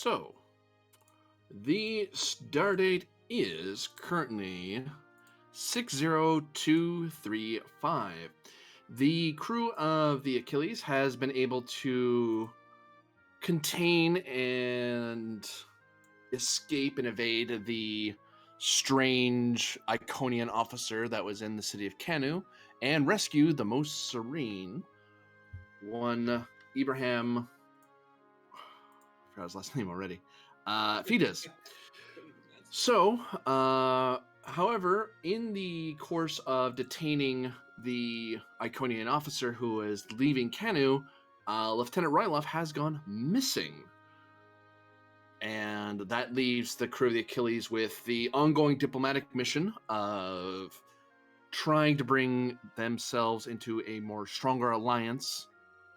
So, the star date is currently 60235. The crew of the Achilles has been able to contain and escape and evade the strange Iconian officer that was in the city of Canu and rescue the most serene one, Ibrahim. I forgot his last name already. Fides. So, however, in the course of detaining the Iconian officer who is leaving Canu, Lieutenant Ryloff has gone missing. And that leaves the crew of the Achilles with the ongoing diplomatic mission of trying to bring themselves into a more stronger alliance,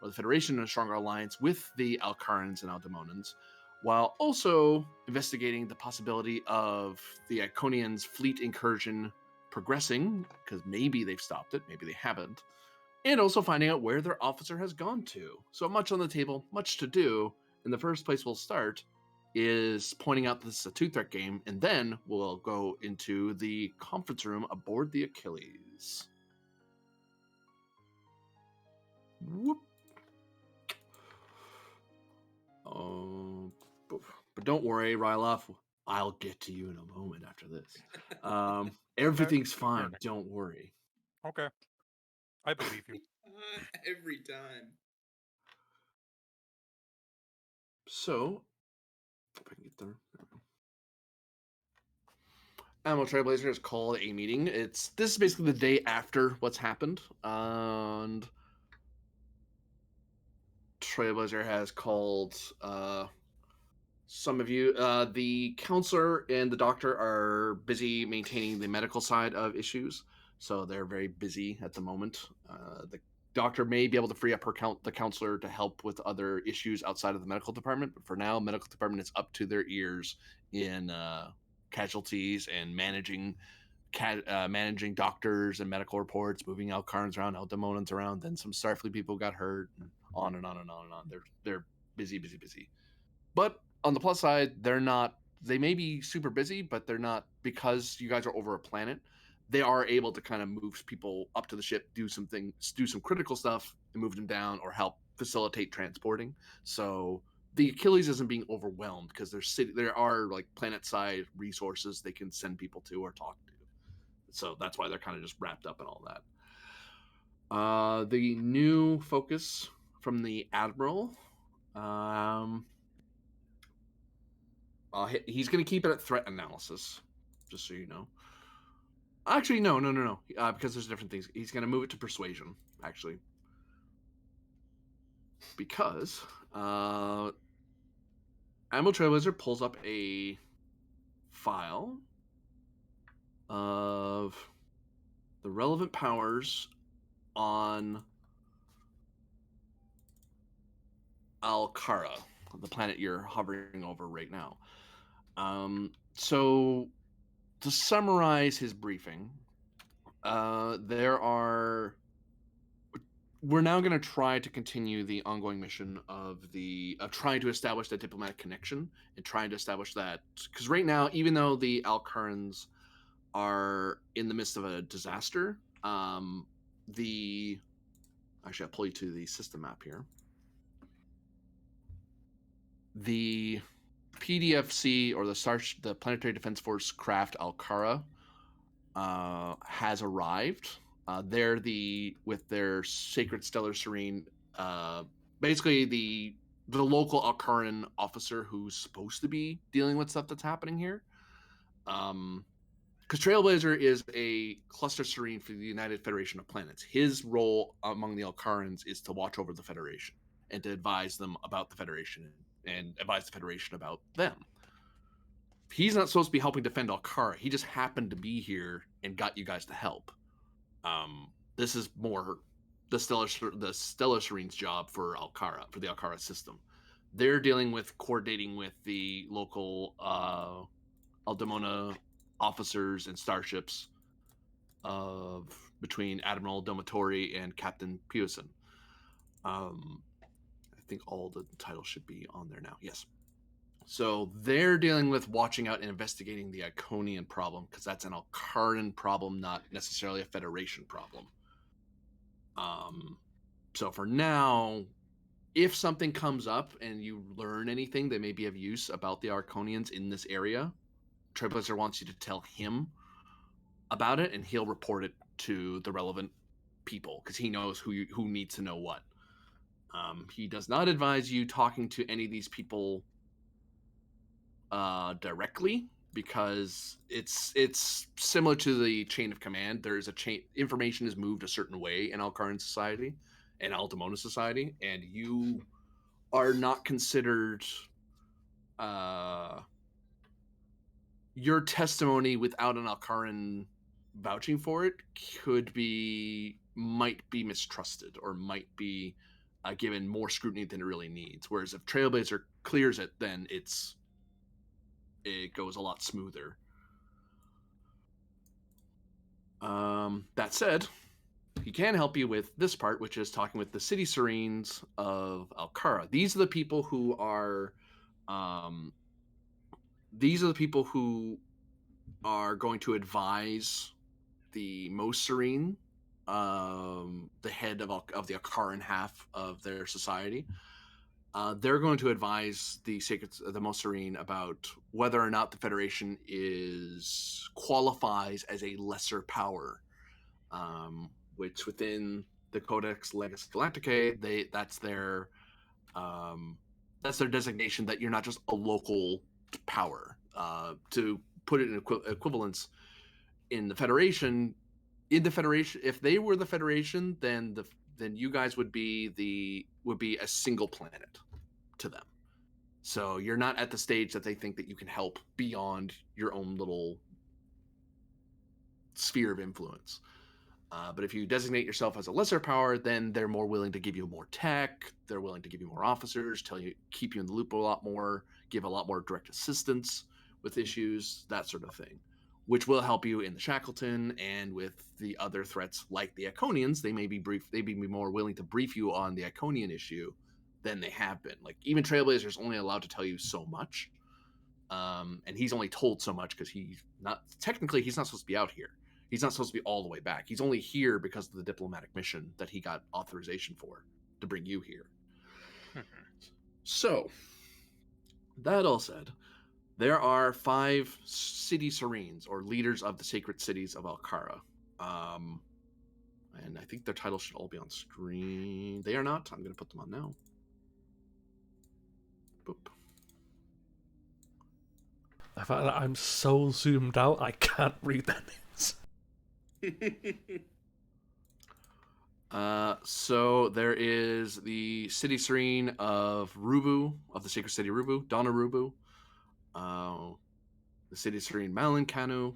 or the Federation in a stronger alliance with the Alcarans and Aldemonans, while also investigating the possibility of the Iconians' fleet incursion progressing, because maybe they've stopped it, maybe they haven't, and also finding out where their officer has gone to. So much on the table, much to do. In the first place we'll start is pointing out this is a two-threat game, and then we'll go into the conference room aboard the Achilles. Whoop. But don't worry, Ryloff. I'll get to you in a moment after this. Everything's fine. Don't worry. Okay. I believe you. Every time. So, if I can get there. Admiral Trailblazer has called a meeting. This is basically the day after what's happened, and Trailblazer has called some of you. The counselor and the doctor are busy maintaining the medical side of issues, so they're very busy at the moment. The doctor may be able to free up the counselor to help with other issues outside of the medical department, but for now, medical department is up to their ears in casualties and managing doctors and medical reports, moving Alcarns around, Aldemonans around. Then some Starfleet people got hurt, and on and on and on and on. They're busy. But on the plus side, they're not. They may be super busy, but they're not, because you guys are over a planet. They are able to kind of move people up to the ship, do some critical stuff, and move them down, or help facilitate transporting. So the Achilles isn't being overwhelmed because there are like planet-side resources they can send people to or talk to. So that's why they're kind of just wrapped up in all that. The new focus from the Admiral, he's going to keep it at threat analysis, just so you know. Actually, no, because there's different things. He's going to move it to persuasion, actually. Because Admiral Trailblazer pulls up a file of the relevant powers on Alcara, the planet you're hovering over right now. So to summarize his briefing, we're now going to try to continue the ongoing mission of trying to establish that diplomatic connection and trying to establish that, because right now, even though the Alcarans are in the midst of a disaster, actually I'll pull you to the system map here. The PDFC, or the Planetary Defense Force craft Alcara, has arrived. They're with their Sacred Stellar Serene, basically the local Alcaran officer who's supposed to be dealing with stuff that's happening here. Because Trailblazer is a cluster serene for the United Federation of Planets. His role among the Alcarans is to watch over the Federation and to advise them about the Federation and advise the Federation about them. He's not supposed to be helping defend Alcara. He just happened to be here and got you guys to help. This is more the Stellar Serene's job for Alcara, for the Alcara system. They're dealing with coordinating with the local Aldemona officers and starships between Admiral Domatori and Captain Pewson. I think all the titles should be on there now. Yes. So they're dealing with watching out and investigating the Iconian problem, because that's an Alcaran problem, not necessarily a Federation problem. So for now, if something comes up and you learn anything that may be of use about the Arconians in this area, Trailblazer wants you to tell him about it, and he'll report it to the relevant people, because he knows who needs to know what. He does not advise you talking to any of these people directly, because it's similar to the chain of command. There's a chain, information is moved a certain way in Alcaran society and Aldemona society, and you are not considered your testimony without an Alcaran vouching for it might be mistrusted, or might be given more scrutiny than it really needs. Whereas if Trailblazer clears it, then it goes a lot smoother. That said, he can help you with this part, which is talking with the City Serenes of Alcara. These are the people who are going to advise the most serene, the head of the Alcaran half of their society. They're going to advise the most serene about whether or not the Federation qualifies as a lesser power, which within the Codex Legis Galacticae, that's their designation, that you're not just a local power. To put it in equivalence, in the Federation, if they were the Federation, then you guys would be a single planet to them. So you're not at the stage that they think that you can help beyond your own little sphere of influence. But if you designate yourself as a lesser power, then they're more willing to give you more tech. They're willing to give you more officers, keep you in the loop a lot more, give a lot more direct assistance with issues, that sort of thing, which will help you in the Shackleton and with the other threats like the Iconians. They may be more willing to brief you on the Iconian issue than they have been. Like, even Trailblazer's only allowed to tell you so much, and he's only told so much because he's not supposed to be out here. He's not supposed to be all the way back. He's only here because of the diplomatic mission that he got authorization for to bring you here. So, that all said, there are 5 city serenes, or leaders of the sacred cities of Alcara. And I think their titles should all be on screen. They are not. I'm going to put them on now. Boop. I find that I'm so zoomed out, I can't read their names. So there is the City Serene of Rubu, of the Sacred City Rubu, Donna Rubu. The City Serene Malin Kanu.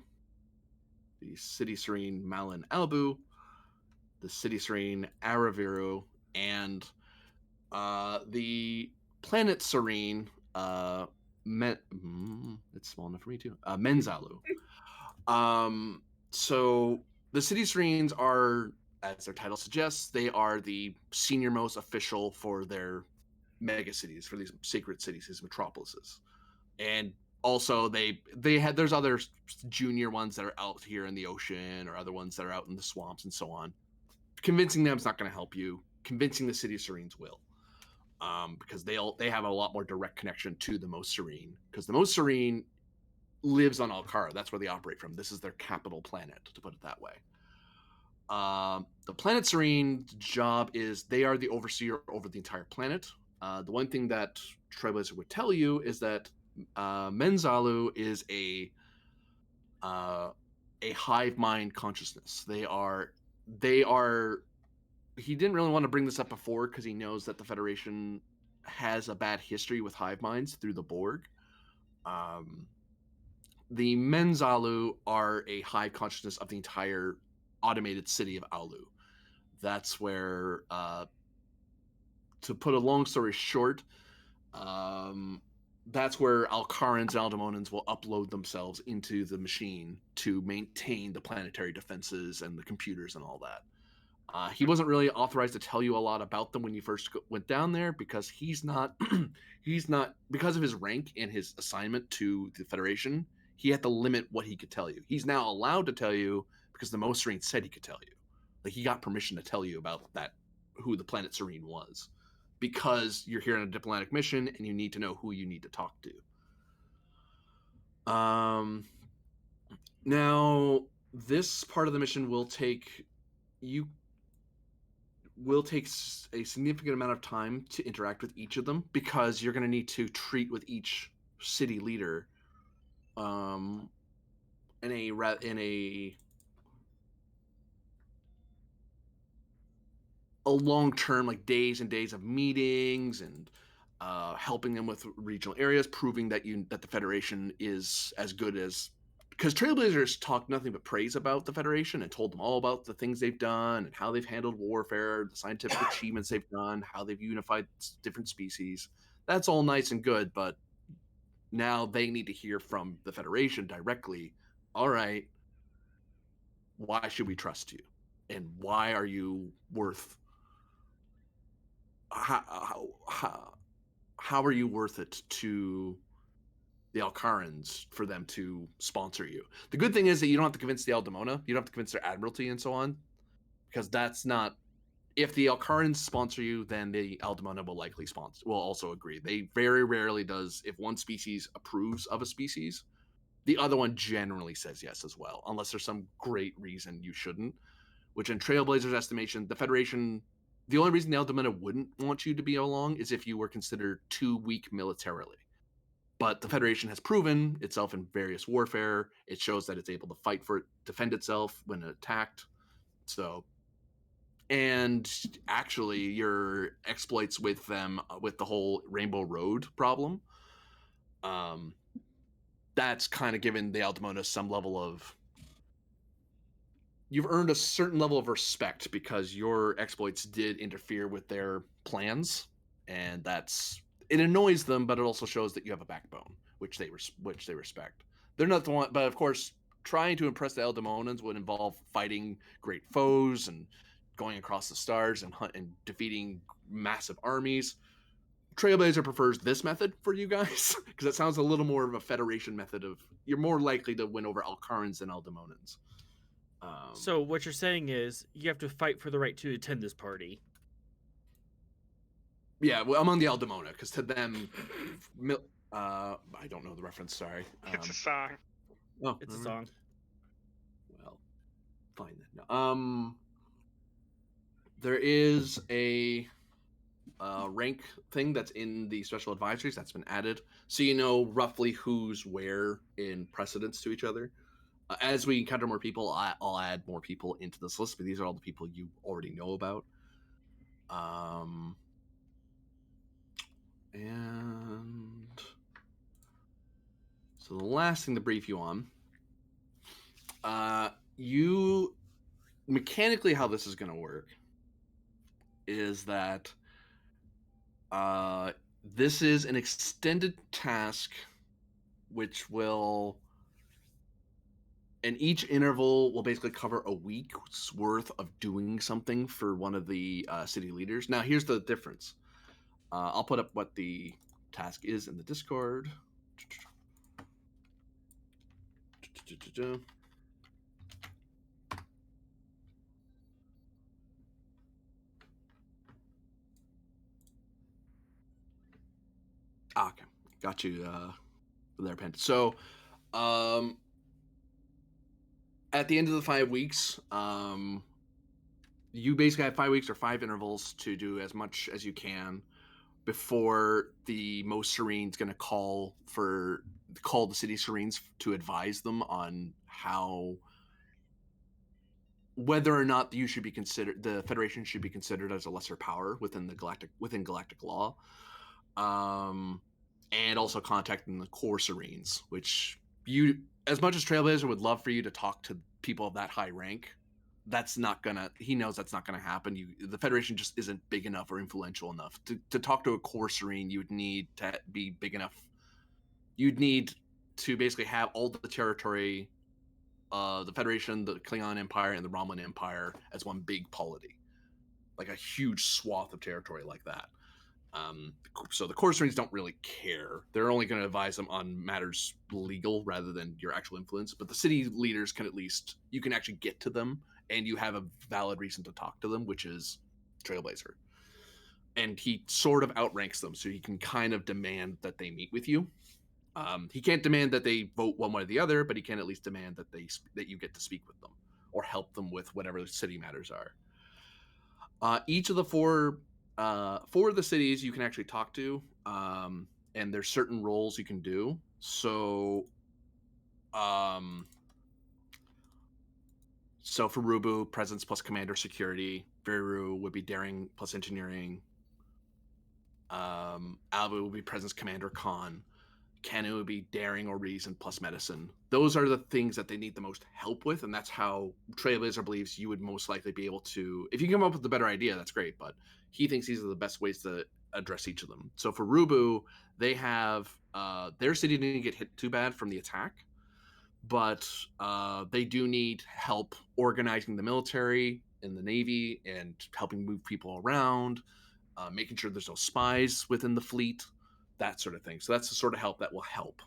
The City Serene Malin Albu. The City Serene Araviru. And the Planet Serene, it's small enough for me too, Menzalu. So the City Serenes are, as their title suggests, they are the senior most official for their mega cities, for these sacred cities, these metropolises. And also there's other junior ones that are out here in the ocean, or other ones that are out in the swamps and so on. Convincing them is not going to help you. Convincing the City Serenes will. Because they have a lot more direct connection to the Most Serene, because the Most Serene lives on Alcara. That's where they operate from. This is their capital planet, to put it that way. The Planet Serene's job is they are the overseer over the entire planet. The one thing that Trailblazer would tell you is that Menzalu is a hive mind consciousness. They are. He didn't really want to bring this up before because he knows that the Federation has a bad history with hive minds through the Borg. The Menzalu are a hive consciousness of the entire automated city of Aulu. That's where, to put a long story short, that's where Alcarans and Aldemonans will upload themselves into the machine to maintain the planetary defenses and the computers and all that. He wasn't really authorized to tell you a lot about them when you first went down there because he's not because of his rank and his assignment to the Federation. He had to limit what he could tell you. He's now allowed to tell you because the Most Serene said he could tell you. Like he got permission to tell you about that, who the planet Serene was, because you're here on a diplomatic mission and you need to know who you need to talk to. Now this part of the mission will take a significant amount of time to interact with each of them because you're going to need to treat with each city leader in a long-term, like days and days of meetings and helping them with regional areas, proving that the Federation is as good as, because Trailblazers talked nothing but praise about the Federation and told them all about the things they've done and how they've handled warfare, the scientific achievements they've done, how they've unified different species. That's all nice and good, but now they need to hear from the Federation directly. All right, why should we trust you? And why are you worth how are you worth it to the Alcarans for them to sponsor you? The good thing is that you don't have to convince the Aldemona, you don't have to convince their admiralty and so on, because that's not. If the Alcarans sponsor you, then the Aldemona will also agree. They very rarely does. If one species approves of a species, the other one generally says yes as well, unless there's some great reason you shouldn't. Which in Trailblazers' estimation, the Federation, the only reason the Aldemona wouldn't want you to be along is if you were considered too weak militarily. But the Federation has proven itself in various warfare. It shows that it's able to defend itself when attacked. So, and actually, your exploits with them, with the whole Rainbow Road problem, that's kind of given the Aldemona some level of. You've earned a certain level of respect because your exploits did interfere with their plans, and it annoys them, but it also shows that you have a backbone, which they respect. They're not the one, but of course, trying to impress the Eldemonans would involve fighting great foes and going across the stars and defeating massive armies. Trailblazer prefers this method for you guys because it sounds a little more of a Federation method of you're more likely to win over Alcarans than Eldemonans. So what you're saying is you have to fight for the right to attend this party. Yeah, well, among the Aldemona, because to them, I don't know the reference. Sorry, It's a song. Oh, It's a song. Well, fine then. There is a rank thing that's in the special advisories that's been added, so you know roughly who's where in precedence to each other. As we encounter more people, I'll add more people into this list, but these are all the people you already know about. And so the last thing to brief you on, you mechanically how this is going to work is that this is an extended task which will, and each interval will basically cover a week's worth of doing something for one of the city leaders. Now here's the difference. I'll put up what the task is in the Discord. Okay, got you there, Pen. So, at the end of the 5 weeks, you basically have 5 weeks or 5 intervals to do as much as you can before the Most Serene's going to call the City Serenes to advise them on whether or not the Federation should be considered as a lesser power within galactic law, and also contacting the core Serenes, which as much as Trailblazer would love for you to talk to people of that high rank, he knows that's not gonna happen. The Federation just isn't big enough or influential enough to talk to a core Serene. You would need to be big enough. You'd need to basically have all the territory, the Federation, the Klingon Empire, and the Romulan Empire as one big polity. like a huge swath of territory like that. So the court attorneys don't really care. They're only going to advise them on matters legal rather than your actual influence. But the city leaders can you can actually get to them, and you have a valid reason to talk to them, which is Trailblazer. And he sort of outranks them, so he can kind of demand that they meet with you. He can't demand that they vote one way or the other, but he can at least demand that you get to speak with them or help them with whatever city matters are. Each of the four of the cities you can actually talk to, and there's certain roles you can do. So for Rubu, presence plus commander security. Veru would be daring plus engineering. Albu would be presence commander con. Canu would be daring or reason plus medicine. Those are the things that they need the most help with, and that's how Trailblazer believes you would most likely be able to. If you come up with a better idea, that's great, but he thinks these are the best ways to address each of them. So for Rubu, they have their city didn't get hit too bad from the attack, but they do need help organizing the military and the navy and helping move people around, making sure there's no spies within the fleet, that sort of thing. So that's the sort of help that will help,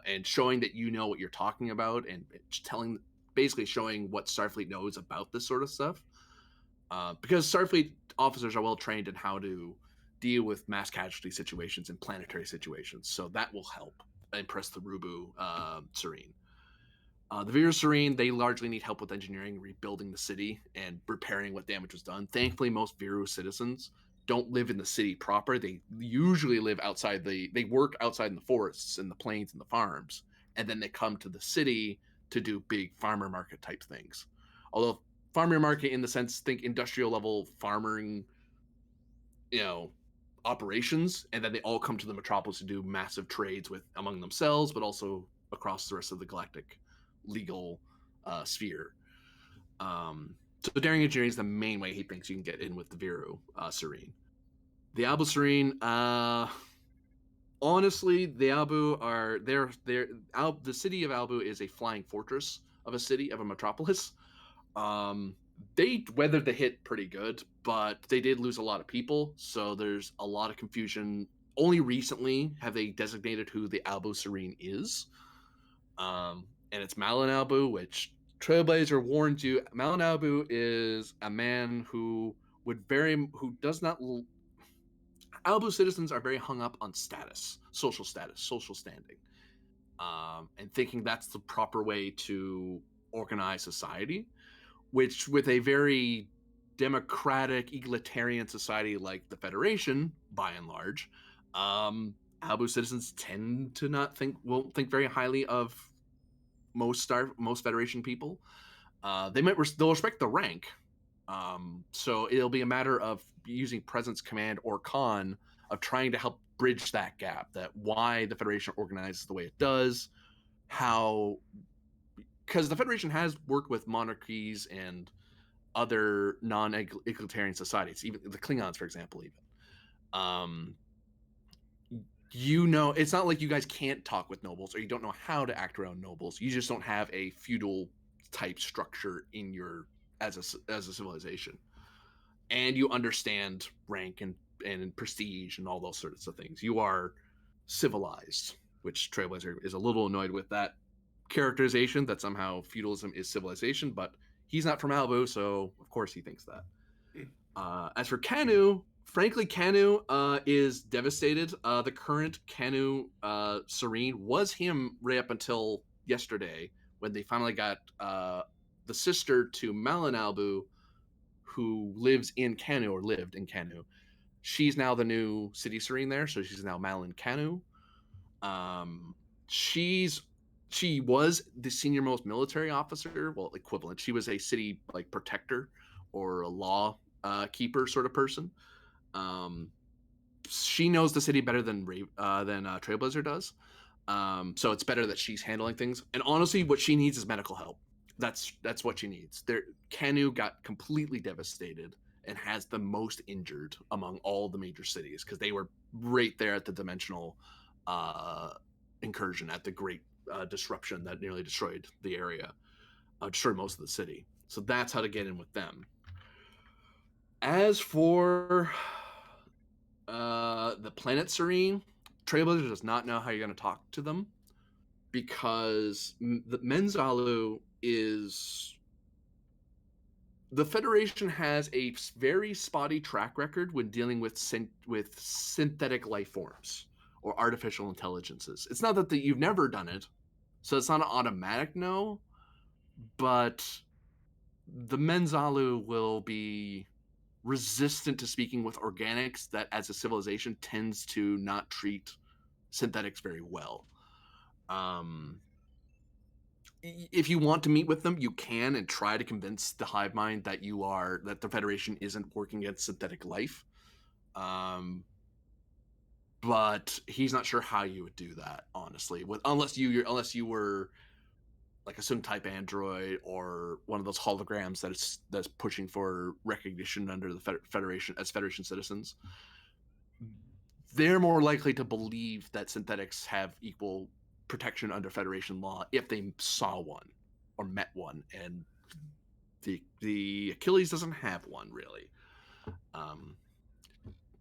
and showing that you know what you're talking about, and basically showing what Starfleet knows about this sort of stuff. Because Starfleet officers are well trained in how to deal with mass casualty situations and planetary situations, so that will help impress the Rubu Serene. The Vera Serene, they largely need help with engineering, rebuilding the city, and repairing what damage was done. Thankfully, most Viru citizens don't live in the city proper. They usually live they work outside in the forests and the plains and the farms, and then they come to the city to do big farmer market type things. Although farmer market in the sense, think industrial level farming, operations, and then they all come to the metropolis to do massive trades among themselves, but also across the rest of the galactic legal sphere. So daring engineering is the main way he thinks you can get in with the Viru Serene. The Albu Serene, honestly, the Albu are the city of Albu is a flying fortress of a metropolis. They weathered the hit pretty good, but they did lose a lot of people, so there's a lot of confusion. Only recently have they designated who the Albu Serene is. And it's Malin Albu, which Trailblazer warns you, Malin Albu is a man who does not. Albu citizens are very hung up on social standing, and thinking that's the proper way to organize society, which with a very democratic, egalitarian society like the Federation, by and large, Albu citizens tend to won't think very highly of most Federation people. They'll respect the rank. So it'll be a matter of using presence, command, or con of trying to help bridge that gap. That why the Federation organizes the way it does, because the Federation has worked with monarchies and other non-egalitarian societies, even the Klingons, for example. It's not like you guys can't talk with nobles or you don't know how to act around nobles. You just don't have a feudal type structure in your as a civilization, and you understand rank and prestige and all those sorts of things. You are civilized, which Trailblazer is a little annoyed with that characterization, that somehow feudalism is civilization, but he's not from Albu, so of course he thinks that. As for Canu, frankly, Canu is devastated. The current Canu Serene was him right up until yesterday, when they finally got the sister to Malin Albu, who lived in Canu. She's now the new city Serene there, so she's now Malin Canu. She was the senior most military officer, well, equivalent. She was a city protector or a law keeper sort of person. She knows the city better than Trailblazer does. So it's better that she's handling things. And honestly, what she needs is medical help. That's what she needs. Canu got completely devastated and has the most injured among all the major cities, because they were right there at the dimensional incursion, at the great disruption that nearly destroyed the area, destroyed most of the city. So that's how to get in with them. As for the Planet Serene, Trailblazer does not know how you're going to talk to them because the Menzalu is. The Federation has a very spotty track record when dealing with synthetic life forms or artificial intelligences. It's not that you've never done it, so it's not an automatic no, but the Menzalu will be resistant to speaking with organics that as a civilization tends to not treat synthetics very well. If you want to meet with them, you can and try to convince the hive mind that the Federation isn't working against synthetic life. But he's not sure how you would do that, honestly, unless you were like a Sun type android or one of those holograms that's pushing for recognition under the Federation as Federation citizens. They're more likely to believe that synthetics have equal protection under Federation law if they saw one or met one, and the Achilles doesn't have one really.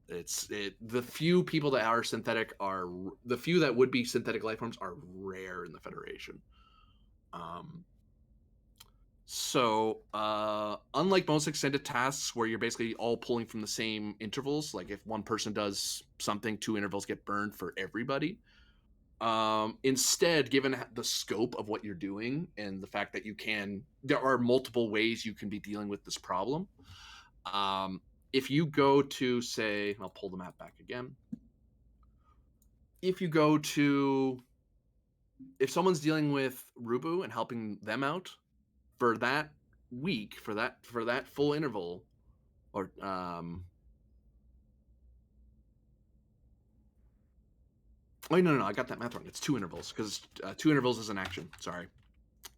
The few people that are synthetic are the few that would be synthetic life forms are rare in the Federation. So, unlike most extended tasks where you're basically all pulling from the same intervals, like if one person does something, 2 intervals get burned for everybody. Instead, given the scope of what you're doing and the fact that there are multiple ways you can be dealing with this problem. If you go to, say, I'll pull the map back again. If someone's dealing with Rubu and helping them out for that week, for that full interval, or oh no, I got that math wrong. It's 2 intervals because 2 intervals is an action. Sorry,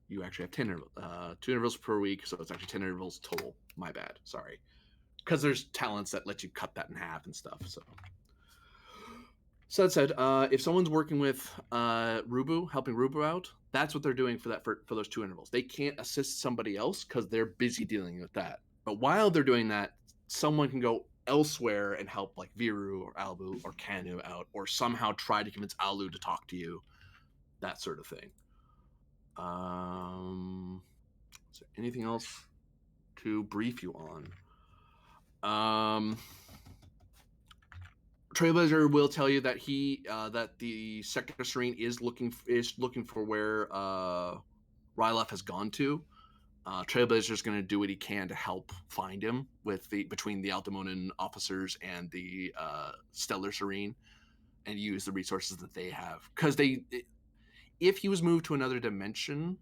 you actually have 10 2 intervals per week, so it's actually 10 intervals total. My bad. Sorry, because there's talents that let you cut that in half and stuff. So that said, if someone's working with Rubu, helping Rubu out, that's what they're doing for those 2 intervals. They can't assist somebody else because they're busy dealing with that. But while they're doing that, someone can go elsewhere and help like Viru or Albu or Kanu out, or somehow try to convince Alu to talk to you, that sort of thing. Is there anything else to brief you on? Trailblazer will tell you that that the Sector Serene is looking for where Ryloff has gone to. Trailblazer is going to do what he can to help find him between the Altamonan officers and the Stellar Serene, and use the resources that they have. Because if he was moved to another dimension,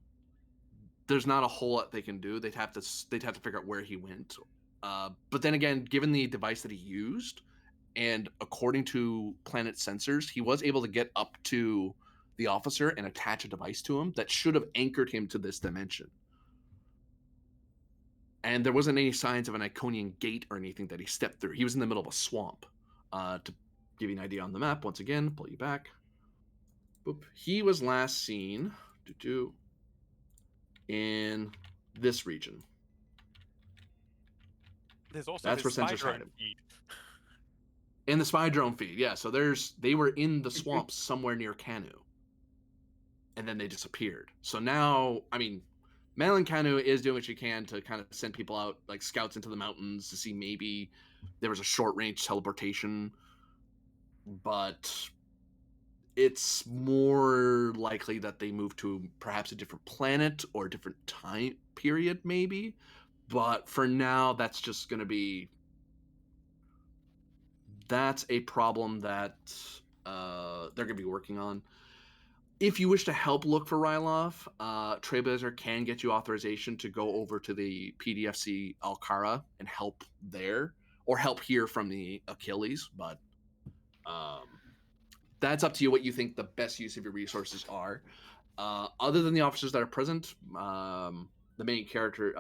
there's not a whole lot they can do. They'd have to figure out where he went. But then again, given the device that he used, and according to Planet sensors, he was able to get up to the officer and attach a device to him that should have anchored him to this dimension. And there wasn't any signs of an Iconian gate or anything that he stepped through. He was in the middle of a swamp. To give you an idea on the map, once again, pull you back. Boop. He was last seen in this region. There's also That's where his spy sensors hide drone him. feed. In the spy drone feed, yeah. So they were in the swamps somewhere near Kanu, and then they disappeared. So now, I mean, Madeline Kanu is doing what she can to kind of send people out, like scouts into the mountains to see maybe there was a short range teleportation, but it's more likely that they moved to perhaps a different planet or a different time period, maybe. But for now, that's just going to be. That's a problem that they're going to be working on. If you wish to help look for Ryloff, Trailblazer can get you authorization to go over to the PDFC Alcara and help there, or help here from the Achilles, but that's up to you what you think the best use of your resources are. Other than the officers that are present, the main character,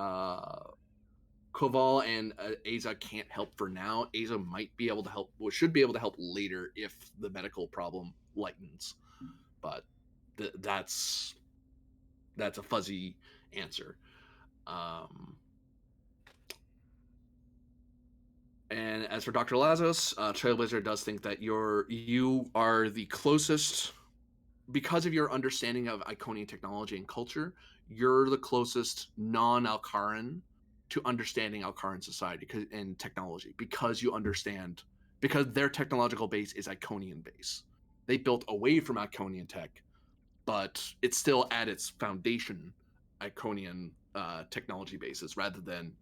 Koval and Aza can't help for now. Aza might be able to help, or should be able to help later if the medical problem lightens. But that's a fuzzy answer. And as for Dr. Lazos, Trailblazer does think that you are the closest, because of your understanding of Iconian technology and culture, you're the closest non-Alcaran to understanding Alcaran society and technology, because because their technological base is Iconian base. They built away from Iconian tech, but it's still at its foundation Iconian technology bases rather than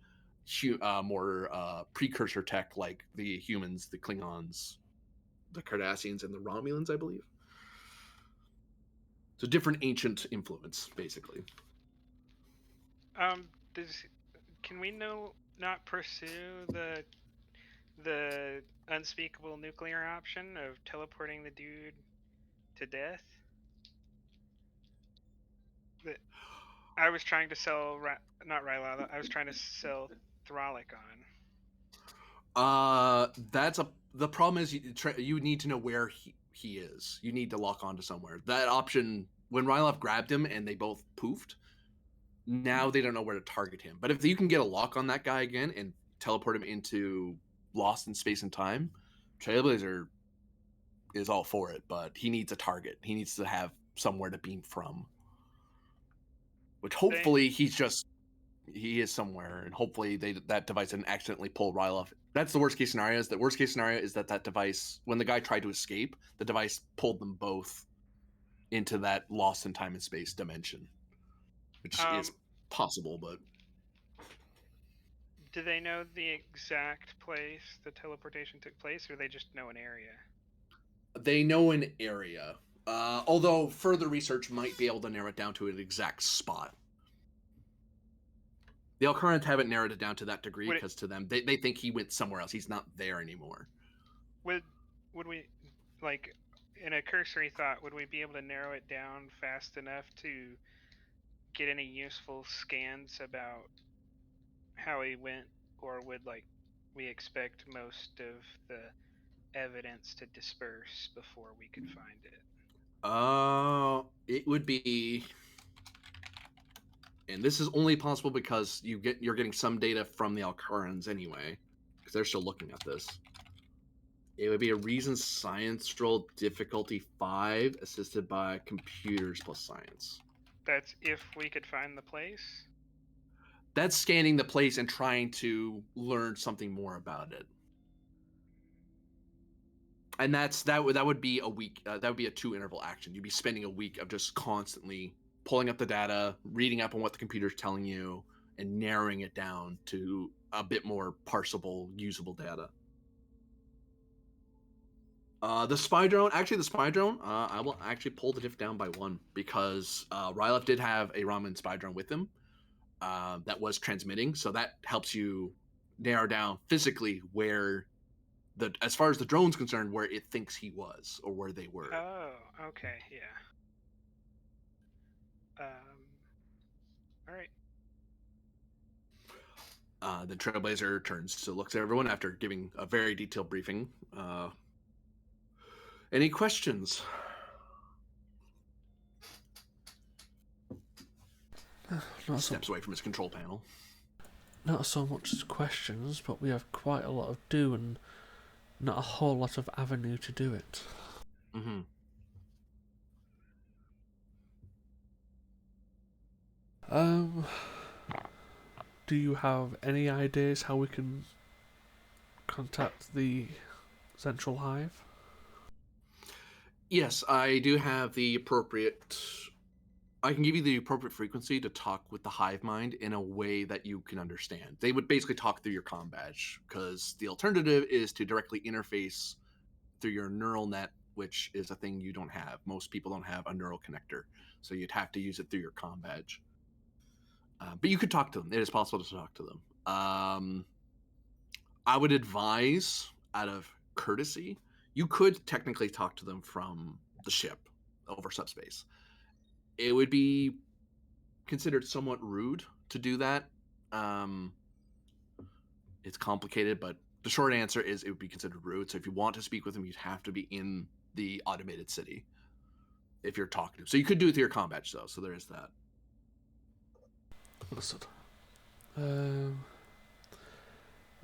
more precursor tech like the humans, the Klingons, the Cardassians, and the Romulans, I believe. So different ancient influence, basically. Does can we not pursue the unspeakable nuclear option of teleporting the dude to death? That I was trying to sell, not Ryla. I was trying to sell Thralic on. The problem is you need to know where he is. You need to lock onto somewhere. That option, when Rylov grabbed him and they both poofed, now they don't know where to target him. But if you can get a lock on that guy again and teleport him into Lost in Space and Time, Trailblazer is all for it, but he needs a target. He needs to have somewhere to beam from. Which hopefully he is somewhere, and hopefully that device didn't accidentally pull Ryloff. That's the worst case scenario. The worst case scenario is that device, when the guy tried to escape, the device pulled them both into that lost in time and space dimension, which is possible. But do they know the exact place the teleportation took place, or they just know an area? They know an area, although further research might be able to narrow it down to an exact spot. The Alcarans haven't narrowed it down to that degree because to them, they think he went somewhere else. He's not there anymore. Would we, like, in a cursory thought, would we be able to narrow it down fast enough to get any useful scans about how he went, or would we expect most of the evidence to disperse before we could find it? It would be, and this is only possible because you're getting some data from the Alcarans anyway, because they're still looking at this. It would be a reason science roll difficulty 5, assisted by computers plus science. That's if we could find the place? That's scanning the place and trying to learn something more about it. And that would be a week. That would be a 2-interval action. You'd be spending a week of just constantly pulling up the data, reading up on what the computer's telling you, and narrowing it down to a bit more parsable, usable data. The spy drone, I will actually pull the diff down by 1 because Rylov did have a Raman spy drone with him that was transmitting, so that helps you narrow down physically where as far as the drone's concerned, where it thinks he was or where they were. Oh, okay, yeah. All right. Then Trailblazer turns to look at everyone after giving a very detailed briefing. Any questions? Steps away from his control panel. Not so much as questions, but we have quite a lot of do and not a whole lot of avenue to do it. Mm-hmm. Do you have any ideas how we can contact the central hive? Yes, I do have the appropriate... I can give you the appropriate frequency to talk with the hive mind in a way that you can understand. They would basically talk through your comm badge, because the alternative is to directly interface through your neural net, which is a thing you don't have. Most people don't have a neural connector, so you'd have to use it through your comm badge. But you could talk to them. It is possible to talk to them. I would advise, out of courtesy, you could technically talk to them from the ship over subspace. It would be considered somewhat rude to do that. It's complicated, but the short answer is it would be considered rude. So if you want to speak with them, you'd have to be in the automated city if you're talking to them. So you could do it through your comm badge, though. So there is that. Understood.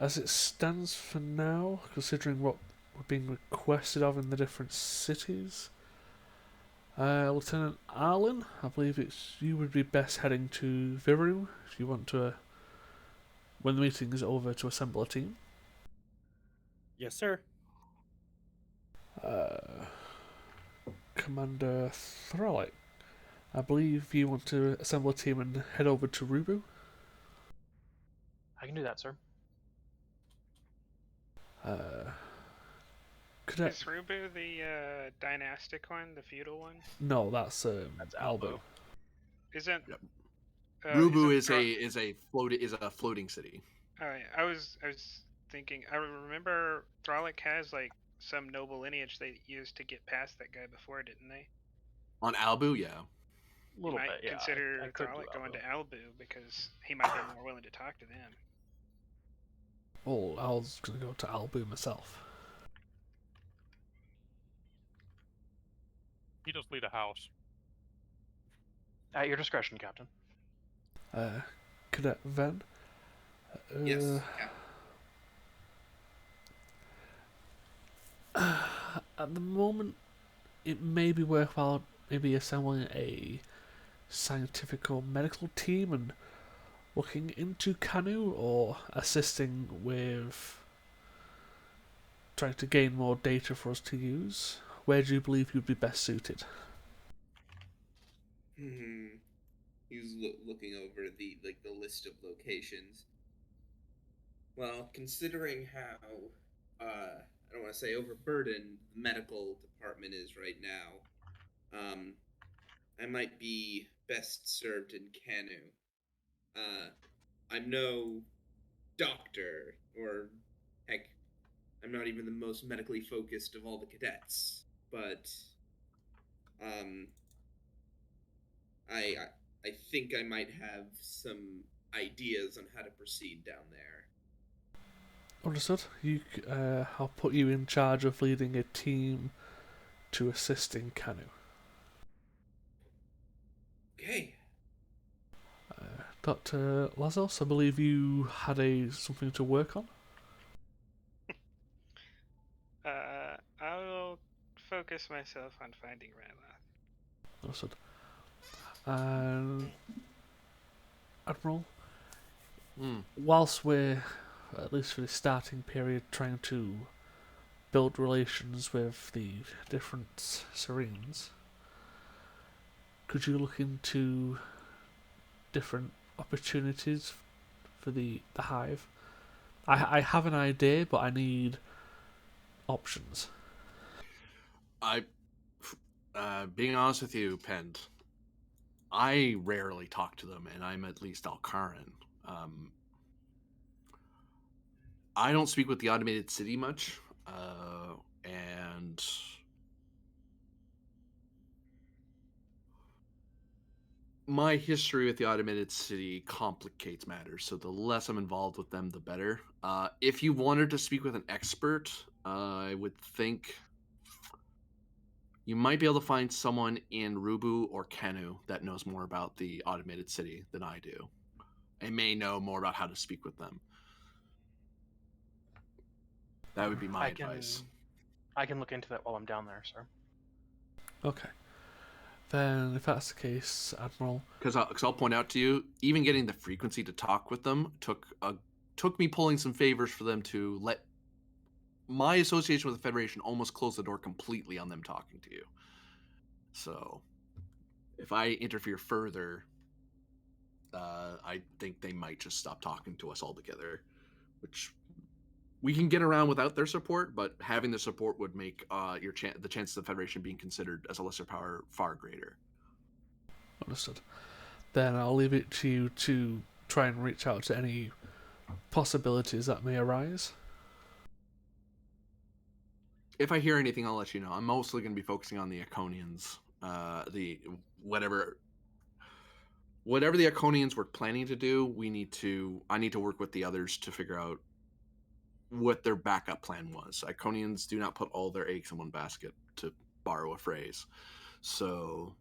As it stands for now, considering what we're being requested of in the different cities, Lieutenant Arlen, I believe you would be best heading to Viru if you want to, when the meeting is over, to assemble a team. Yes, sir. Commander Thralic, I believe you want to assemble a team and head over to Rubu. I can do that, sir. Cadet. Is Rubu the dynastic one, the feudal one? No, that's Albo. Isn't Yep. isn't Rubu is a floating city. Alright, I was thinking. I remember Thralic has like some noble lineage they used to get past that guy before, didn't they? On Albu, yeah. A little you might bit, yeah. consider I could do Thralic going Albo. to Albu because he might be more willing to talk to them. Oh, I was going to go to Albu myself. He just lead a house. At your discretion, Captain. Cadet Ven. Yes. At the moment, it may be worthwhile maybe assembling a scientific or medical team and looking into Canu or assisting with trying to gain more data for us to use. Where do you believe you'd be best suited? He was looking over the list of locations. Well, considering how I don't want to say overburdened the medical department is right now, I might be best served in Canu. I'm no doctor, or heck, I'm not even the most medically focused of all the cadets. But I think I might have some ideas on how to proceed down there. Understood. I'll put you in charge of leading a team to assist in Canu. Okay. Dr. Lazos, I believe you had something to work on? I will focus myself on finding Ryloth. Understood. And Admiral, whilst we're, at least for the starting period, trying to build relations with the different Serenes, could you look into different opportunities for the Hive? I have an idea, but I need options. Being honest with you, Pend, I rarely talk to them, and I'm at least Alcaran. I don't speak with the automated city much, and my history with the automated city complicates matters. So the less I'm involved with them, the better. If you wanted to speak with an expert, I would think you might be able to find someone in Rubu or Kenu that knows more about the automated city than I do. I may know more about how to speak with them. That would be my advice. I can look into that while I'm down there, sir. Okay. Then, if that's the case, Admiral... Because I'll point out to you, even getting the frequency to talk with them took me pulling some favors for them to let my association with the Federation almost close the door completely on them talking to you. So, if I interfere further, I think they might just stop talking to us altogether, which we can get around without their support, but having the support would make the chance of the Federation being considered as a lesser power far greater. Understood. Then I'll leave it to you to try and reach out to any possibilities that may arise. If I hear anything, I'll let you know. I'm mostly going to be focusing on the Iconians. Whatever the Iconians were planning to do, I need to work with the others to figure out what their backup plan was. Iconians do not put all their eggs in one basket, to borrow a phrase. So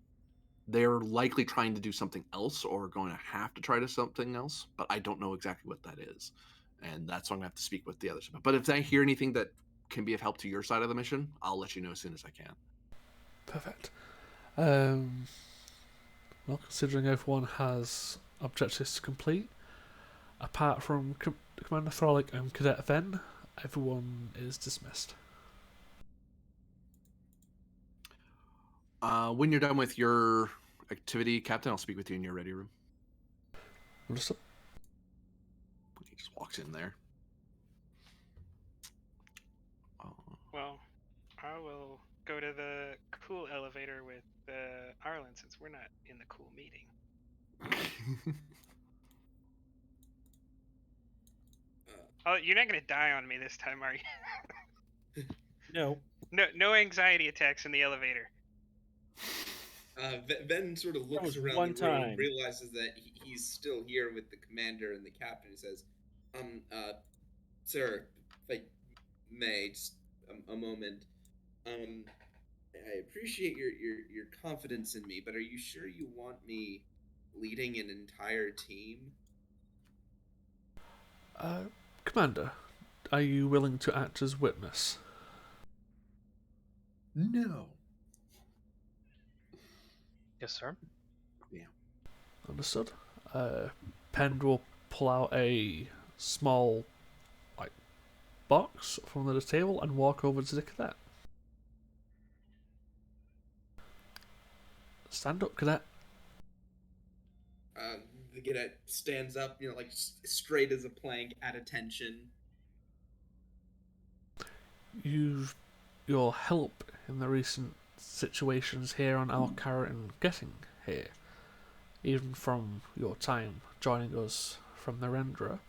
they're likely trying to do something else or going to have to try to something else, but I don't know exactly what that is. and that's what I'm going to have to speak with the others about. But if I hear anything that can be of help to your side of the mission, I'll let you know as soon as I can. Perfect. Well, considering everyone has objectives to complete, apart from Commander Frolic and Cadet Ven, everyone is dismissed. When you're done with your activity, Captain, I'll speak with you in your ready room. Understood? He just walks in there. Well, I will go to the cool elevator with Arlen since we're not in the cool meeting. Oh, you're not gonna die on me this time, are you? No. No anxiety attacks in the elevator. Ven sort of looks was around one the room, time. realizes that he's still here with the commander and the captain. He says, sir, if I may, just a moment. I appreciate your confidence in me, but are you sure you want me leading an entire team? Commander, are you willing to act as witness? No. Yes, sir. Yeah. Understood. Pend will pull out a small, box from the table and walk over to the cadet. Stand up, cadet. The cadet stands up, like straight as a plank, at attention. Use your help in the recent situations here on our carrot and getting here, even from your time joining us from the Renderer,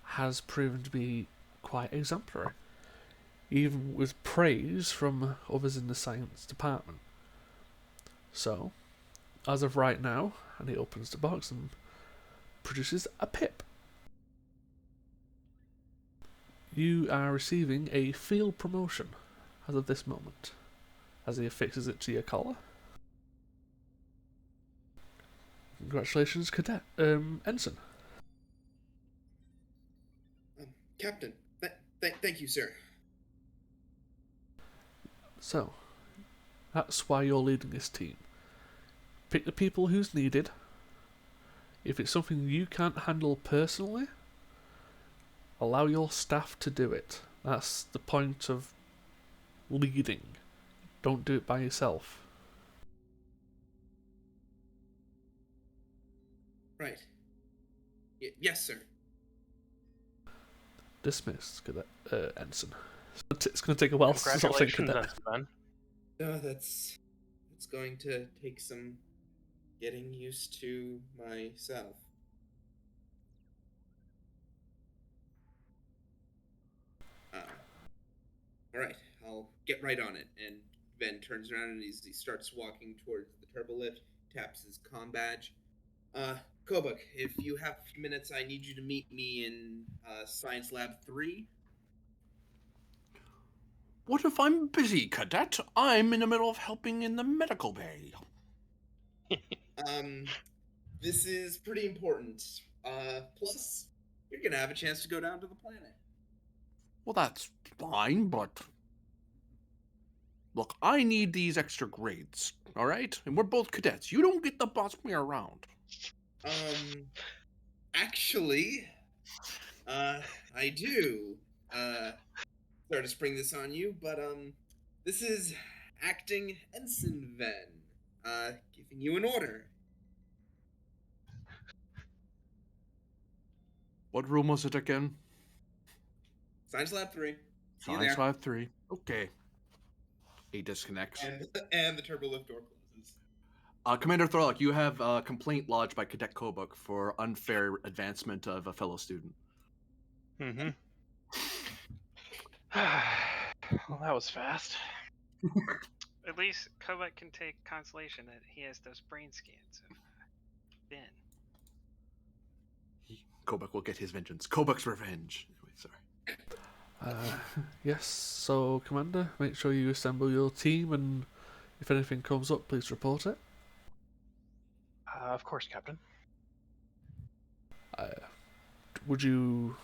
has proven to be quite exemplary, even with praise from others in the science department. So, as of right now, and he opens the box and produces a pip. You are receiving a field promotion as of this moment, as he affixes it to your collar. Congratulations, Cadet Ensign. Captain, thank you, sir. So, that's why you're leading this team. Pick the people who's needed. If it's something you can't handle personally, allow your staff to do it. That's the point of leading. Don't do it by yourself. Right. Yes, sir. Dismissed, Cadet Ensign. It's going to take a while to stop saying Congratulations, cadet. Ensign. No, it's going to take some getting used to myself. All right, I'll get right on it. And Ben turns around and he starts walking towards the turbo lift, taps his comm badge. Kobuk, if you have a few minutes, I need you to meet me in Science Lab 3. What if I'm busy, Cadet? I'm in the middle of helping in the medical bay. This is pretty important. Plus, you're gonna have a chance to go down to the planet. Well, that's fine, but look, I need these extra grades, all right? And we're both cadets. You don't get to boss me around. Actually, I do. Sorry to spring this on you, but this is acting Ensign Ven, giving you an order. What room was it again? Science Lab 3. See you Science there. Lab 3. Okay. He disconnects. And the turbo lift door closes. Commander Thorlock, you have a complaint lodged by Cadet Kobuk for unfair advancement of a fellow student. Mm-hmm. Well, that was fast. At least Kobuk can take consolation that he has those brain scans of Ben. Kobuk will get his vengeance. Kobuk's revenge. Anyway, sorry. Yes, so Commander, make sure you assemble your team, and if anything comes up, please report it. Of course, Captain. Would you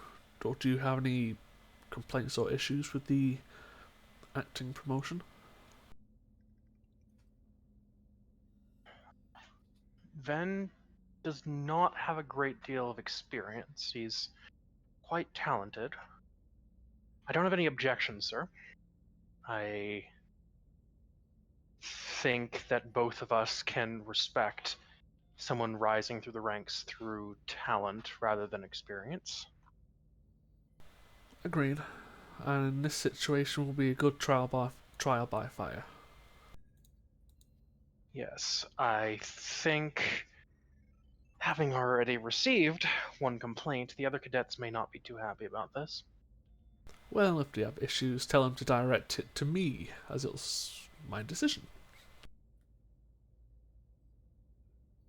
Or do you have any complaints or issues with the acting promotion? Ven does not have a great deal of experience. He's quite talented. I don't have any objections, sir. I think that both of us can respect someone rising through the ranks through talent rather than experience. Agreed. And in this situation will be a good trial by fire. Yes, I think, having already received one complaint, the other cadets may not be too happy about this. Well, if they have issues, tell them to direct it to me, as it's my decision.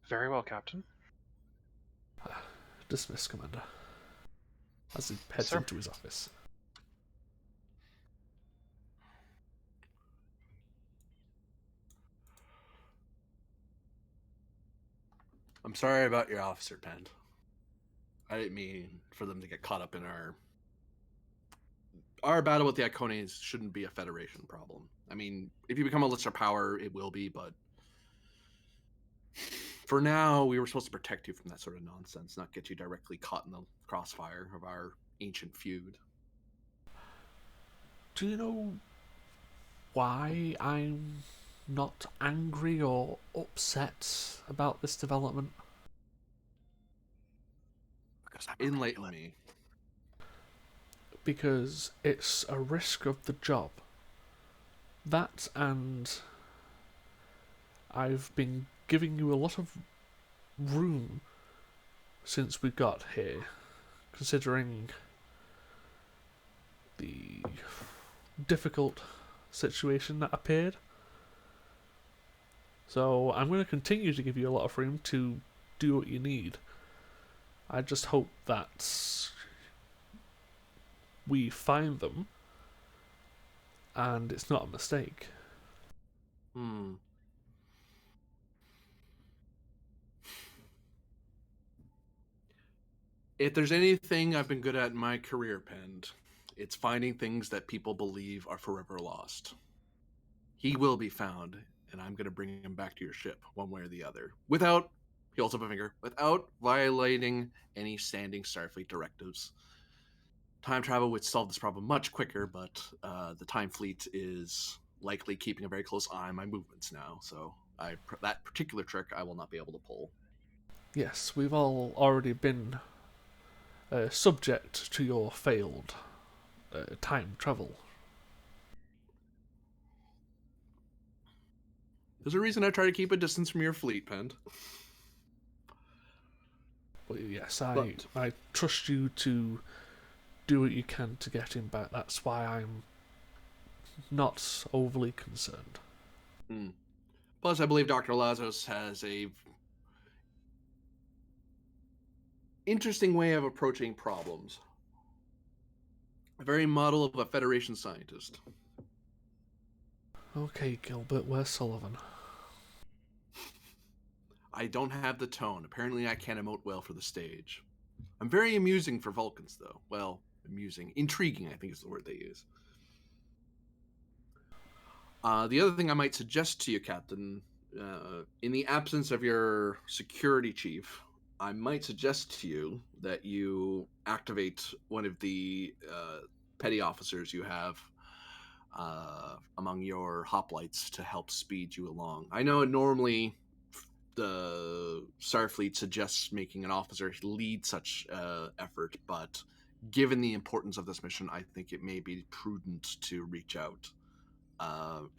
Very well, Captain. Dismiss, Commander. As he Yes, heads sir. into his office. I'm sorry about your officer, Pend. I didn't mean for them to get caught up in our battle with the Icones shouldn't be a Federation problem. I mean, if you become a lesser power, it will be, but for now, we were supposed to protect you from that sort of nonsense, not get you directly caught in the crossfire of our ancient feud. Do you know why I'm not angry or upset about this development? Enlighten me. Because it's a risk of the job. That, and I've been giving you a lot of room since we got here, considering the difficult situation that appeared. So I'm going to continue to give you a lot of room to do what you need. I just hope that we find them and it's not a mistake. If there's anything I've been good at in my career, Pend, it's finding things that people believe are forever lost. He will be found, and I'm going to bring him back to your ship, one way or the other. Without, he holds up a finger, without violating any standing Starfleet directives. Time travel would solve this problem much quicker, but the Time Fleet is likely keeping a very close eye on my movements now, so that particular trick I will not be able to pull. Yes, we've all already been subject to your failed time travel. There's a reason I try to keep a distance from your fleet, Pend. But yes, I trust you to do what you can to get him back. That's why I'm not overly concerned. Plus, I believe Dr. Lazos has a interesting way of approaching problems. A very model of a Federation scientist. Okay, Gilbert, where's Sullivan? I don't have the tone. Apparently, I can't emote well for the stage. I'm very amusing for Vulcans, though. Well, amusing. Intriguing, I think is the word they use. The other thing I might suggest to you, Captain, in the absence of your security chief, I might suggest to you that you activate one of the petty officers you have among your hoplites to help speed you along. I know normally the Starfleet suggests making an officer lead such effort, but given the importance of this mission, I think it may be prudent to reach out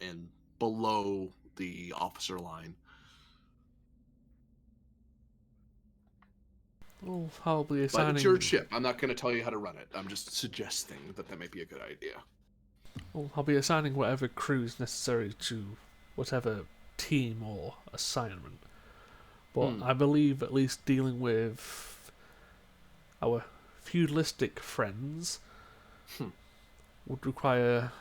and below the officer line. Well, probably assigning... But it's your ship. I'm not going to tell you how to run it. I'm just suggesting that might be a good idea. Well, I'll be assigning whatever crew is necessary to whatever team or assignment. But I believe at least dealing with our feudalistic friends would require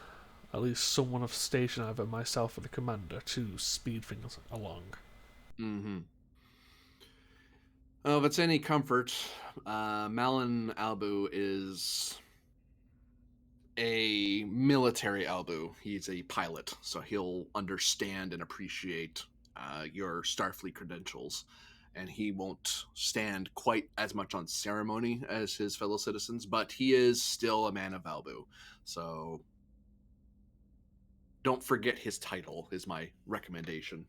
at least someone of station, either myself or the commander, to speed things along. If it's any comfort, Malin Albu is a military Albu. He's a pilot, so he'll understand and appreciate your Starfleet credentials, and he won't stand quite as much on ceremony as his fellow citizens, but he is still a man of Albu. So don't forget his title, is my recommendation.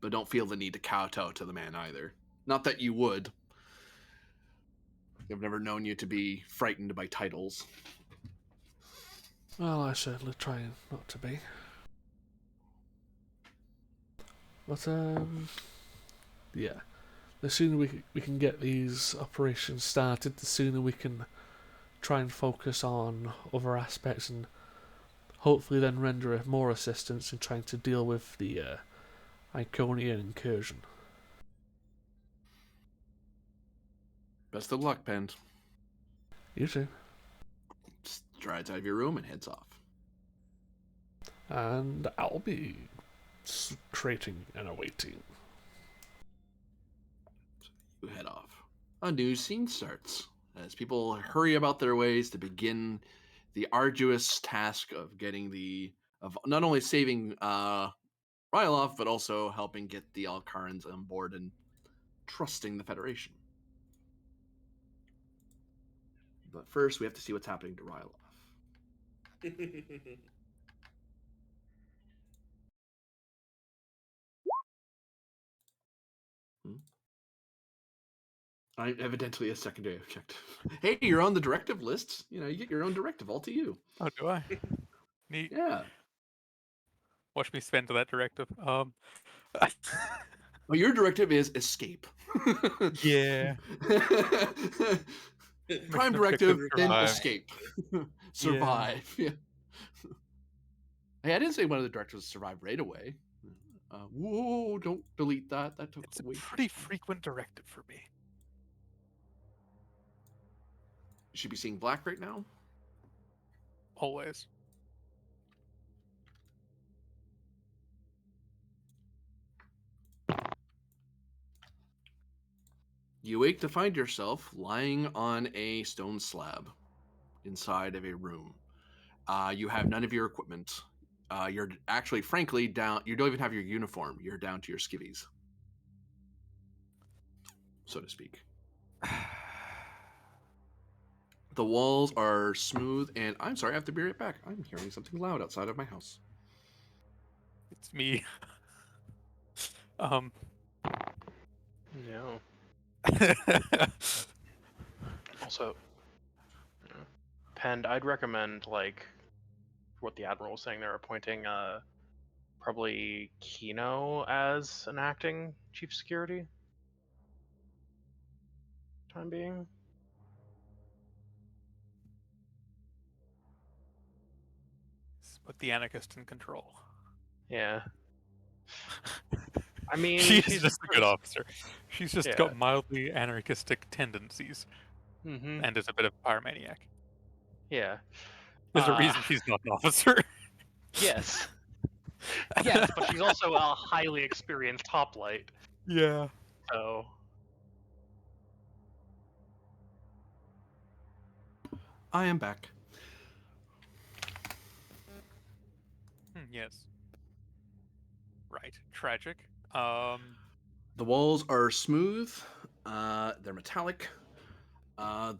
But don't feel the need to kowtow to the man either. Not that you would. I've never known you to be frightened by titles. Well, I certainly try not to be. But, yeah. The sooner we can get these operations started, the sooner we can try and focus on other aspects and hopefully then render more assistance in trying to deal with the Iconian incursion. Best of luck, Pend. You too. Strides out of your room and heads off. And I'll be creating and awaiting. You head off. A new scene starts as people hurry about their ways to begin the arduous task of not only saving Ryloff, but also helping get the Alcarans on board and trusting the Federation. But first, we have to see what's happening to Ryloff. I evidently a secondary objective. Hey, you're on the directive list. You get your own directive all to you. Oh, do I? Neat. Yeah. Watch me spend that directive. Well, your directive is escape. Yeah. Prime Mission directive, objective, then survive. escape. Survive. Yeah. Hey, I didn't say one of the directives survive right away. Whoa, don't delete that. That took It's a way pretty frequent directive for me. You should be seeing black right now. Always. You wake to find yourself lying on a stone slab inside of a room. You have none of your equipment. You're actually, frankly, down. You don't even have your uniform. You're down to your skivvies, so to speak. The walls are smooth, and I'm sorry, I have to be right back. I'm hearing something loud outside of my house. It's me. No. Also, Pend, I'd recommend, like, what the Admiral was saying there, appointing probably Kino as an acting chief of security. Time being. Put the anarchist in control. Yeah. I mean, she's just a good officer. She's just got Yeah. mildly anarchistic tendencies and is a bit of a pyromaniac. Yeah. There's a reason she's not an officer. Yes. Yes, but she's also a highly experienced hoplite. Yeah. So. I am back. Yes. Right. Tragic. The walls are smooth. They're metallic.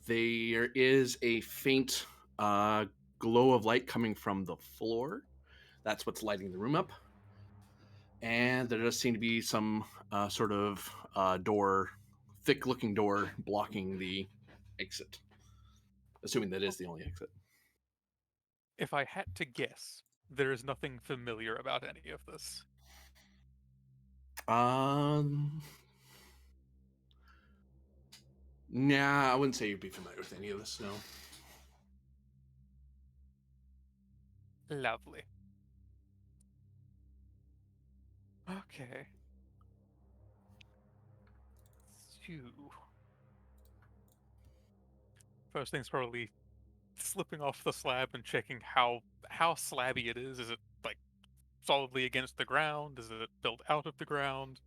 There is a faint glow of light coming from the floor. That's what's lighting the room up. And there does seem to be some sort of door, thick-looking door, blocking the exit. Assuming that is the only exit. If I had to guess, there is nothing familiar about any of this. Nah, I wouldn't say you'd be familiar with any of this, no. Lovely. Okay. So, first thing's probably slipping off the slab and checking how slabby it is. Is it like solidly against the ground? Is it built out of the ground?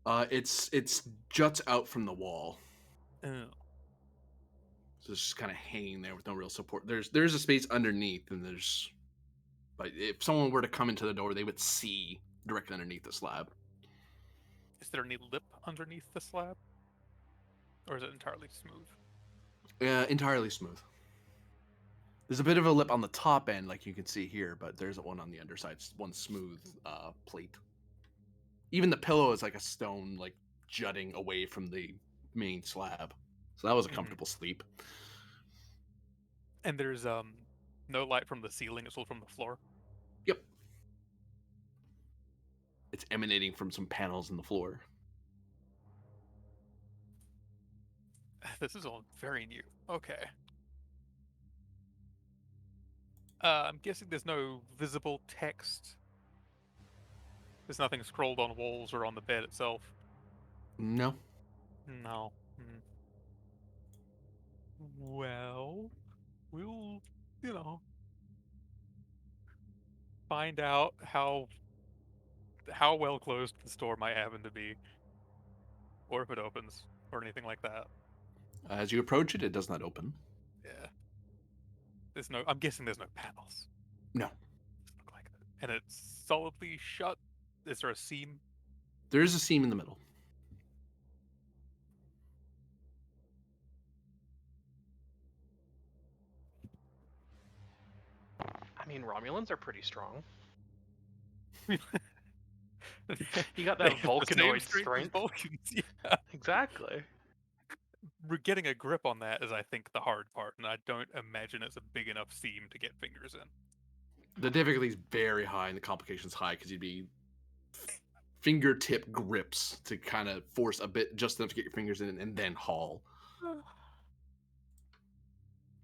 It's juts out from the wall. Oh. So it's just kind of hanging there with no real support. There's a space underneath, and but if someone were to come into the door, they would see directly underneath the slab. Is there any lip underneath the slab? Or is it entirely smooth? Entirely smooth. There's a bit of a lip on the top end, like you can see here, but there's one on the underside, one smooth plate. Even the pillow is like a stone, like jutting away from the main slab. So that was a comfortable sleep. And there's no light from the ceiling, it's all from the floor. Yep. It's emanating from some panels in the floor. This is all very new. Okay. I'm guessing there's no visible text. There's nothing scrolled on walls or on the bed itself. No. No. Well, we'll, find out how well closed the store might happen to be, or if it opens, or anything like that. As you approach it, it does not open. Yeah. I'm guessing there's no panels. No. Doesn't look like it. And it's solidly shut. Is there a seam? There is a seam in the middle. I mean, Romulans are pretty strong. You You got that Vulcanoid strength. Vulcans, yeah. Exactly. Getting a grip on that is, I think, the hard part, and I don't imagine it's a big enough seam to get fingers in. The difficulty is very high and the complication's high because you'd be fingertip grips to kind of force a bit just enough to get your fingers in and then haul.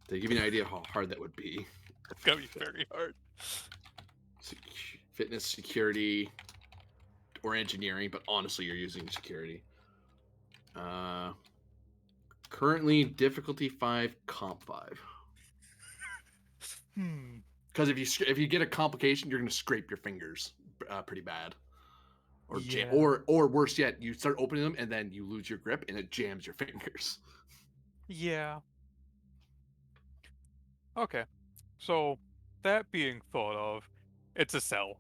To give you an idea of how hard that would be. It's gonna be very hard. Fitness, security, or engineering, but honestly, you're using security. Currently, difficulty 5, comp 5. Because if you get a complication, you're going to scrape your fingers pretty bad, or Yeah. or worse yet, you start opening them and then you lose your grip and it jams your fingers. Yeah. Okay. So, that being thought of, it's a cell.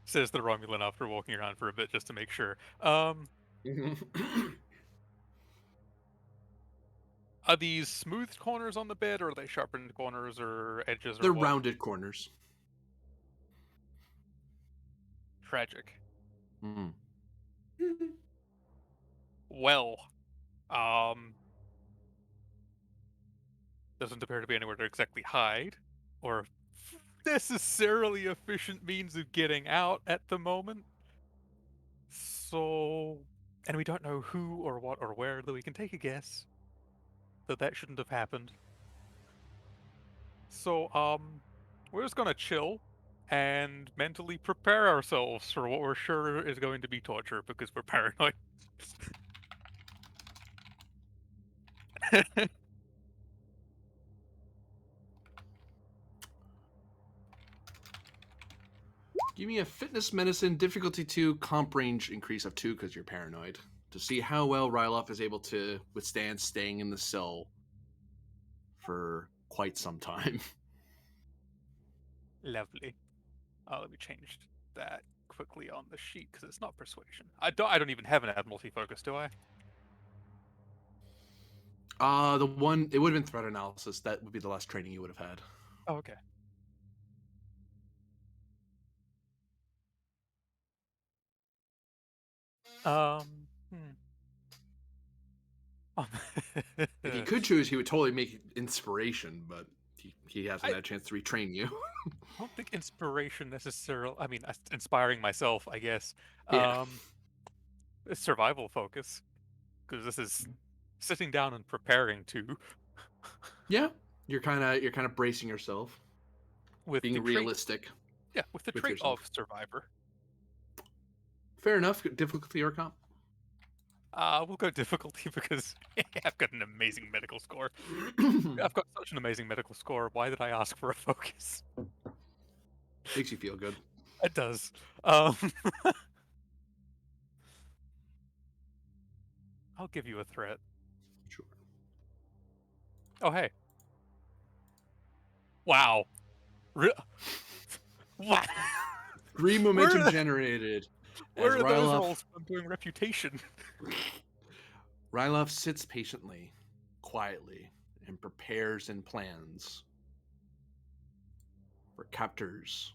Says the Romulan after walking around for a bit just to make sure. Are these smooth corners on the bed, or are they sharpened corners or edges? They're or what? rounded corners. Tragic. Mm. Well, doesn't appear to be anywhere to exactly hide, or necessarily efficient means of getting out at the moment. So, and we don't know who or what or where, though we can take a guess that shouldn't have happened. So, we're just gonna chill and mentally prepare ourselves for what we're sure is going to be torture because we're paranoid. Give me a fitness medicine difficulty 2, comp range increase of 2 because you're paranoid. To see how well Ryloff is able to withstand staying in the cell for quite some time. Lovely. Let me change that quickly on the sheet because it's not persuasion. I don't even have an Admiralty focus, do I? It would have been threat analysis. That would be the last training you would have had. Oh, okay. If he could choose, he would totally make inspiration, but he hasn't had a chance to retrain you. I don't think inspiration necessarily. I mean, inspiring myself, I guess. Yeah. Survival focus, because this is sitting down and preparing to. Yeah, you're kind of bracing yourself, with being realistic. With the with trait yourself. of survivor. Fair enough. Difficulty or comp? We'll go difficulty because I've got an amazing medical score. I've got such an amazing medical score. Why did I ask for a focus? Makes you feel good. It does. I'll give you a threat. Sure. Oh, hey. Wow. Re- what? 3 Where momentum are the- generated. Where As are those Ryloff rolls from doing reputation? Ryloff sits patiently, quietly, and prepares and plans for captors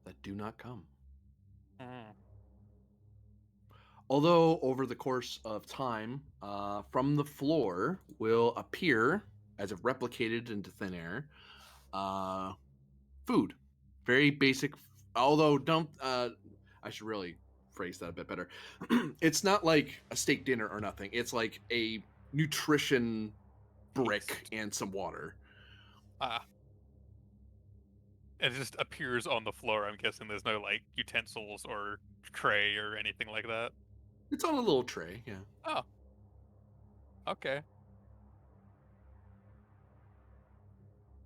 that do not come. Mm. Although over the course of time, from the floor will appear, as if replicated into thin air, food. Very basic. Although don't, I should really phrase that a bit better. It's not like a steak dinner or nothing. It's like a nutrition brick Feast. and some water. Ah. It just appears on the floor. I'm guessing there's no like utensils or tray or anything like that. It's on a little tray. Yeah. Oh. Okay.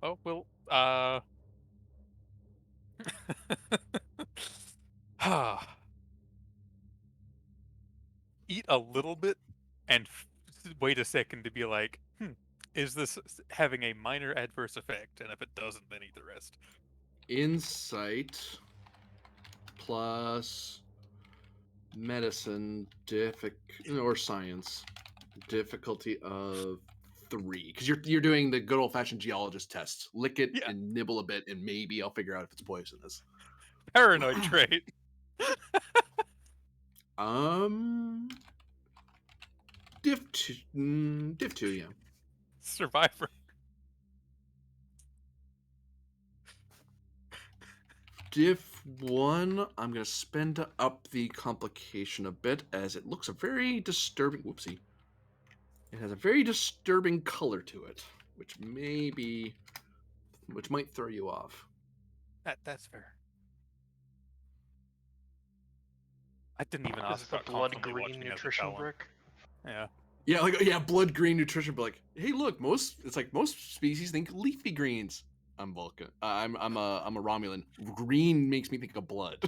Oh, well, eat a little bit and wait a second to be like, is this having a minor adverse effect? And if it doesn't, then eat the rest. Insight plus medicine or science difficulty of 3, because you're doing the good old fashioned geologist test. Lick it Yeah. and nibble a bit, and maybe I'll figure out if it's poisonous. Paranoid trait. Diff 2, yeah. Survivor. Diff 1, I'm gonna spend to up the complication a bit, as it looks a very disturbing. Whoopsie. It has a very disturbing color to it, which might throw you off. That's fair. I didn't even Is ask the about blood constantly green watching as a nutrition Talon. brick? Yeah. Blood green nutrition. But like, hey, look, most species think leafy greens. I'm Vulcan. I'm a Romulan. Green makes me think of blood.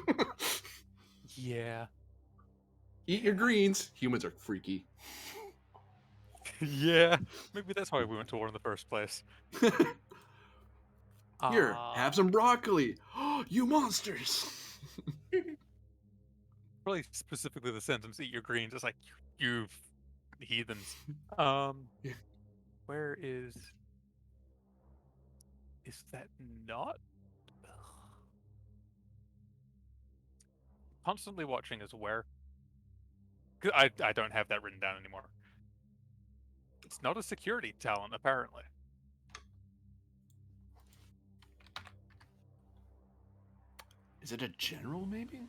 Yeah. Eat your greens. Humans are freaky. Yeah. Maybe that's why we went to war in the first place. Here, have some broccoli. You monsters. Probably specifically the sentence "eat your greens." It's like you heathens. Yeah. Where is that not? Constantly watching is where? 'Cause I don't have that written down anymore. It's not a security talent, apparently. Is it a general, maybe?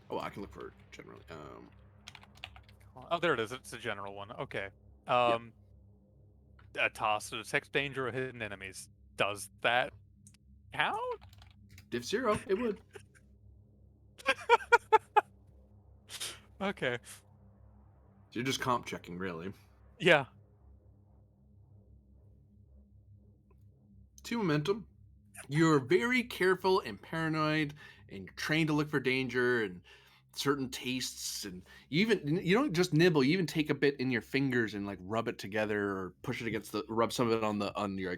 Oh, I can look for it generally. Oh, there it is. It's a general one. Okay. Yeah. A task to detect danger or hidden enemies. Does that count? Diff 0, it would. Okay. So you're just comp checking, really. Yeah. 2 momentum. You're very careful and paranoid, and you're trained to look for danger and certain tastes, and you don't just nibble. You even take a bit in your fingers and like rub it together, or push it against rub some of it on your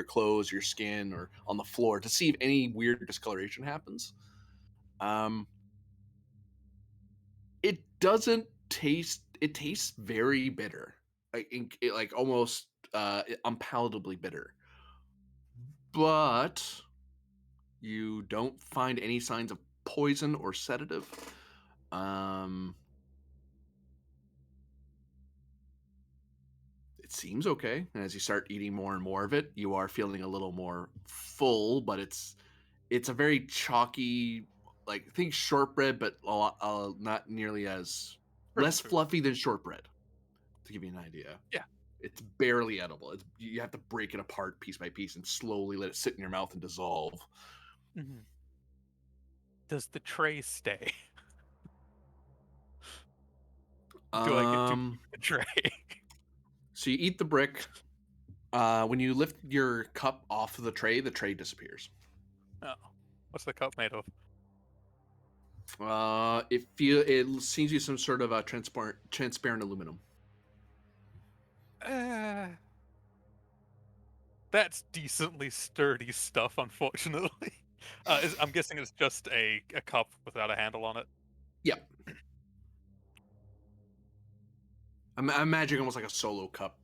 clothes, your skin, or on the floor to see if any weird discoloration happens. It doesn't taste. It tastes very bitter, like almost unpalatably bitter. But you don't find any signs of poison or sedative. It seems okay. And as you start eating more and more of it, you are feeling a little more full, but it's a very chalky, like think shortbread, but a lot, not nearly as less Food. fluffy than shortbread. To give you an idea, Yeah. it's barely edible. You have to break it apart piece by piece and slowly let it sit in your mouth and dissolve. Mm-hmm. Does the tray stay? Do I get to keep the tray? So you eat the brick. When you lift your cup off of the tray disappears. Oh. What's the cup made of? It seems to be some sort of transparent aluminum. That's decently sturdy stuff, unfortunately. I'm guessing it's just a cup without a handle on it. Yep. I'm imagining almost like a solo cup,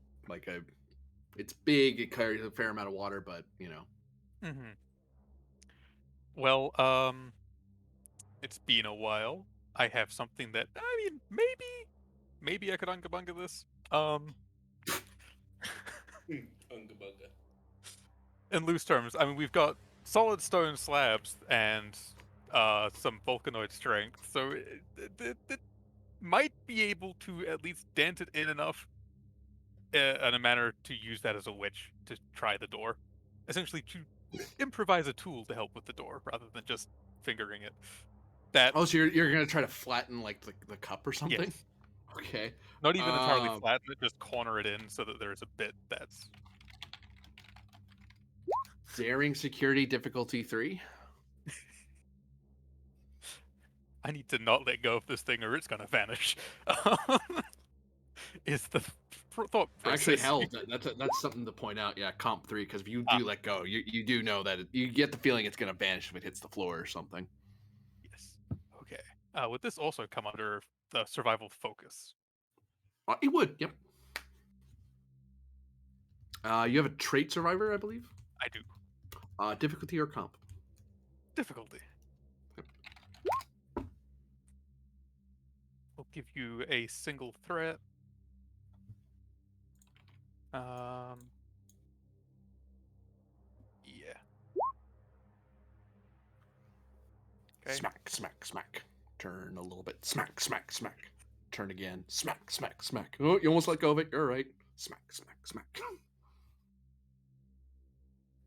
it's big, it carries a fair amount of water, but Mm-hmm. Well, it's been a while. I have something that maybe I could unga bunga this. Unga bunga. In loose terms, I mean we've got solid stone slabs and some vulcanoid strength, so it might be able to at least dent it in enough in a manner to use that as a wedge to try the door. Essentially, to improvise a tool to help with the door rather than just fingering it. That Oh, so you're gonna try to flatten like the cup or something? yes, Okay. not even entirely flatten it, just corner it in so that there's a bit that's Daring security difficulty 3. I need to not let go of this thing or it's gonna vanish. Is the thought Actually, process. hell, that's something to point out. Yeah, comp 3, because if you Ah, do let go, you do know that you get the feeling it's gonna vanish if it hits the floor or something. yes. Okay. Would this also come under the survival focus? It would. Yep. You have a trait survivor, I believe. I do. Difficulty or comp? Difficulty. We'll give you a single threat. Yeah. Okay. Smack, smack, smack. Turn a little bit. Smack, smack, smack. Turn again. Smack, smack, smack. Oh, you almost let go of it. You're right. Smack, smack, smack.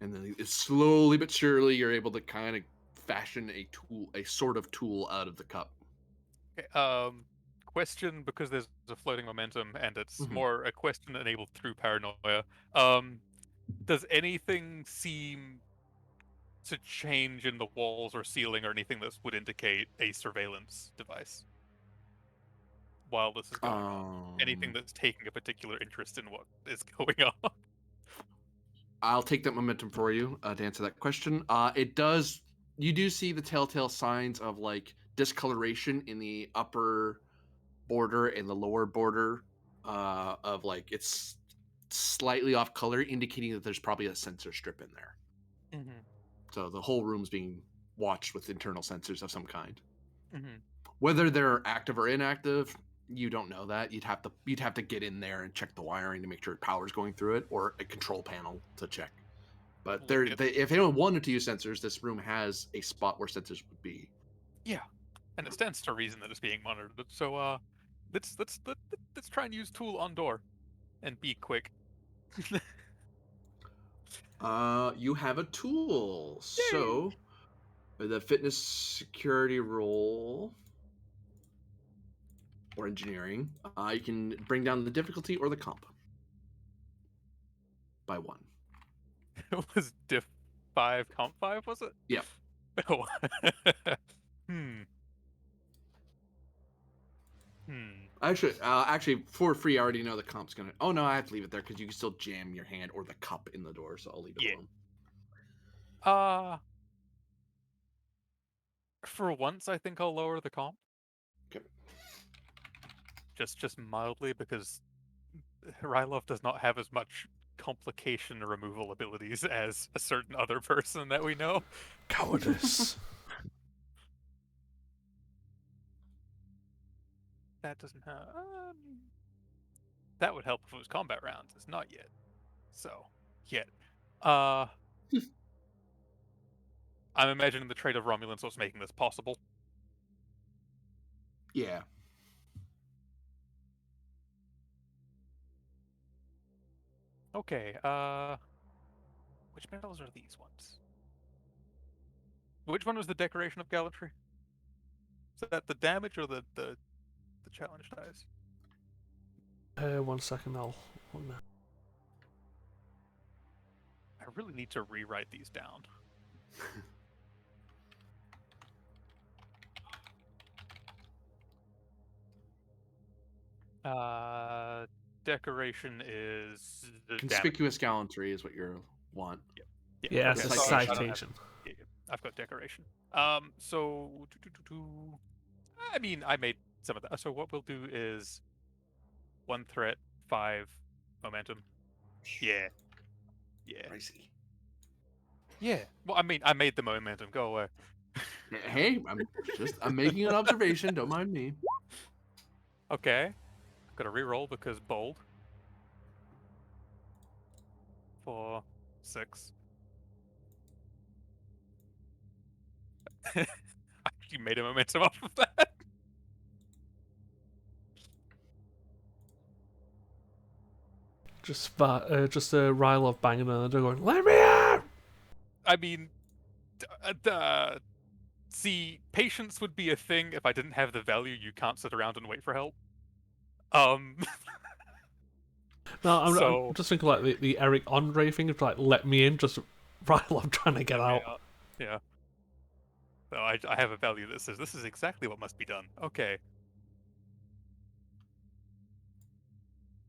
And then slowly but surely, you're able to kind of fashion a sort of tool out of the cup. Okay. Question, because there's a floating momentum and it's Mhm. more a question enabled through paranoia. Does anything seem to change in the walls or ceiling or anything that would indicate a surveillance device while this is going on? Anything that's taking a particular interest in what is going on? I'll take that momentum for you to answer that question. It does. You do see the telltale signs of like discoloration in the upper border and the lower border of like it's slightly off color, indicating that there's probably a sensor strip in there. Mm-hmm. So the whole room's being watched with internal sensors of some kind. Mm-hmm. Whether they're active or inactive, you don't know that. You'd have to get in there and check the wiring to make sure power's going through it, or a control panel to check. But if anyone wanted to use sensors, this room has a spot where sensors would be. Yeah, and it stands to reason that it's being monitored. So let's try and use tool on door, and be quick. You have a tool. So the fitness security roll or engineering, you can bring down the difficulty or the comp by 1. It was diff 5, comp 5, was it? Yep. Oh. Hmm. Hmm. Actually, for free, I already know the comp's gonna. Oh no, I have to leave it there because you can still jam your hand or the cup in the door. So I'll leave it Yeah. alone. For once, I think I'll lower the comp. Okay. Just mildly, because Rylov does not have as much complication removal abilities as a certain other person that we know. Cowardice. That doesn't have. That would help if it was combat rounds. It's not yet. So, yet. I'm imagining the trait of Romulans was making this possible. Yeah. Okay, which medals are these ones? Which one was the decoration of gallantry? Is that the damage or the challenge dice? 1 second, I'll. I really need to rewrite these down. Decoration is the damage. Conspicuous gallantry is what you want. Yeah, okay, it's a so I don't have- citation. yeah, I've got decoration. So I mean, I made some of that. So what we'll do is 1 threat, 5 momentum. Yeah, yeah, Pricey. yeah. Well, I mean, I made the momentum. Go away. Hey, I'm making an observation. Don't mind me. Okay, I've got to reroll because bold. 4, 6. I actually made a momentum off of that. Just a Rylov banging on the door going, "Let me out!" I mean, see, patience would be a thing if I didn't have the value. You can't sit around and wait for help. No, I'm So just thinking like the Eric Andre thing of like, "Let me in," just Rylov trying to get out. Yeah. So I have a value that says this is exactly what must be done. Okay.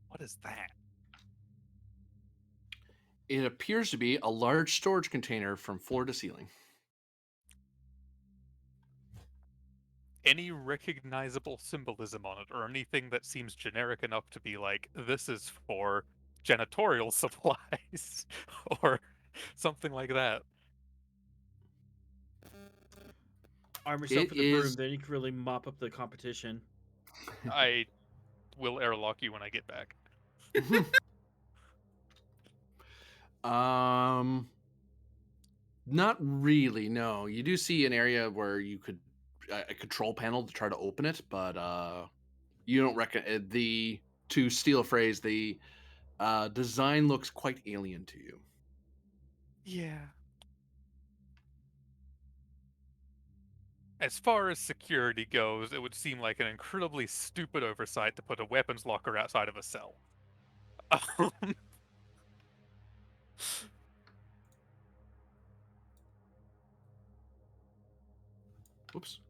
What is that? It appears to be a large storage container from floor to ceiling. Any recognizable symbolism on it, or anything that seems generic enough to be like, this is for janitorial supplies, or something like that. Arm yourself It with a broom, is. then you can really mop up the competition. I will airlock you when I get back. Not really. No, you do see an area where you could a control panel to try to open it, but you don't reckon the to steal a phrase. The design looks quite alien to you. Yeah. As far as security goes, it would seem like an incredibly stupid oversight to put a weapons locker outside of a cell. Oops.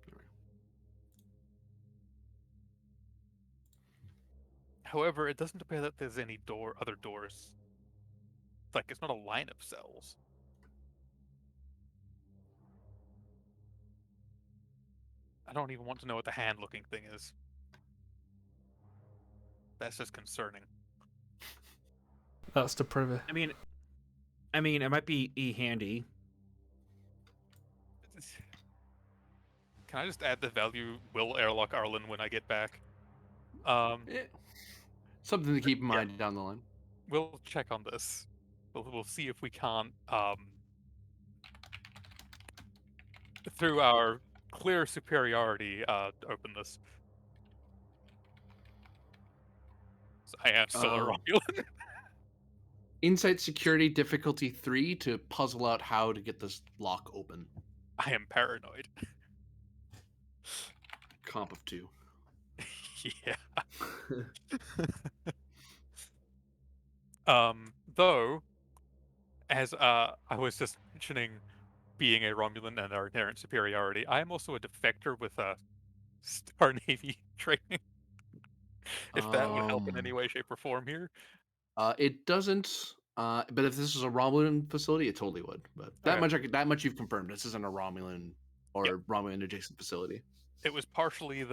However, it doesn't appear that there's any other doors. Like, it's not a line of cells. I don't even want to know what the hand-looking thing is. That's just concerning. That's the privy. I mean, it might be handy. Can I just add the value will airlock Arlen when I get back? Something to keep in mind down the line. We'll check on this. We'll see if we can't, through our clear superiority, open this. So I am still a Romulan. Insight security difficulty 3 to puzzle out how to get this lock open. I am paranoid. Comp of 2. Yeah. Though, as I was just mentioning being a Romulan and our inherent superiority, I am also a defector with a Star Navy training. If that would help in any way, shape, or form here. It doesn't. But if this is a Romulan facility, it totally would. But that much you've confirmed. This isn't a Romulan or Romulan adjacent facility. It was partially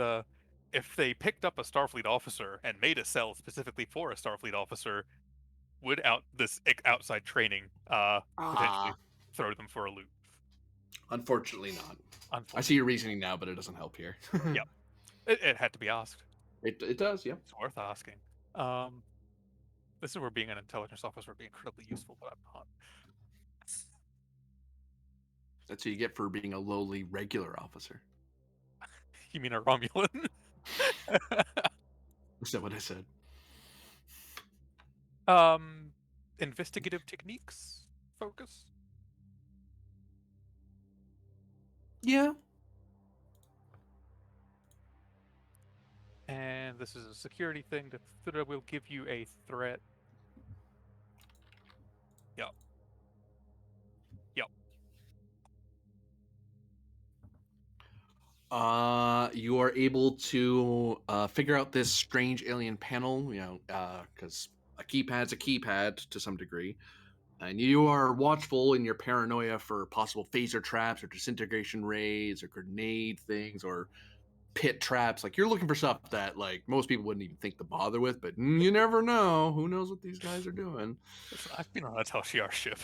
if they picked up a Starfleet officer and made a cell specifically for a Starfleet officer, would this outside training potentially throw them for a loop? Unfortunately not. Unfortunately. I see your reasoning now, but it doesn't help here. Yep. It had to be asked. It does, yeah. It's worth asking. This is where being an intelligence officer would be incredibly useful, but I'm not. That's what you get for being a lowly regular officer. You mean a Romulan? Is that what I said? Investigative techniques focus? Yeah. And this is a security thing that will give you a threat. Yep. Yep. You are able to figure out this strange alien panel, because a keypad's a keypad to some degree. And you are watchful in your paranoia for possible phaser traps or disintegration rays or grenade things or pit traps. Like, you're looking for stuff that, like, most people wouldn't even think to bother with, but you never know. Who knows what these guys are doing? Listen, I've been on a Tal Shiar ship.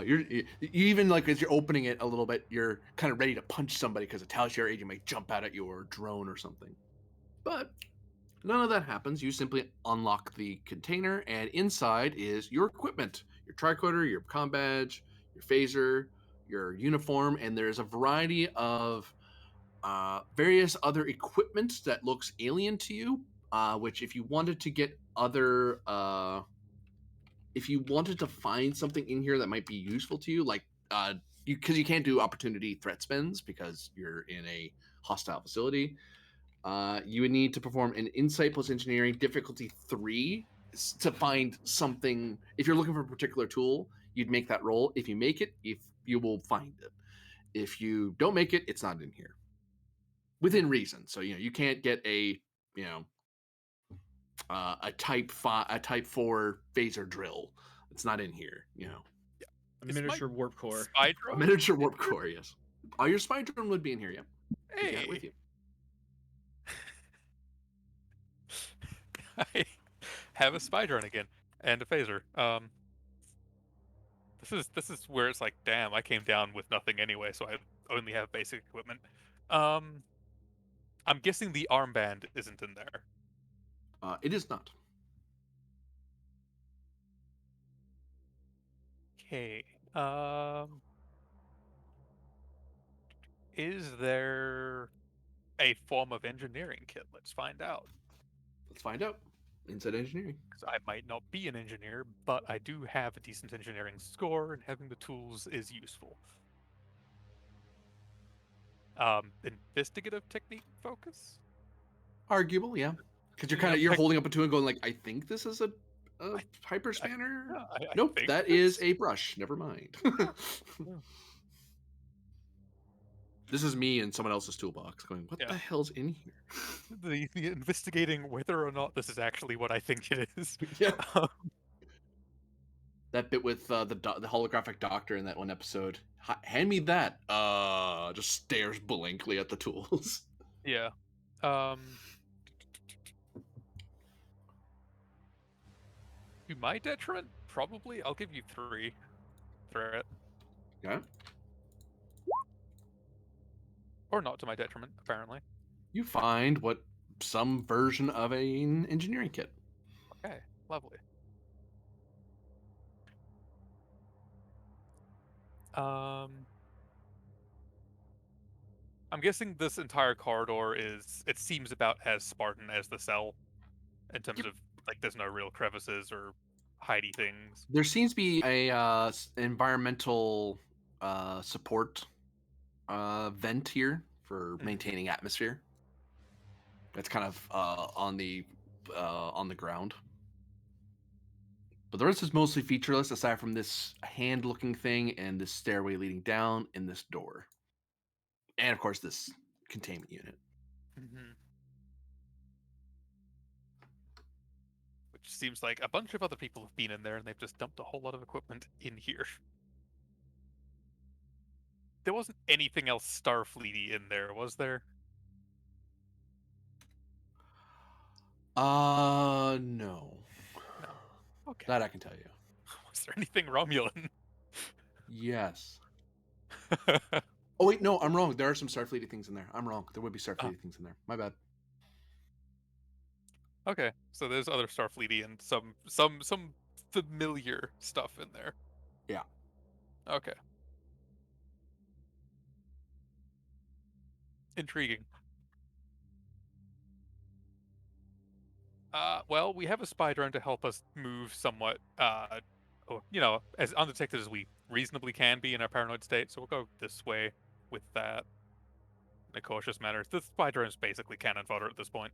You even, like, as you're opening it a little bit, you're kind of ready to punch somebody because a Talshare agent might jump out at you or a drone or something. But none of that happens. You simply unlock the container, and inside is your equipment: your tricorder, your comm badge, your phaser, your uniform, and there's a variety of various other equipment that looks alien to you. Which, if you wanted to get other if you wanted to find something in here that might be useful to you, like because you can't do opportunity threat spends because you're in a hostile facility, you would need to perform an insight plus engineering difficulty 3 to find something. If you're looking for a particular tool, you'd make that roll. If you make it, if you will find it. If you don't make it, it's not in here within reason. So you can't get a you know a type 4 phaser drill. It's not in here. A Is my miniature warp core. spy A drone miniature in warp here? core, yes. Your spy drone would be in here, yeah. You got it with Hey, you. I have a spy drone again and a phaser. This is where it's like, damn, I came down with nothing anyway, so I only have basic equipment. Um, I'm guessing the armband isn't in there. It is not. Okay. Is there a form of engineering kit? Let's find out. Let's find out. Inside engineering. Because I might not be an engineer, but I do have a decent engineering score, and having the tools is useful. Investigative technique focus? Arguable, yeah. Because You know, you're holding up a tool and going like, I think this is a I, hyper I, spanner. yeah, I Nope, think that it is is. a brush. Never mind. Yeah. This is me in someone else's toolbox going, what Yeah. the hell's in here? The investigating whether or not this is actually what I think it is. Yeah. That bit with the holographic doctor in that one episode. Hand me that. Just stares blankly at the tools. Yeah. To my detriment, probably. I'll give you 3 for it. Yeah. Or not to my detriment, apparently. You find what some version of an engineering kit. Okay, lovely. I'm guessing this entire corridor it seems about as Spartan as the cell in terms of, like, there's no real crevices or hidey things. There seems to be a environmental support vent here for maintaining atmosphere. That's kind of on the ground. But the rest is mostly featureless, aside from this hand-looking thing and this stairway leading down and this door, and of course this containment unit. Mm-hmm. Which seems like a bunch of other people have been in there and they've just dumped a whole lot of equipment in here. There wasn't anything else Starfleety in there, was there? No. No. Okay. That I can tell you. Was there anything Romulan? Yes. Oh wait, no, I'm wrong. There are some Starfleety things in there. I'm wrong. There would be Starfleety things in there. My bad. Okay, so there's other Starfleety and some familiar stuff in there. Yeah. Okay. Intriguing. Well, we have a spy drone to help us move somewhat, as undetected as we reasonably can be in our paranoid state, so we'll go this way with that in a cautious manner. The spy drone is basically cannon fodder at this point.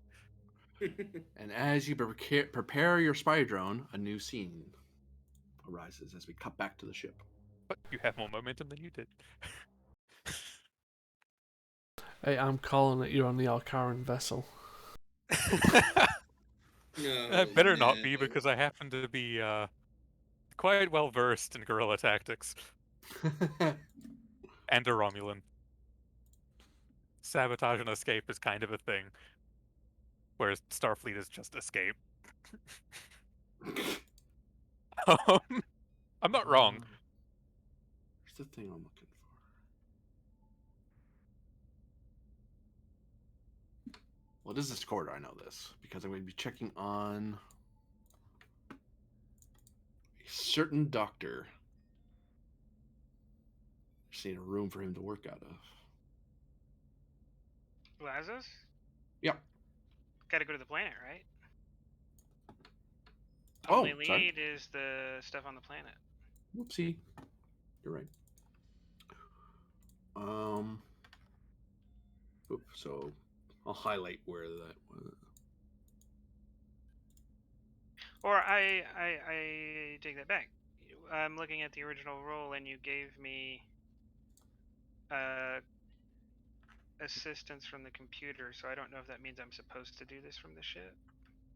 And as you prepare your spy drone, a new scene arises as we cut back to the ship. But you have more momentum than you did. Hey, I'm calling it. You're on the Alcaran vessel. That No, better not be, no. because I happen to be quite well versed in guerrilla tactics and a Romulan. Sabotage and escape is kind of a thing, whereas Starfleet is just escape. I'm not wrong. Here's the thing I'm looking for. Well, this is this corridor. I know this because I'm going to be checking on a certain doctor. Just need a room for him to work out of. Lazos? Yep. Gotta go to the planet, right? Oh, Only sorry. lead is the stuff on the planet. Whoopsie. You're right. So I'll highlight where that was. Or I take that back. I'm looking at the original roll, and you gave me assistance from the computer, so I don't know if that means I'm supposed to do this from the ship.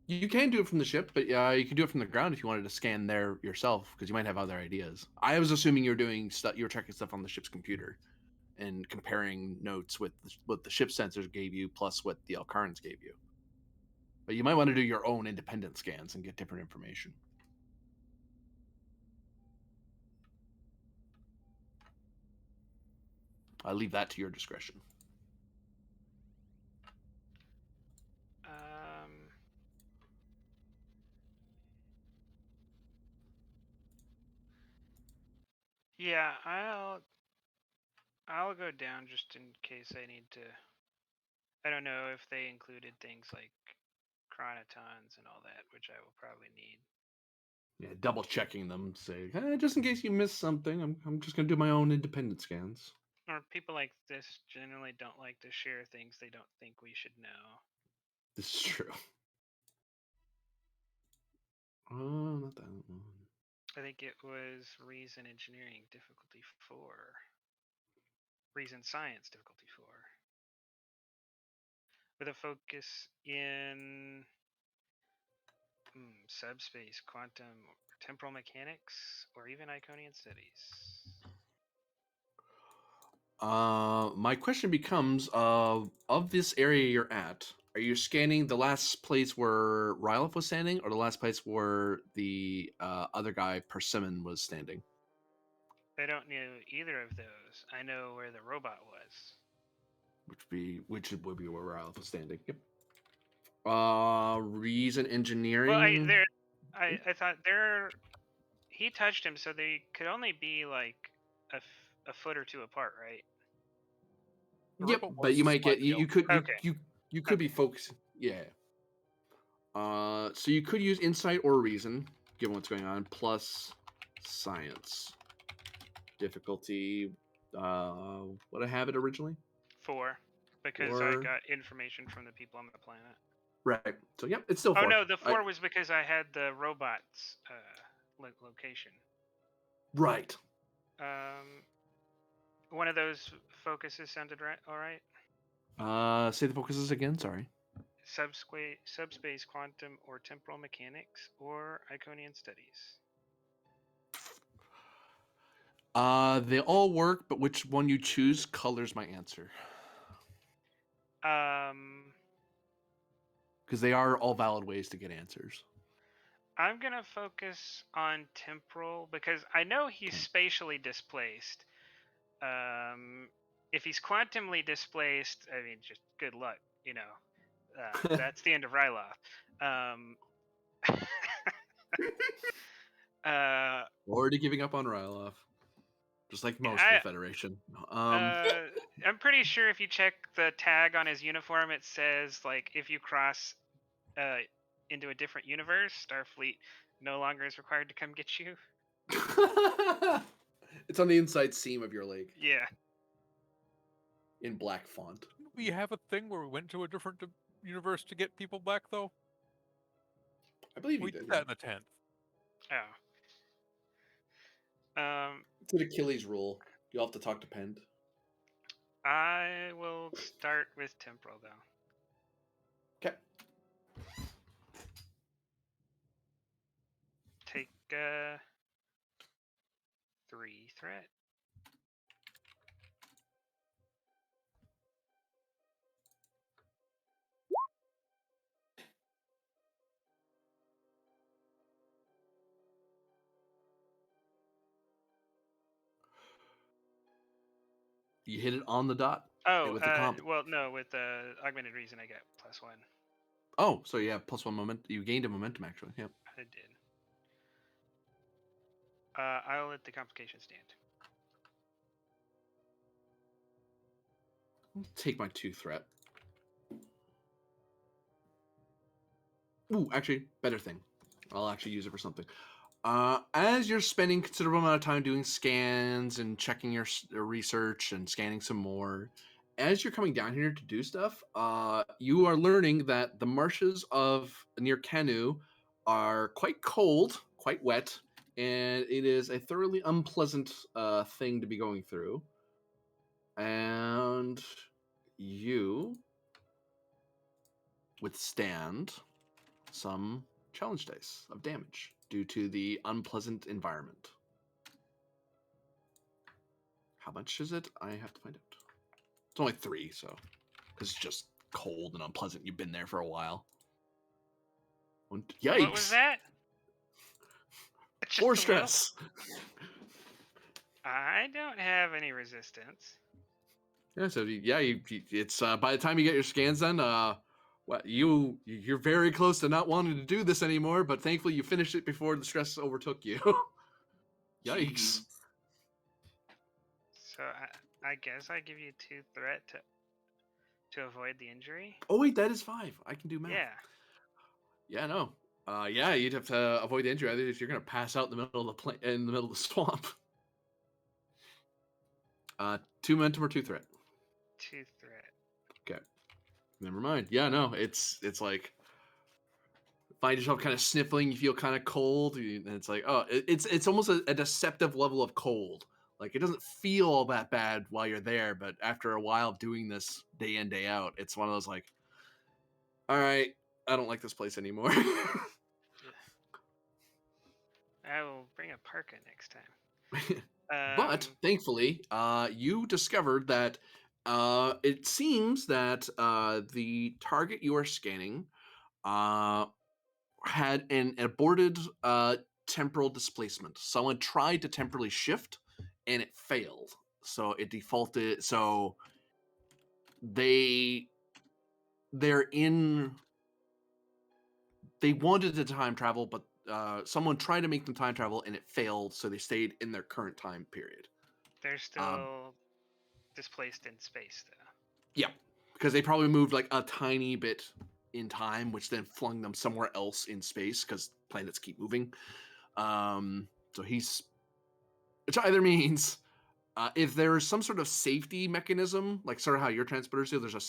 You can do it from the ship, but you can do it from the ground if you wanted to scan there yourself, because you might have other ideas. I was assuming you were doing stuff. You were checking stuff on the ship's computer and comparing notes with what the ship sensors gave you plus what the Alcarans gave you. But you might want to do your own independent scans and get different information. I leave that to your discretion. Yeah, I'll go down just in case I need to. I don't know if they included things like chronotons and all that, which I will probably need. Yeah, double checking them. Say, just in case you missed something, I'm just gonna do my own independent scans. Or people like this generally don't like to share things they don't think we should know. This is true. Oh, not that one. I think it was Reason Engineering difficulty 4. Reason Science difficulty 4. With a focus in subspace, quantum, temporal mechanics, or even Iconian studies. My question becomes: of this area you're at, are you scanning the last place where Rylov was standing, or the last place where the other guy Persimmon was standing? I don't know either of those. I know where the robot was. Which would be where Rylov was standing. Yep. Reason Engineering. Well, I thought he touched him, so they could only be like a foot or two apart, right? Yep, but you might get you could Okay. you could be focusing. Yeah. So you could use insight or reason, given what's going on, plus science difficulty. What I have it originally? 4, because I got information from the people on the planet. Right. So yep, it's still 4. Oh no, the 4 was because I had the robot's location. Right. One of those focuses sounded right. All right. Say the focuses again. Sorry. Subspace, quantum, or temporal mechanics, or Iconian studies. They all work, but which one you choose colors my answer. Because they are all valid ways to get answers. I'm gonna focus on temporal because I know he's spatially displaced. If he's quantumly displaced, I mean, just good luck. You know, that's the end of Rylov. Already giving up on Rylov. Just like most of the Federation. I'm pretty sure if you check the tag on his uniform, it says, like, if you cross into a different universe, Starfleet no longer is required to come get you. It's on the inside seam of your leg. Yeah. In black font. Didn't we have a thing where we went to a different universe to get people back, though? I believe we did that in the 10th. Oh. It's an Achilles rule. You'll have to talk to Pend. I will start with temporal though. Okay. Take 3 threat. You hit it on the dot. Oh, with the comp. well, no, with the augmented reason, I get +1. Oh, so yeah, +1 momentum. You gained a momentum actually. Yeah. I did. I'll let the complication stand. Take my 2 threat. Ooh, actually, better thing. I'll actually use it for something. As you're spending considerable amount of time doing scans and checking your research and scanning some more, as you're coming down here to do stuff, you are learning that the marshes of near Canu are quite cold, quite wet, and it is a thoroughly unpleasant thing to be going through. And you withstand some challenge dice of damage due to the unpleasant environment. How much is it? I have to find out. It's only 3, so because it's just cold and unpleasant. You've been there for a while. Yikes! What was that? Just 4 a stress. I don't have any resistance. Yeah, so yeah, it's by the time you get your scans done, well, you're very close to not wanting to do this anymore. But thankfully, you finished it before the stress overtook you. Yikes! Jeez. So I guess I give you 2 threat to avoid the injury. Oh wait, that is 5. I can do math. Yeah. Yeah, no. Yeah, you'd have to avoid the injury. Otherwise, you're gonna pass out in the middle of the in the middle of the swamp. 2 momentum or 2 threat. 2 threat. Okay. Never mind. Yeah, no. It's like find yourself kind of sniffling. You feel kind of cold, and it's like, oh, it's almost a deceptive level of cold. Like it doesn't feel all that bad while you're there, but after a while of doing this day in day out, it's one of those like, all right, I don't like this place anymore. I will bring a parka next time. But thankfully, you discovered that it seems that the target you are scanning had an aborted temporal displacement. Someone tried to temporally shift, and it failed. So it defaulted. So they're in. They wanted to time travel, but someone tried to make them time travel, and it failed. So they stayed in their current time period. They're still displaced in space, though. Yeah, because they probably moved like a tiny bit in time, which then flung them somewhere else in space because planets keep moving. So which either means if there's some sort of safety mechanism, like sort of how your transporters do, there's a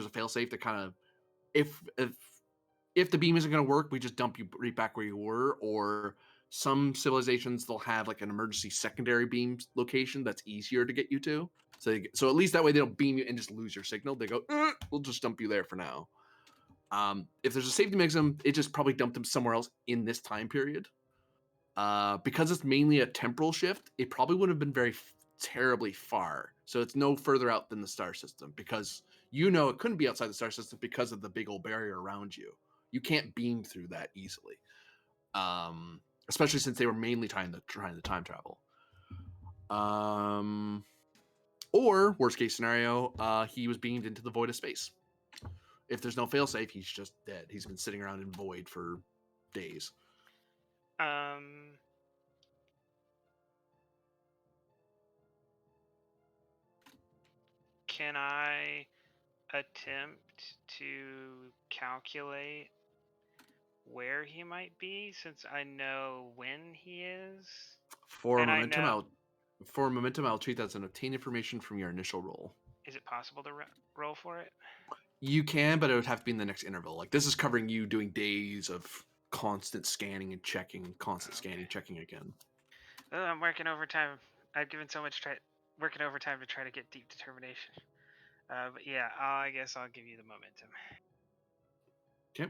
fail safe that kind of if the beam isn't going to work, we just dump you right back where you were. Or some civilizations, they'll have like an emergency secondary beam location that's easier to get you to. So at least that way they don't beam you and just lose your signal. They go, we'll just dump you there for now. If there's a safety mechanism, it just probably dumped them somewhere else in this time period. Because it's mainly a temporal shift, it probably wouldn't have been very terribly far. So it's no further out than the star system because it couldn't be outside the star system because of the big old barrier around you. You can't beam through that easily, especially since they were mainly trying to time travel. Or worst case scenario, he was beamed into the void of space. If there's no failsafe, he's just dead. He's been sitting around in void for days. Can I attempt to calculate where he might be since I know when he is? For momentum, I'll treat that as an obtain information from your initial roll. Is it possible to roll for it? You can, but it would have to be in the next interval. Like this is covering you doing days of constant scanning and checking, scanning, checking again. Oh, I'm working overtime. I've given so much working overtime to try to get deep determination. But yeah, I guess I'll give you the momentum. Okay.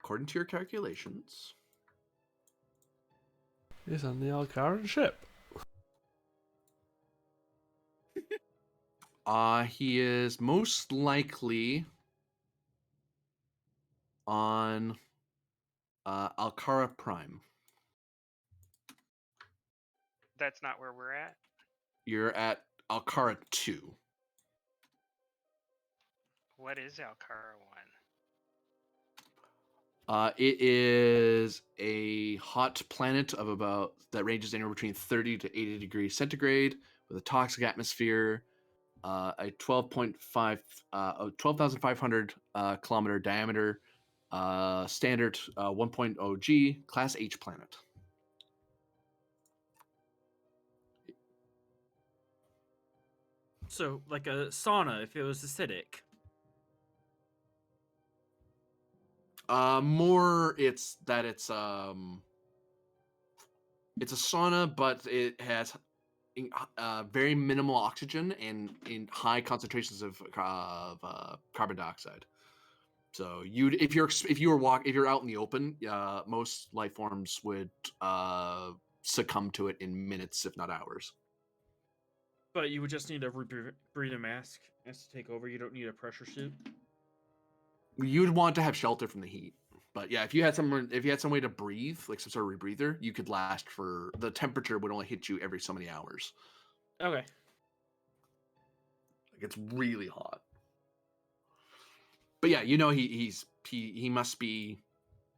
According to your calculations, He's on the Alcaran ship. he is most likely on Alcara Prime. That's not where we're at. You're at Alcara 2. What is Alcara 1? It is a hot planet of about that ranges anywhere between 30 to 80 degrees centigrade with a toxic atmosphere, a 12,500 kilometer diameter, standard 1.0 G, class H planet. So, like a sauna if it was acidic. More it's a sauna, but it has very minimal oxygen and in high concentrations of carbon dioxide. So if you're out in the open, most life forms would succumb to it in minutes, if not hours. But you would just need a breathing mask as to take over. You don't need a pressure suit. You'd want to have shelter from the heat. But yeah, if you had some way to breathe, like some sort of rebreather, you could last for the temperature would only hit you every so many hours. Okay. Like it's really hot. But yeah, you know he must be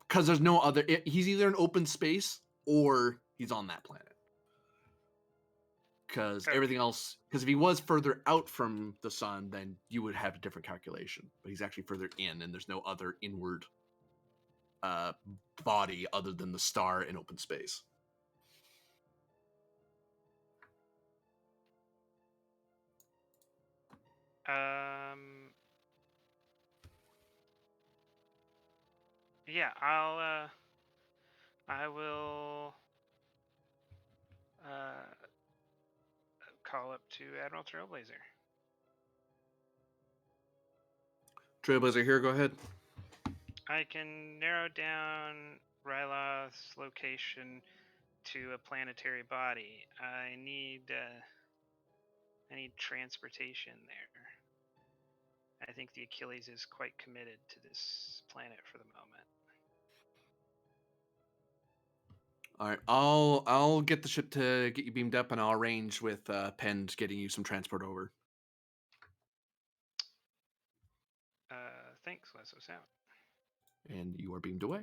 because there's no other. He's either in open space or he's on that planet. Because everything else, because if he was further out from the sun, then you would have a different calculation. But he's actually further in, and there's no other inward body other than the star in open space. Yeah, I will call up to Admiral Trailblazer. Trailblazer here, go ahead. I can narrow down Ryloth's location to a planetary body. I need transportation there. I think the Achilles is quite committed to this planet for the moment. All right, I'll get the ship to get you beamed up, and I'll arrange with Pend getting you some transport over. Thanks, Lesso Sound. And you are beamed away.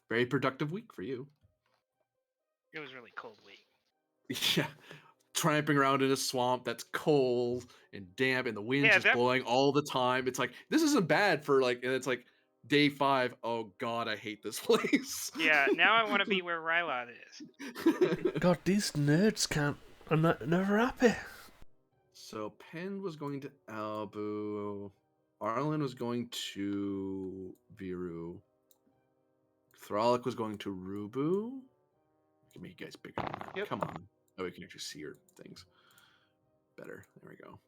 Very productive week for you. It was really cold week. Yeah, tramping around in a swamp that's cold and damp, and the wind's just blowing all the time. It's like this isn't bad for and it's like day 5. Oh God, I hate this place. Yeah, now I want to be where Ryloth is. God, these nerds can't. I'm never happy. So Penn was going to Albu. Arlen was going to Viru. Thralic was going to Rubu. I can make you guys bigger than that. Yep. Come on. Oh, we can actually see your things better. There we go.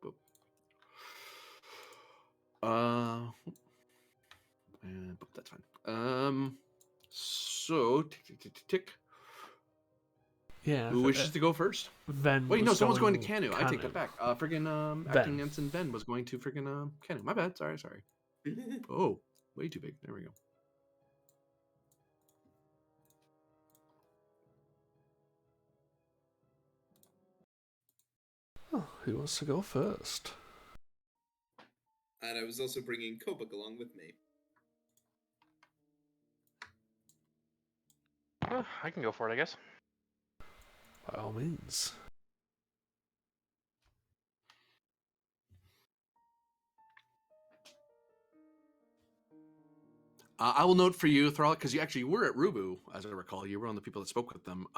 Boop. Boop, that's fine. So tick. Yeah. Who wishes to go first? Ven. Wait, no, someone's going to Canu. I take that back. Friggin' acting ensign Ven was going to friggin' Canu. My bad. Sorry. Oh, way too big. There we go. Oh, who wants to go first? And I was also bringing Kobuk along with me. I can go for it, I guess. By all means. I will note for you, Thrall, because you were at Rubu, as I recall. You were one of the people that spoke with them.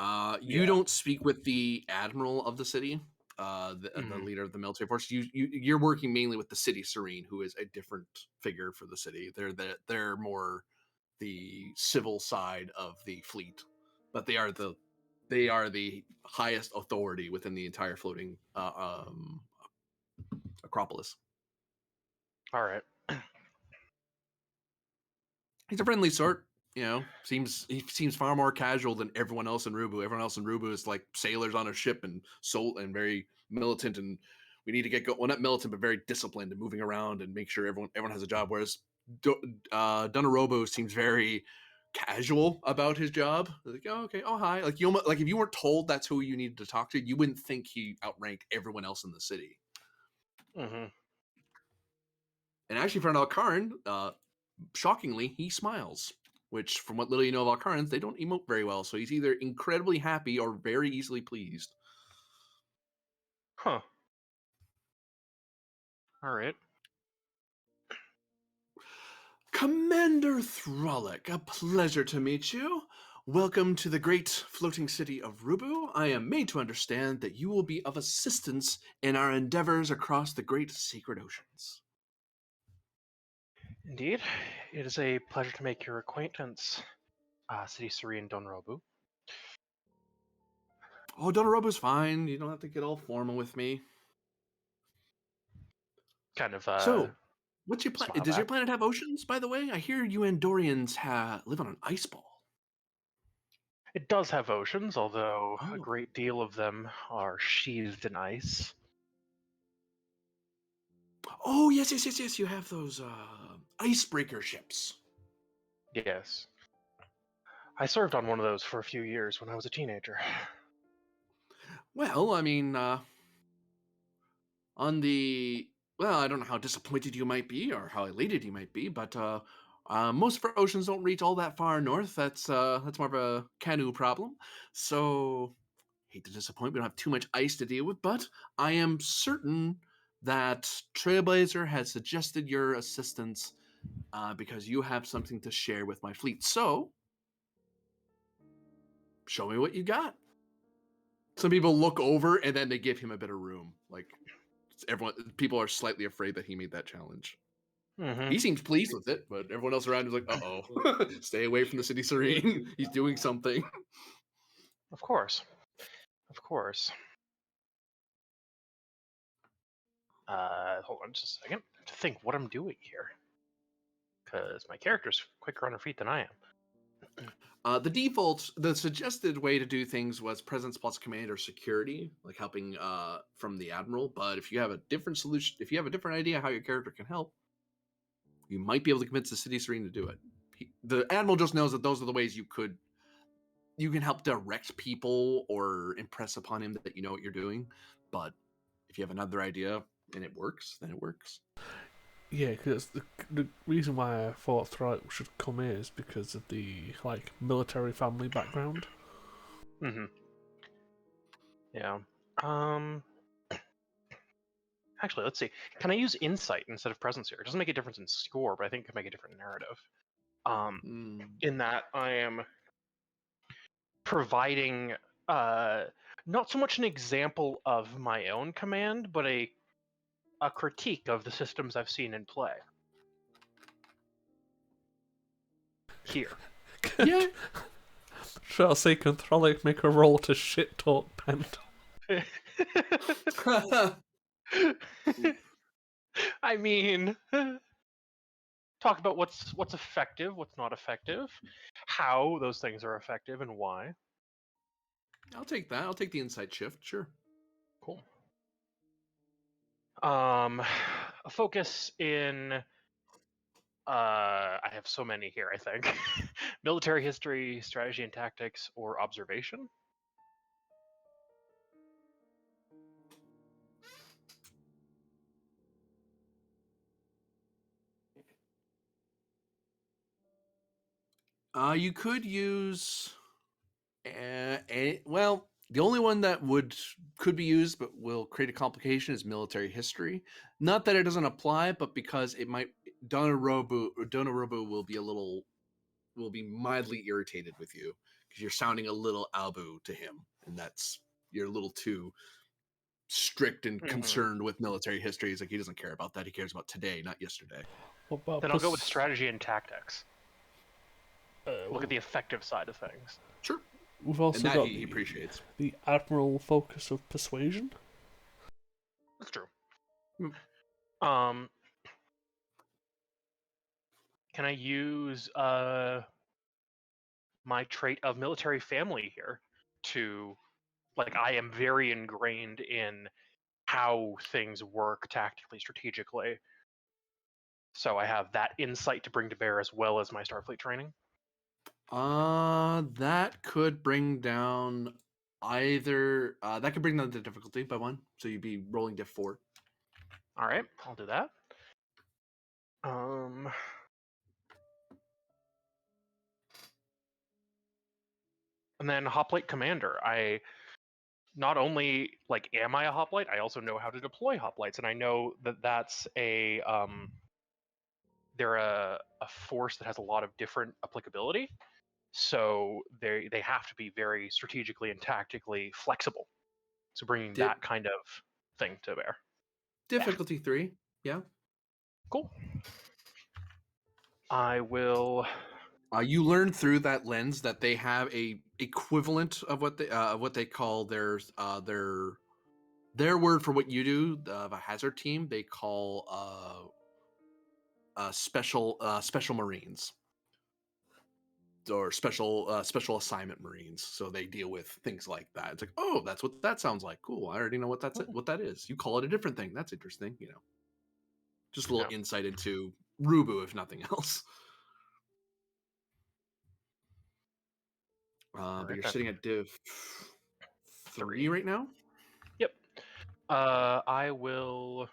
You don't speak with the admiral of the city, the leader of the military force. You're working mainly with the city serene, who is a different figure for the city. They're more the civil side of the fleet, but they are the they are the highest authority within the entire floating Acropolis. All right. He's a friendly sort. He seems far more casual than everyone else in Rubu. Everyone else in Rubu is like sailors on a ship and very militant, and we need to get going. Well, not militant, but very disciplined and moving around and make sure everyone has a job. Whereas Donorobo seems very casual about his job. Like, oh, okay, oh hi. Like like if you weren't told that's who you needed to talk to, you wouldn't think he outranked everyone else in the city. Mm-hmm. And actually, for an Alcaran, shockingly, he smiles. Which, from what little you know of Alcarans, they don't emote very well. So he's either incredibly happy or very easily pleased. Huh. All right. Commander Throlic, a pleasure to meet you. Welcome to the great floating city of Rubu. I am made to understand that you will be of assistance in our endeavors across the great secret oceans. Indeed. It is a pleasure to make your acquaintance, City Serene Donrobu. Oh, Donorobo's fine. You don't have to get all formal with me. Kind of So, what's your plan? smile Does your back. planet have oceans, by the way? I hear you Andorians live on an ice ball. It does have oceans, although a Oh. great deal of them are sheathed in ice. Oh, yes. You have those icebreaker ships. Yes. I served on one of those for a few years when I was a teenager. Well, I mean, I don't know how disappointed you might be or how elated you might be, but most of our oceans don't reach all that far north. That's more of a canoe problem. So, hate to disappoint, we don't have too much ice to deal with, but I am certain that Trailblazer has suggested your assistance because you have something to share with my fleet. So, show me what you got. Some people look over and then they give him a bit of room. Like people are slightly afraid that he made that challenge. Mm-hmm. He seems pleased with it, but everyone else around is like, "Uh-oh, stay away from the City Serene. He's doing something." Of course. Of course. Hold on just a second. I have to think what I'm doing here. Because my character's quicker on her feet than I am. The suggested way to do things was presence plus command or security, like helping from the admiral. But if you have a different solution, if you have a different idea how your character can help, you might be able to convince the City Serene to do it. The admiral just knows that those are the ways you can help direct people or impress upon him that you know what you're doing. But if you have another idea and it works, then it works. Yeah, because the reason why I thought Throlic should come in is because of the military family background. Mm-hmm. Yeah. Actually, let's see. Can I use insight instead of presence here? It doesn't make a difference in score, but I think it can make a different narrative. In that I am providing not so much an example of my own command, but a critique of the systems I've seen in play. Here. Yeah. Shall I say, can Throlic make a roll to shit talk Pent? I mean, talk about what's effective, what's not effective, how those things are effective, and why. I'll take that. I'll take the insight shift. Sure. Cool. A focus in. I have so many here. I think military history, strategy and tactics, or observation. You could use. Well, the only one that could be used but will create a complication is military history. Not that it doesn't apply, but because it might Donorobu will be mildly irritated with you because you're sounding a little Albu to him, and you're a little too strict and concerned with military history. He's like, he doesn't care about that. He cares about today, not yesterday. What about Then I'll go with strategy and tactics. Look at the effective side of things. Sure. we've And also that got he appreciates. the admiral focus of persuasion. That's true. Mm. Can I use my trait of military family here to, like, I am very ingrained in how things work tactically, strategically. So I have that insight to bring to bear as well as my Starfleet training. That could bring down either. That could bring down the difficulty by 1, so you'd be rolling diff 4. All right, I'll do that. And then Hoplite Commander. I not only am I a hoplite, I also know how to deploy hoplites, and I know that that's they're a force that has a lot of different applicability. So they have to be very strategically and tactically flexible. So bringing that kind of thing to bear. Difficulty 3. Yeah. Cool. I will. You learn through that lens that they have a equivalent of what they call their word for what you do of a hazard team. They call special Marines or special assignment Marines. So they deal with things like that. It's like, oh, that's what that sounds like. Cool. I already know what that is. You call it a different thing. That's interesting. Just a little insight into Rubu, if nothing else. But you're sitting at div 3 right now? Yep. I will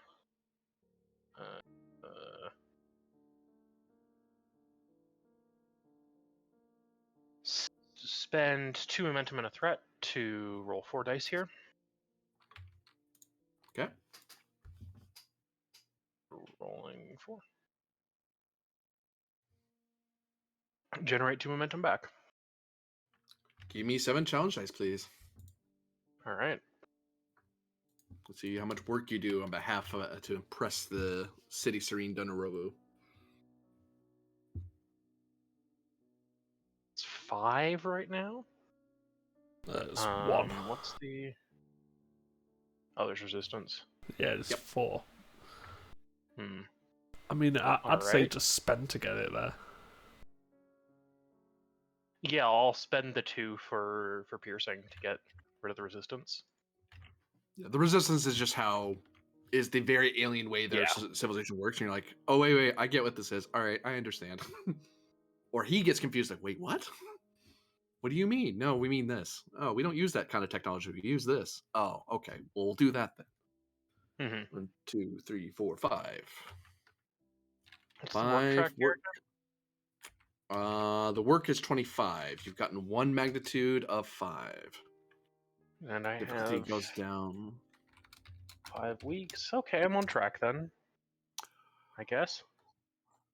spend 2 momentum and a threat to roll 4 dice here. Okay. Rolling 4. Generate 2 momentum back. Give me 7 challenge dice, please. All right. Let's see how much work you do on behalf to impress the City Serene Dunorobu. It's 5 right now. There's 1. What's the? Oh, there's resistance. Yeah, it's 4. Hmm. I mean, I'd say Alright. just spend to get it there. Yeah, I'll spend the 2 for piercing to get rid of the resistance. Yeah, the resistance is just is the very alien way their civilization works, and you're like, oh wait, I get what this is. All right, I understand. Or he gets confused, like, wait, what? What do you mean? No, we mean this. Oh, we don't use that kind of technology. We use this. Oh, okay. Well, we'll do that then. Mm-hmm. 1, 2, 3, 4, 5. What's the work track work. The work is 25. You've gotten 1 magnitude of 5. And I Difficulty have goes down 5 weeks. Okay, I'm on track then, I guess.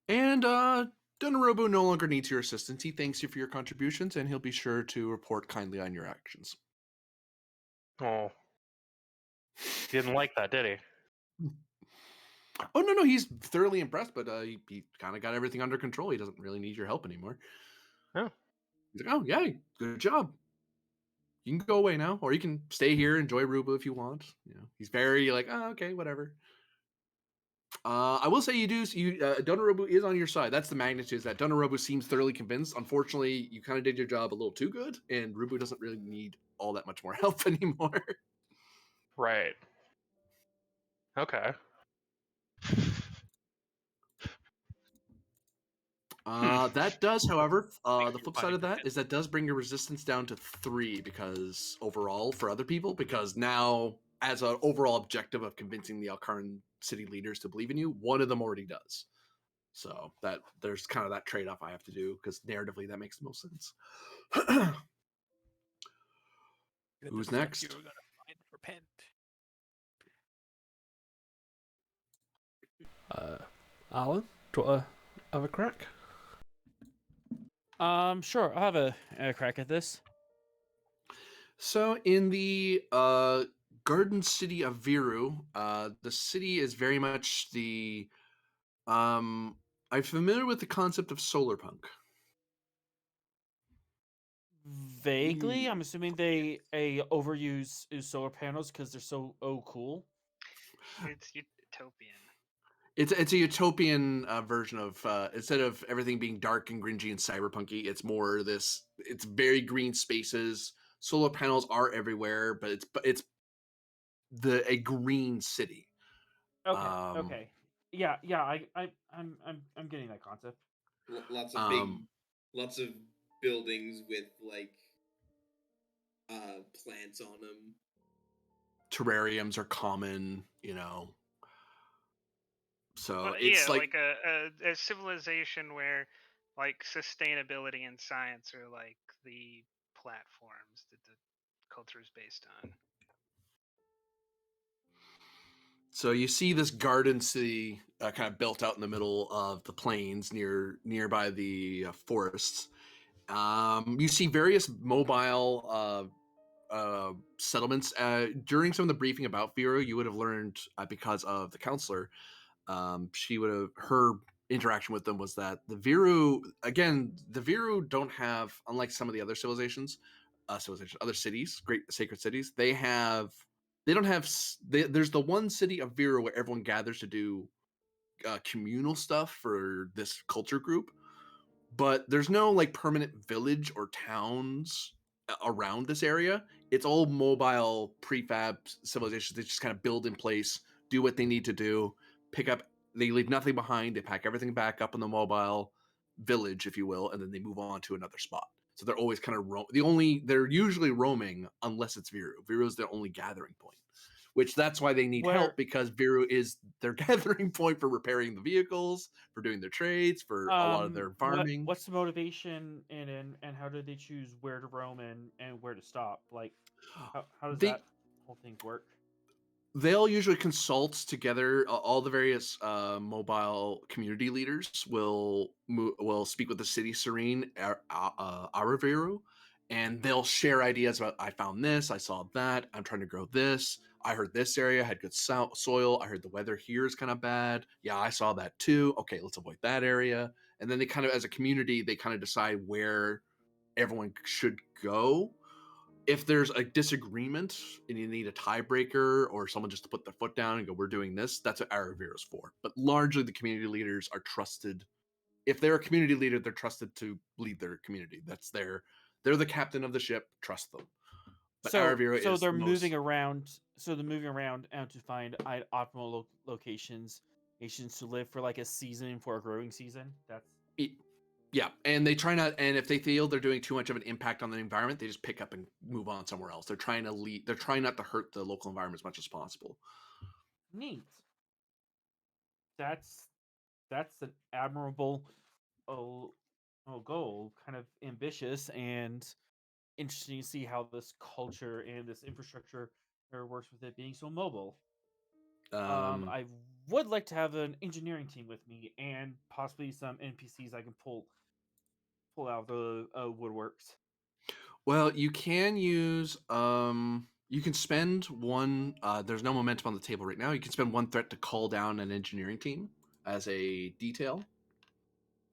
And Dunorobu no longer needs your assistance. He thanks you for your contributions, and he'll be sure to report kindly on your actions. Oh. He didn't like that, did he? Oh, no, he's thoroughly impressed, but he kind of got everything under control. He doesn't really need your help anymore. Oh. He's like, oh, yeah, good job. You can go away now, or you can stay here, enjoy Rubu if you want. He's very like, oh, okay, whatever. I will say Dunorobu is on your side. That's the magnitude, is that Dunorobu seems thoroughly convinced. Unfortunately, you kind of did your job a little too good, and Rubu doesn't really need all that much more help anymore. Right. Okay. That does, however, the flip side of that is that does bring your resistance down to 3 because overall for other people, because now as an overall objective of convincing the Alcaran city leaders to believe in you, one of them already does. So that there's kind of that trade-off I have to do because narratively that makes the most sense. Who's next? You're gonna find repent. Alan, do you want to have a crack? Sure. I'll have a crack at this. So in the garden city of Viru, the city is very much the I'm familiar with the concept of solar punk. Vaguely, I'm assuming they overuse solar panels because they're so cool. It's utopian. It's a utopian version of instead of everything being dark and gringy and cyberpunky, it's more this. It's very green spaces. Solar panels are everywhere, but it's a green city. Okay, Um, okay, yeah, yeah. I'm getting that concept. Lots of big, um, lots of buildings with like plants on them. terrariums are common, you know. So Well, it's yeah, like like a civilization where like sustainability and science are like the platforms that the culture is based on. so you see this garden city kind of built out in the middle of the plains nearby the forests. You see various mobile settlements. During some of the briefing about Vero, you would have learned because of the counselor. She would have her interaction with them was that the Viru don't have, unlike some of the other other cities, great sacred cities. They don't have. There's the one city of Viru where everyone gathers to do communal stuff for this culture group, but there's no like permanent village or towns around this area. It's all mobile prefab civilizations. They just kind of build in place, do what they need to do, pick up. They leave nothing behind. They pack everything back up in the mobile village, if you will, and then they move on to another spot. So they're always kind of they're usually roaming unless it's Viru. Viru is their only gathering point, which that's why they need Where help because Viru is their gathering point for repairing the vehicles, for doing their trades, for a lot of their farming. what's the motivation and how do they choose where to roam and where to stop? Like, how does They that whole thing work? they'll usually consult together. All the various mobile community leaders will speak with the city serene Araviru, and they'll share ideas about I found this, I saw that, I'm trying to grow this. I heard this area had good soil. I heard the weather here is kind of bad. Yeah, I saw that too. Okay, let's avoid that area. And then they kind of, as a community, they kind of decide where everyone should go. If there's a disagreement and you need a tiebreaker or someone just to put their foot down and go, we're doing this, that's what Aravir is for. But largely the community leaders are trusted. If they're a community leader, they're trusted to lead their community. They're the captain of the ship, trust them. But Aravira So is they're the moving most around. So they're moving around out to find optimal locations to live for like a season for a growing season. That's yeah, and they try not, and if they feel they're doing too much of an impact on the environment, they just pick up and move on somewhere else. They're trying to lead, they're trying not to hurt the local environment as much as possible. neat. That's that's an admirable oh, goal. Kind of ambitious and interesting to see how this culture and this infrastructure works with it being so mobile. Um, I would like to have an engineering team with me and possibly some NPCs I can pull out of the woodworks. well, you can use you can spend one there's no momentum on the table right now. You can spend one threat to call down an engineering team as a detail.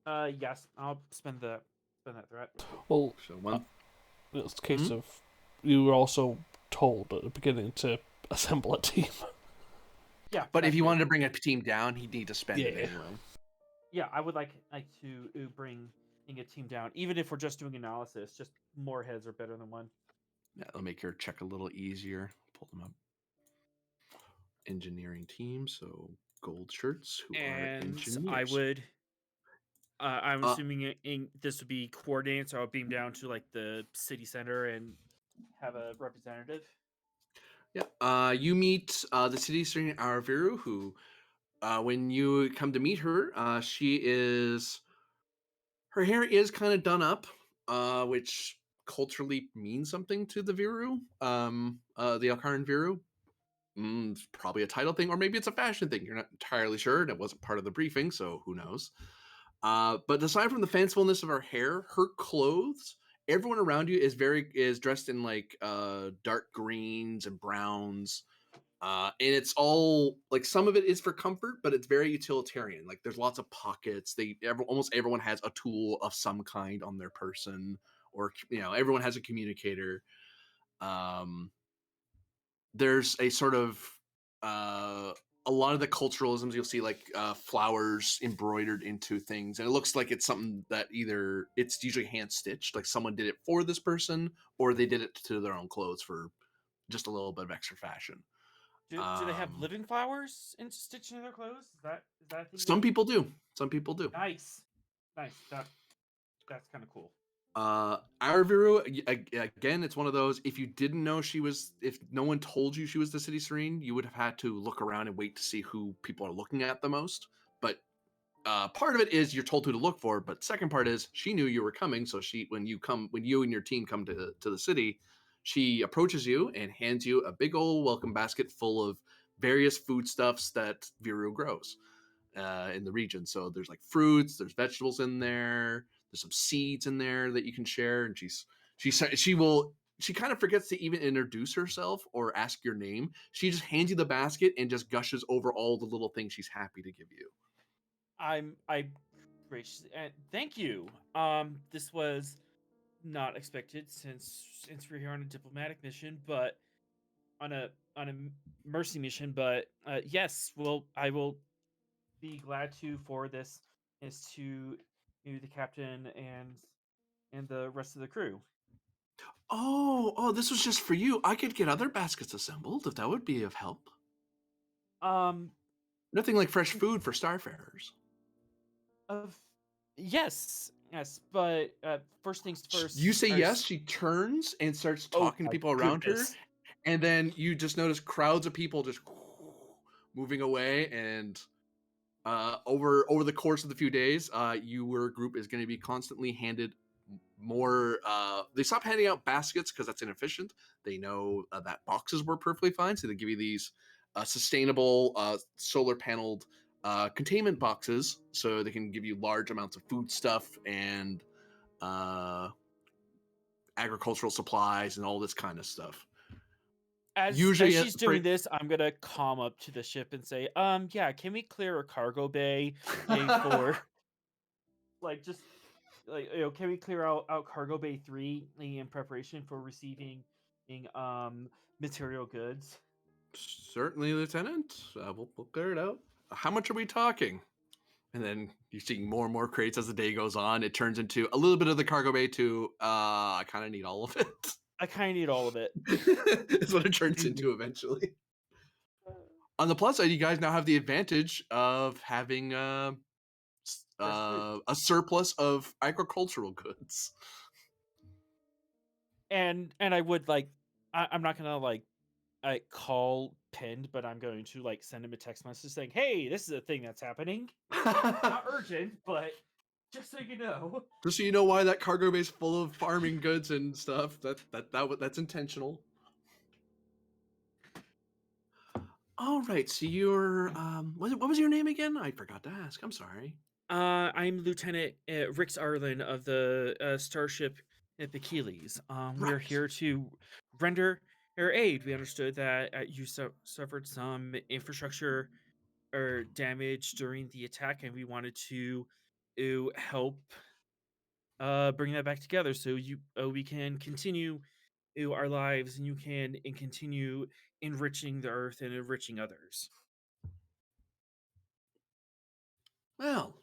Yes, I'll spend that threat. Well, So uh, one it's a case Mhm. of you were also told at the beginning to assemble a team. Yeah, But if that's you true. wanted to bring a team down, he'd need to spend it Yeah. anyway. Yeah, I would like to bring a team down, even if we're just doing analysis. Just more heads are better than one. Yeah, that'll make your check a little easier. Pull them up. Engineering team, so gold shirts who are And I engineers. would. I'm Uh assuming this would be coordinated, so I'll beam down to like the city center and have a representative. yeah. You meet the city serene Araviru, who when you come to meet her, her hair is kind of done up, which culturally means something to the Viru, the Alkaran Viru. Probably a title thing, or maybe it's a fashion thing. You're not entirely sure, and it wasn't part of the briefing, so who knows? But aside from the fancifulness of her hair, her clothes, everyone around you is dressed in like dark greens and browns. And it's all like some of it is for comfort, but it's very utilitarian. Like there's lots of pockets. Almost everyone has a tool of some kind on their person, or everyone has a communicator. Um, there's a sort of uh, a lot of the culturalisms you'll see like flowers embroidered into things, and it looks like it's something that either it's usually hand stitched, like someone did it for this person, or they did it to their own clothes for just a little bit of extra fashion. Do they have Um, living flowers stitched into their clothes? Is that a thing they some do? people do. Some people do. Nice, nice. That's kind of cool. Araviru, again, it's one of those. If you didn't know if no one told you she was the city serene, you would have had to look around and wait to see who people are looking at the most. But part of it is you're told who to look for. But second part is she knew you were coming, so when you and your team come to the city, she approaches you and hands you a big old welcome basket full of various foodstuffs that Viru grows in the region. So there's like fruits, there's vegetables in there, there's some seeds in there that you can share. And she kind of forgets to even introduce herself or ask your name. She just hands you the basket and just gushes over all the little things she's happy to give you. I gracious and thank you. This was not expected since we're here on a diplomatic mission, but on a mercy mission. But yes, I will be glad to forward this is to the captain and the rest of the crew. Oh, this was just for you. I could get other baskets assembled if that would be of help. Um, Nothing like fresh food for starfarers. of yes, but first things first. You say yes, she turns and starts Oh talking to my people around her, goodness. and then you just notice crowds of people just moving away, and over the course of the few days, your group is going to be constantly handed more. They stop handing out baskets because that's inefficient. They know that boxes work perfectly fine, so they give you these sustainable solar paneled containment boxes, so they can give you large amounts of food stuff and uh, agricultural supplies and all this kind of stuff. As Usually, she's doing this, I'm gonna calm up to the ship and say, yeah, can we clear a cargo bay for like just like can we clear out cargo bay 3 in preparation for receiving material goods? certainly, Lieutenant. We'll clear it out. How much are we talking? And then you're seeing more and more crates as the day goes on. It turns into a little bit of the cargo bay to I kind of need all of it. I kind of need all of it. Is what it turns into eventually. On the plus side, you guys now have the advantage of having a surplus of agricultural goods. And I would like I'm not gonna like I call pinned, but I'm going to like send him a text message saying, "Hey, this is a thing that's happening. Not urgent, but just so you know." Just so you know why that cargo bay is full of farming goods and stuff. That's intentional. All right, so you're what was your name again? I forgot to ask. I'm sorry. I'm Lieutenant Rix Arlen of the starship Achilles. We're Right. here to render our aid. We understood that you suffered some infrastructure or damage during the attack, and we wanted to help bring that back together so we can continue our lives and you can and continue enriching the earth and enriching others. Well,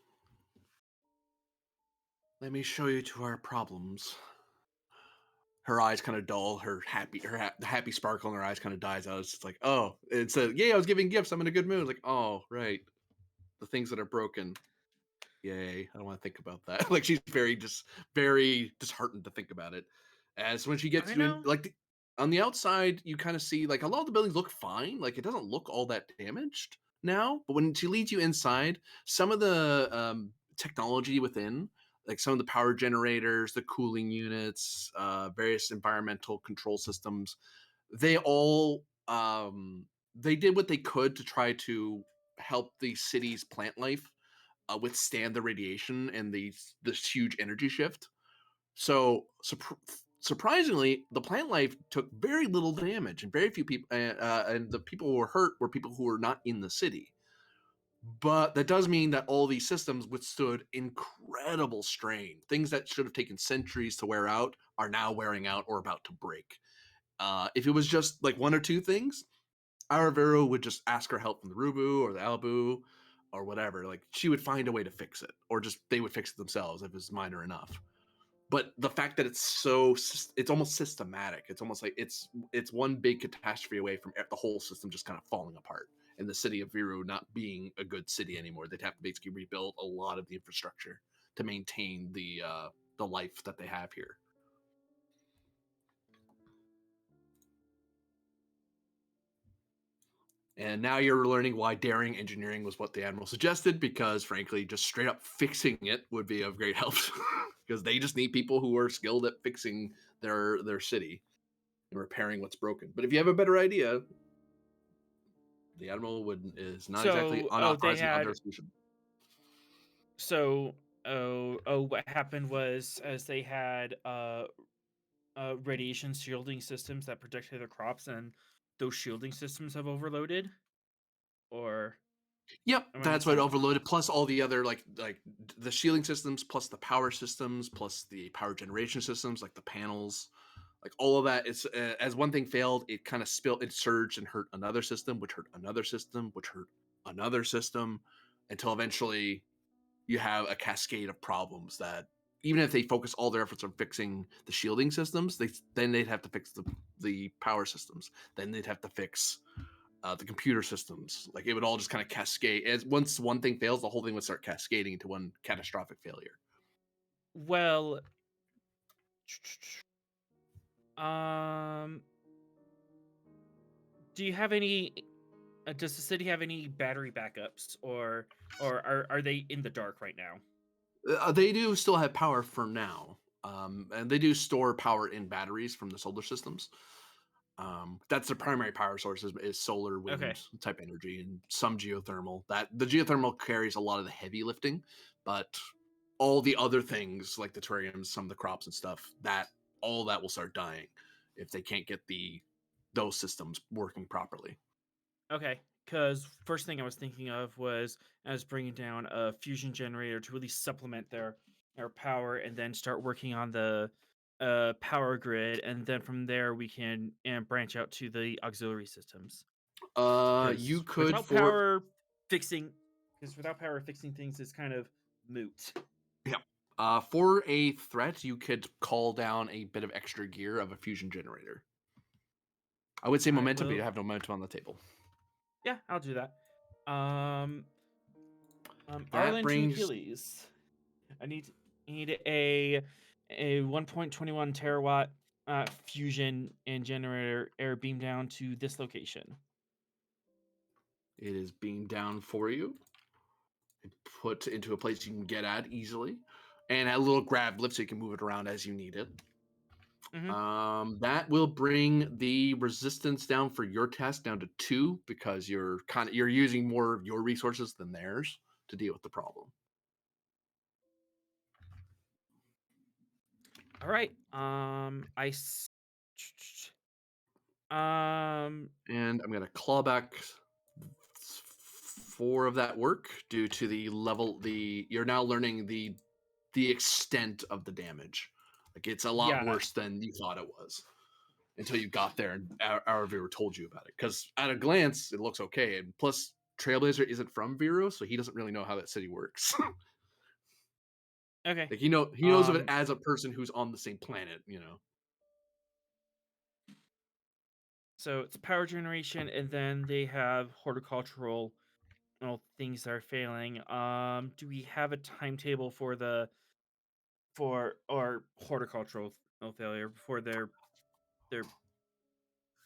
let me show you to our problems. Her eyes kind of dull. The happy sparkle in her eyes kind of dies out. It's just like, oh, it's yay! I was giving gifts. I'm in a good mood. Like, oh, right, the things that are broken. Yay! I don't want to think about that. Like, she's very disheartened to think about it. As when she gets I you in, know. like on the outside, you kind of see like a lot of the buildings look fine. Like it doesn't look all that damaged now. But when she leads you inside, some of the technology within, like some of the power generators, the cooling units, various environmental control systems, they all they did what they could to try to help the city's plant life withstand the radiation and this huge energy shift. So surprisingly, the plant life took very little damage, and very few people, and the people who were hurt were people who were not in the city. But that does mean that all these systems withstood incredible strain. Things that should have taken centuries to wear out are now wearing out or about to break. If it was just like one or two things, Aravero would just ask her help from the Rubu or the Albu or whatever. Like she would find a way to fix it, or just they would fix it themselves if it's minor enough. But the fact that it's almost systematic. It's almost like it's one big catastrophe away from the whole system just kind of falling apart, and the city of Viru not being a good city anymore. They'd have to basically rebuild a lot of the infrastructure to maintain the life that they have here. And now you're learning why daring engineering was what the admiral suggested, because frankly, just straight up fixing it would be of great help, because they just need people who are skilled at fixing their city and repairing what's broken. But if you have a better idea, the admiral is not exactly So, they unauthorizing other had solution. so what happened was as they had radiation shielding systems that protected their crops, and those shielding systems have overloaded, or Yep, am I that's missing what something? overloaded. Plus all the other like the shielding systems, plus the power systems, plus the power generation systems, like the panels, like all of that. It's as one thing failed, it kind of spilled, it surged and hurt another system, which hurt another system, which hurt another system, until eventually you have a cascade of problems that even if they focus all their efforts on fixing the shielding systems, then they'd have to fix the power systems. Then they'd have to fix the computer systems. Like it would all just kind of cascade. As once one thing fails, the whole thing would start cascading into one catastrophic failure. Well, um, do you have any? Does the city have any battery backups, or are they in the dark right now? They do still have power for now, and they do store power in batteries from the solar systems. That's their primary power source is solar, Okay. wind type energy, and some geothermal. That the geothermal carries a lot of the heavy lifting, but all the other things like the terrariums, some of the crops and stuff, that all that will start dying if they can't get those systems working properly. Okay, because first thing I was thinking of was as bringing down a fusion generator to really supplement their power, and then start working on the power grid, and then from there we can branch out to the auxiliary systems. You Because could for fixing, without power fixing things is kind of moot. yeah. For a threat, you could call down a bit of extra gear of a fusion generator. I would say I momentum, but you will. have no momentum on the table. Yeah, I'll do that. Um, That Arlen to brings Achilles. I need a 1.21 terawatt fusion and generator air beam down to this location. it is beamed down for you, put into a place you can get at easily, and a little grab lift so you can move it around as you need it. Mhm. That will bring the resistance down for your test down to 2 because you're using more of your resources than theirs to deal with the problem. All right. Um. And I'm gonna claw back 4 of that work due to the level. You're now learning the extent of the damage. Like it's a lot Yeah. worse than you thought it was until you got there and our viewer told you about it. Because at a glance, it looks okay. And plus, Trailblazer isn't from Vero, so he doesn't really know how that city works. Okay. Like he knows of it as a person who's on the same planet. So it's power generation, and then they have horticultural things that are failing. Do we have a timetable for or horticultural failure before their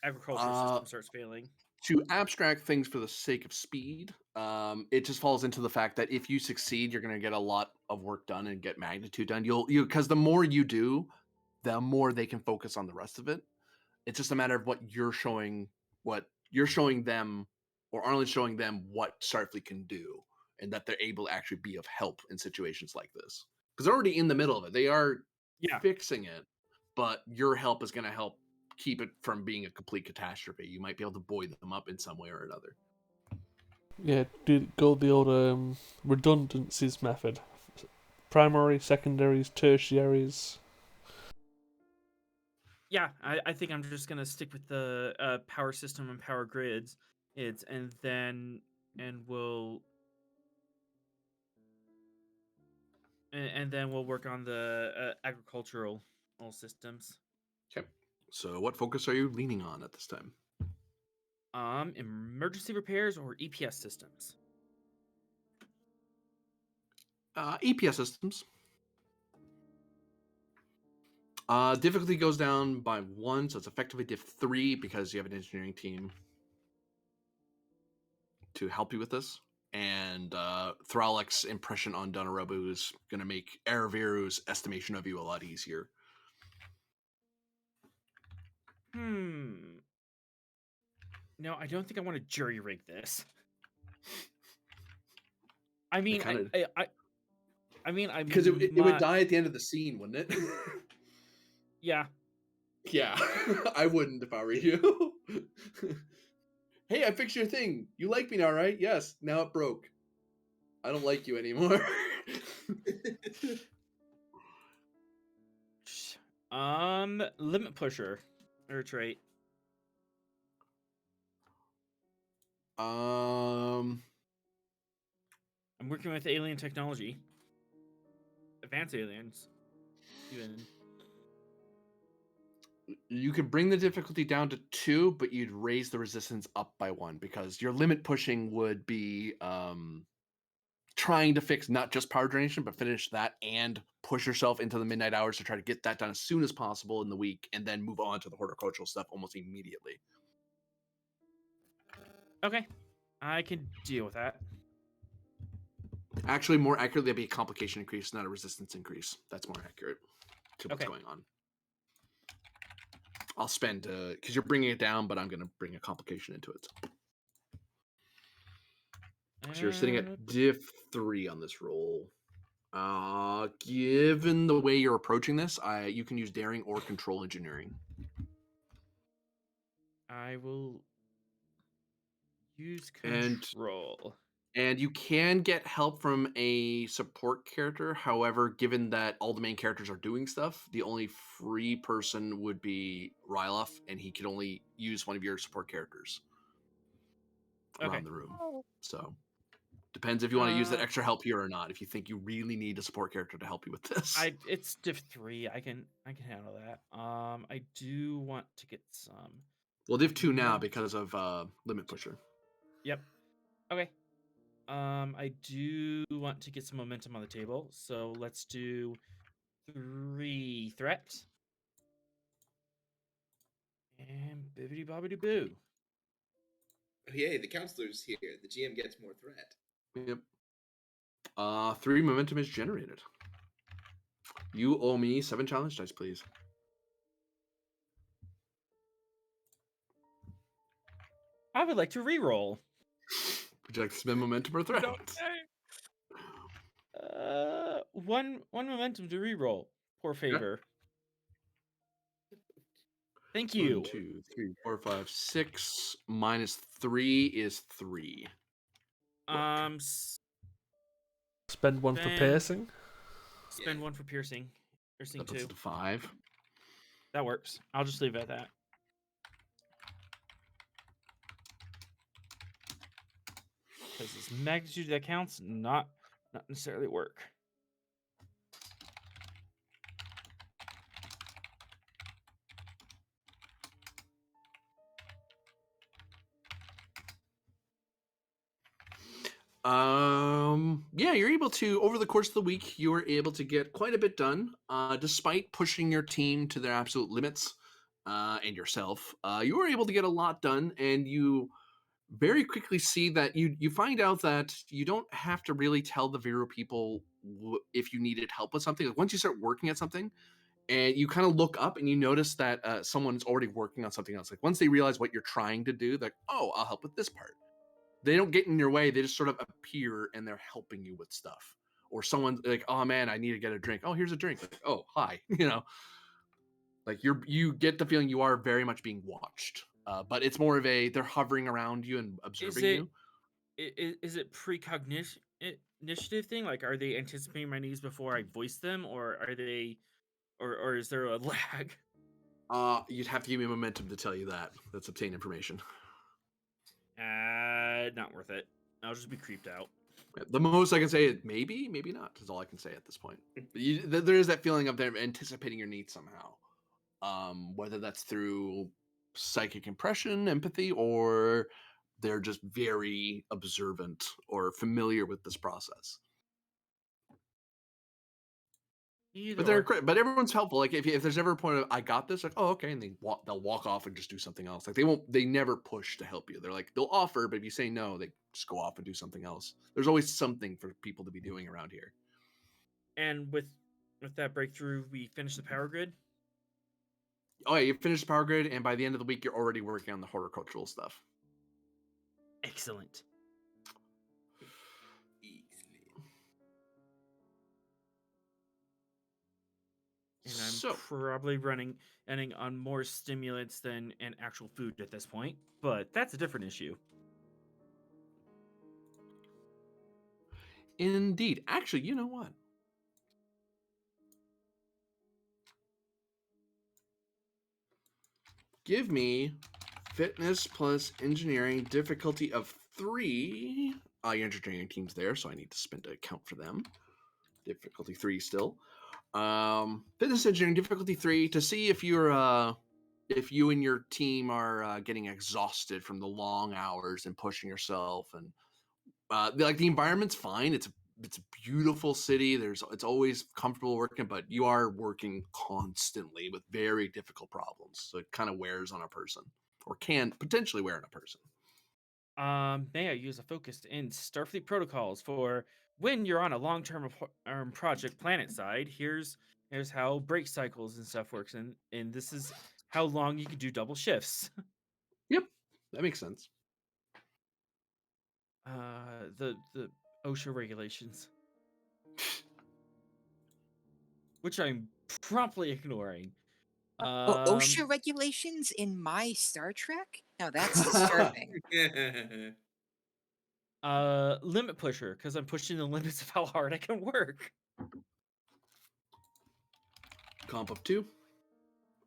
agricultural Uh, system starts failing? to abstract things for the sake of speed, it just falls into the fact that if you succeed, you're going to get a lot of work done and get magnitude done. You because the more you do, the more they can focus on the rest of it. It's just a matter of what you're showing them, or Arlen's showing them what Starfleet can do, and that they're able to actually be of help in situations like this. Because they're already in the middle of it. They are Yeah. fixing it, but your help is going to help keep it from being a complete catastrophe. You might be able to buoy them up in some way or another. Yeah, go the old redundancies method. Primary, secondaries, tertiaries. Yeah, I think I'm just gonna stick with the power system and power grids. And then we'll and then we'll work on the agricultural systems. Okay. So, what focus are you leaning on at this time? Emergency repairs or EPS systems. EPS systems. Difficulty goes down by 1, so it's effectively diff 3 because you have an engineering team to help you with this. And Thralick's impression on Donorobu is going to make Araviru's estimation of you a lot easier. No, I don't think I want to jury rig this. I mean, kinda- I mean, I Because it would die at the end of the scene, wouldn't it? Yeah. Yeah, I wouldn't if I were you. Hey, I fixed your thing. You like me now, right? Yes. Now it broke. I don't like you anymore. Limit pusher or trait. um, I'm working with alien technology. Advanced aliens, even. you could bring the difficulty down to 2, but you'd raise the resistance up by 1 because your limit pushing would be trying to fix not just power generation, but finish that and push yourself into the midnight hours to try to get that done as soon as possible in the week, and then move on to the horticultural stuff almost immediately. Okay, I can deal with that. Actually, more accurately, that'd be a complication increase, not a resistance increase. That's more accurate to what's Okay. going on. I'll spend because you're bringing it down, but I'm going to bring a complication into it. So you're sitting at diff 3 on this roll. Given the way you're approaching this, you can use daring or control engineering. I will use control. And you can get help from a support character. However, given that all the main characters are doing stuff, the only free person would be Ryloff, and he could only use one of your support characters around the room. So depends if you want to use that extra help here or not. If you think you really need a support character to help you with this, it's diff 3. I can handle that. I do want to get some. Well, diff 2 now because of limit pusher. Yep. Okay. I do want to get some momentum on the table, so let's do 3 threat. And bibbity bobbity boo. Yay, the counselor's here. The GM gets more threat. Yep. 3 momentum is generated. You owe me 7 challenge dice, please. I would like to re-roll. Would you like to spend momentum or threat? One momentum to re-roll. Poor favor. Thank you. 1, 2, 3, 4, 5, 6 minus 3 is 3. Spend 1 for piercing. Spend 1 for piercing. Piercing that puts 2. it to 5. That works. I'll just leave it at that. Because this magnitude that counts, not necessarily work. Yeah, you're able to, over the course of the week, you were able to get quite a bit done, despite pushing your team to their absolute limits, and yourself. You were able to get a lot done, and you very quickly see that you find out that you don't have to really tell the Vero people if you needed help with something. Like once you start working at something, and you kind of look up and you notice that someone's already working on something else. Like once they realize what you're trying to do, they're like, oh, I'll help with this part. They don't get in your way. They just sort of appear and they're helping you with stuff. Or someone's like, oh man, I need to get a drink. Oh, here's a drink. Like, oh, hi. Like you get the feeling you are very much being watched. But it's more of they're hovering around you and observing you. is it precognition initiative thing? Like, are they anticipating my needs before I voice them, or are they, or is there a lag? You'd have to give me momentum to tell you that. That's obtain information. Not worth it. I'll just be creeped out. The most I can say is maybe, maybe not. Is all I can say at this point. There is that feeling of them anticipating your needs somehow. Whether that's through psychic impression, empathy, or they're just very observant or familiar with this process. Either But everyone's helpful. Like if there's ever a point of I got this, like oh okay, and they'll walk off and just do something else. Like they never push to help you. They're like they'll offer, but if you say no, they just go off and do something else. There's always something for people to be doing around here. And with that breakthrough, we finish the power grid. Oh yeah, you finished the power grid, and by the end of the week, you're already working on the horticultural stuff. Excellent. And I'm probably running on more stimulants than an actual food at this point, but that's a different issue. Indeed. Actually, you know what? Give me fitness plus engineering difficulty of 3. Your engineering team's there, so I need to spend an account for them. Difficulty 3 still. Fitness engineering difficulty 3 to see if you and your team are getting exhausted from the long hours and pushing yourself, and like the environment's fine. It's a beautiful city. It's always comfortable working, but you are working constantly with very difficult problems. So it kind of wears on a person, or can potentially wear on a person. May I use a focus in Starfleet protocols for when you're on a long-term project planet side? Here's how break cycles and stuff works, and this is how long you can do double shifts. Yep, that makes sense. The OSHA regulations, which I'm promptly ignoring. OSHA regulations in my Star Trek? Now that's disturbing. Limit pusher, because I'm pushing the limits of how hard I can work. Comp of 2.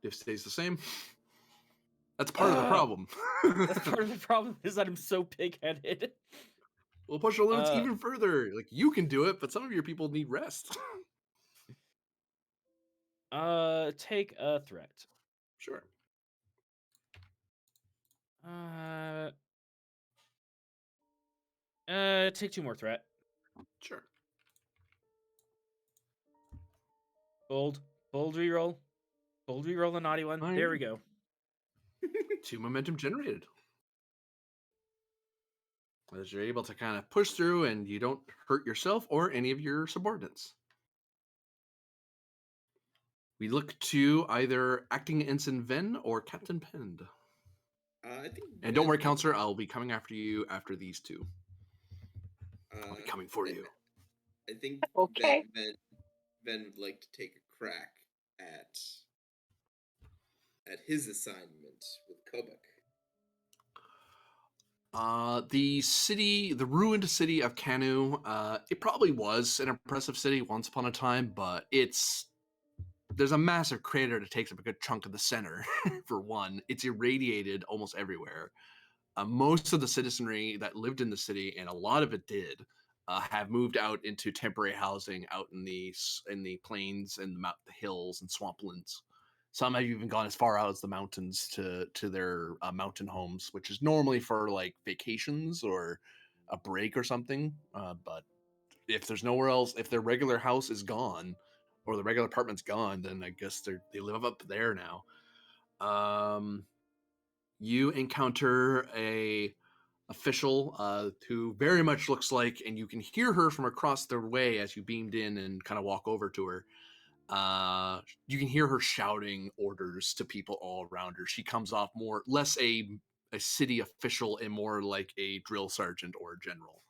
If stays the same. That's part of the problem. That's part of the problem is that I'm so pig-headed. We'll push the limits even further. Like you can do it, but some of your people need rest. Take a threat. Sure. Take 2 more threat. Sure. Bold reroll. Bold reroll a naughty one. There we go. 2 momentum generated. As you're able to kind of push through and you don't hurt yourself or any of your subordinates. We look to either Acting Ensign Ven or Captain Pend. I think. And don't worry, Counselor, I'll be coming after you after these 2. I'll be coming for you. I think Okay. Ven would like to take a crack at his assignment with Kobuk. The ruined city of Canu, it probably was an impressive city once upon a time, but there's a massive crater that takes up a good chunk of the center, for one. It's irradiated almost everywhere. Most of the citizenry that lived in the city, and a lot of it did, have moved out into temporary housing out in the plains and the hills and swamplands. Some have even gone as far out as the mountains to their mountain homes, which is normally for like vacations or a break or something. But if there's nowhere else, if their regular house is gone or the regular apartment's gone, then I guess they live up there now. You encounter a official who very much looks like, and you can hear her from across the way as you beamed in and kind of walk over to her. You can hear her shouting orders to people all around her. She comes off less a city official and more like a drill sergeant or a general.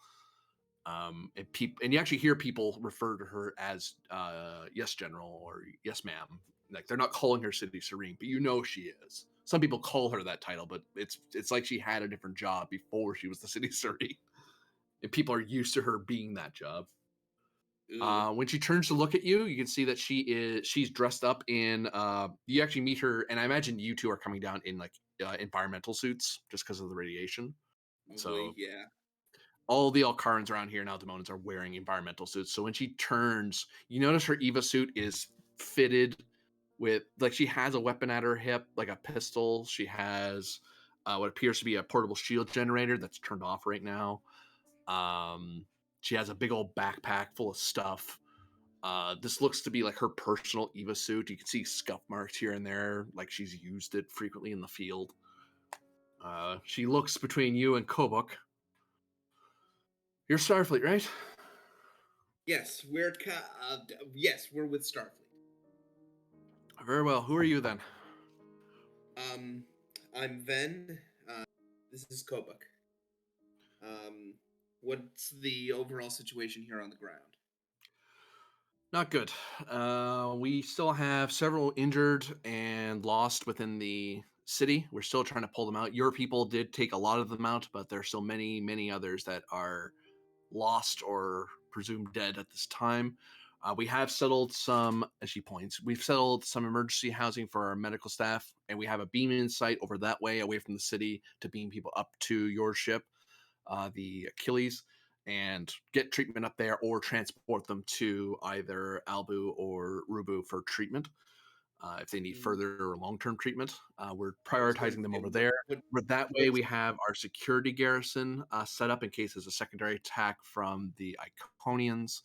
And you actually hear people refer to her as yes general or yes ma'am. Like they're not calling her City Serene, but you know she is. Some people call her that title, but it's like she had a different job before she was the City Serene. and people are used to her being that job. Ugh. When she turns to look at you, you can see that she's dressed up in. You actually meet her, and I imagine you two are coming down in like environmental suits just because of the radiation. Probably, So yeah. all the Alcarans around here now, Demonans, are wearing environmental suits. So when she turns, you notice her Eva suit is fitted with, like, she has a weapon at her hip, like a pistol. She has what appears to be a portable shield generator that's turned off right now. She has a big old backpack full of stuff. This looks to be like her personal Eva suit. You can see scuff marks here and there, like she's used it frequently in the field. She looks between you and Kobuk. You're Starfleet, right? Yes, yes, we're with Starfleet. Very well. Who are you then? I'm Ven. This is Kobuk. What's the overall situation here on the ground? Not good. We still have several injured and lost within the city. We're still trying to pull them out. Your people did take a lot of them out, but there's still many, many others that are lost or presumed dead at this time. We have settled some, as she points, we've settled some emergency housing for our medical staff, and we have a beam in site over that way, away from the city, to beam people up to your ship, the Achilles, and get treatment up there or transport them to either Albu or Rubu for treatment. If they need further or long-term treatment, we're I was going to prioritizing them say, over there. But that way, what's we have our security garrison set up in case there's a secondary attack from the Iconians.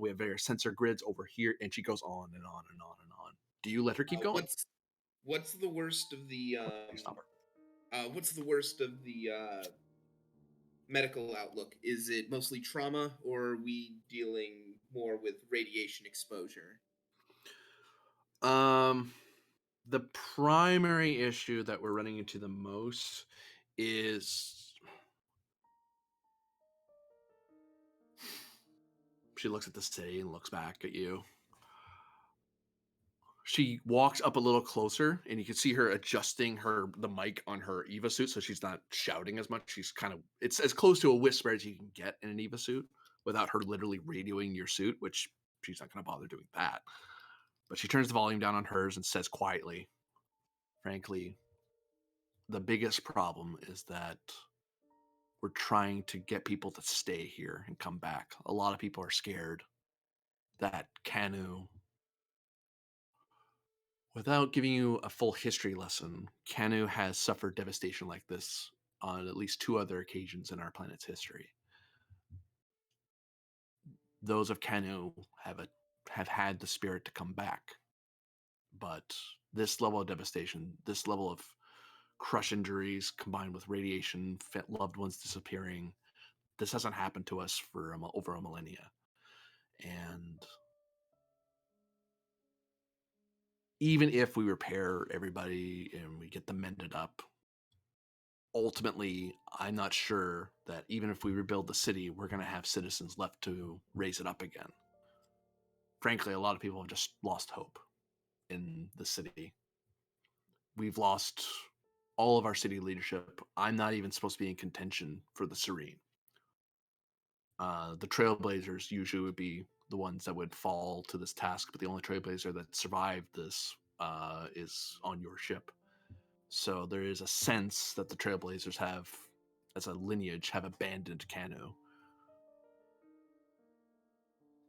We have various sensor grids over here, and she goes on and on and on and on. Do you let her keep going? what's the worst of the Stop what's the worst of the medical outlook? Is it mostly trauma, or are we dealing more with radiation exposure? her. The primary issue that we're running into the most is she looks at the city and looks back at you. She walks up a little closer, and you can see her adjusting the mic on her Eva suit, so she's not shouting as much. She's kind of, it's as close to a whisper as you can get in an Eva suit without her literally radioing your suit, which she's not going to bother doing that. But she turns the volume down on hers and says quietly, "Frankly, the biggest problem is that we're trying to get people to stay here and come back. A lot of people are scared that Canu, without giving you a full history lesson, Canu has suffered devastation like this on at least 2 other occasions in our planet's history. Those of Canu have had the spirit to come back, but this level of devastation, this level of crush injuries combined with radiation, loved ones disappearing, this hasn't happened to us for over a millennia. And even if we repair everybody and we get them mended up, ultimately, I'm not sure that even if we rebuild the city, we're going to have citizens left to raise it up again. Frankly, a lot of people have just lost hope in the city. We've lost all of our city leadership. I'm not even supposed to be in contention for the Serene. The Trailblazers usually would be the ones that would fall to this task, but the only Trailblazer that survived this is on your ship. So there is a sense that the Trailblazers have, as a lineage, have abandoned Canu.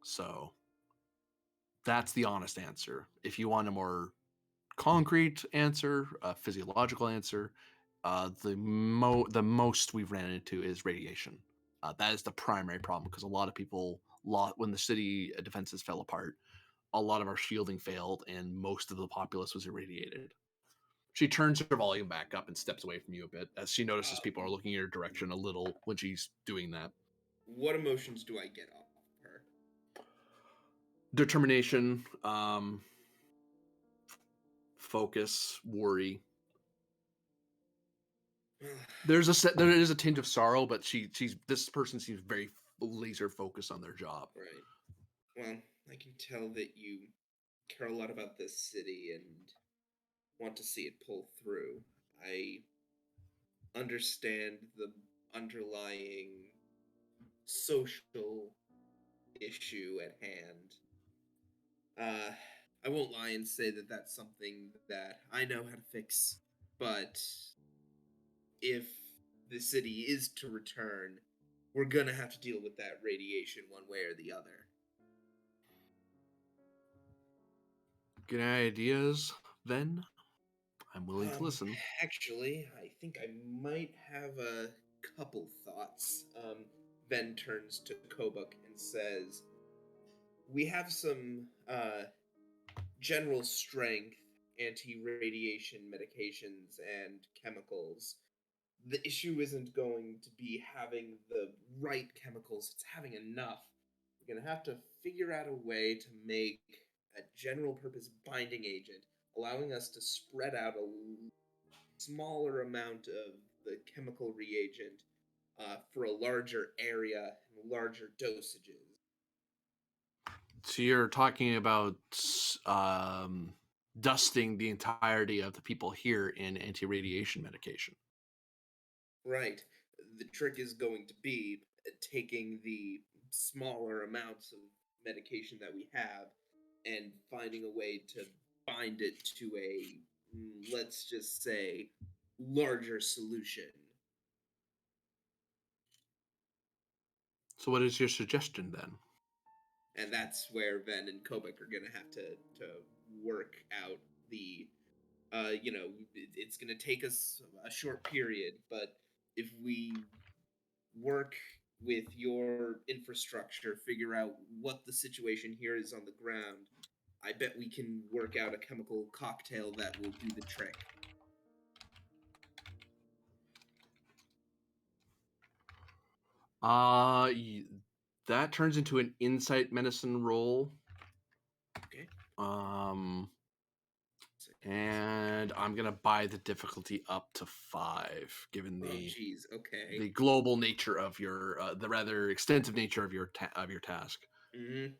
So that's the honest answer. If you want a more concrete answer, a physiological answer, the most we've ran into is radiation. That is the primary problem because a lot of people when the city defenses fell apart, a lot of our shielding failed, and most of the populace was irradiated. She turns her volume back up and steps away from you a bit as she notices people are looking in her direction a little when she's doing that. What emotions do I get off of her? Determination, focus, worry. There is a tinge of sorrow, but this person seems very laser focused on their job. Right. Well, I can tell that you care a lot about this city and want to see it pull through. I understand the underlying social issue at hand. I won't lie and say that that's something that I know how to fix, but if the city is to return, we're gonna have to deal with that radiation one way or the other. Good ideas, then? I'm willing to listen. Actually, I think I might have a couple thoughts. Ven turns to Kobuk and says, "We have some general strength anti-radiation medications and chemicals. The issue isn't going to be having the right chemicals, it's having enough. We're going to have to figure out a way to make a general purpose binding agent, allowing us to spread out a smaller amount of the chemical reagent for a larger area and larger dosages." So you're talking about dusting the entirety of the people here in anti-radiation medication. Right. The trick is going to be taking the smaller amounts of medication that we have and finding a way to bind it to a, let's just say, larger solution. So what is your suggestion then? And that's where Ven and Kobik are going to have to work out the, it's going to take us a short period, but if we work with your infrastructure, figure out what the situation here is on the ground, I bet we can work out a chemical cocktail that will do the trick. That turns into an insight medicine roll. Okay. And I'm gonna buy the difficulty up to 5, given Okay. the global nature of your the rather extensive nature of your task. Mm-hmm.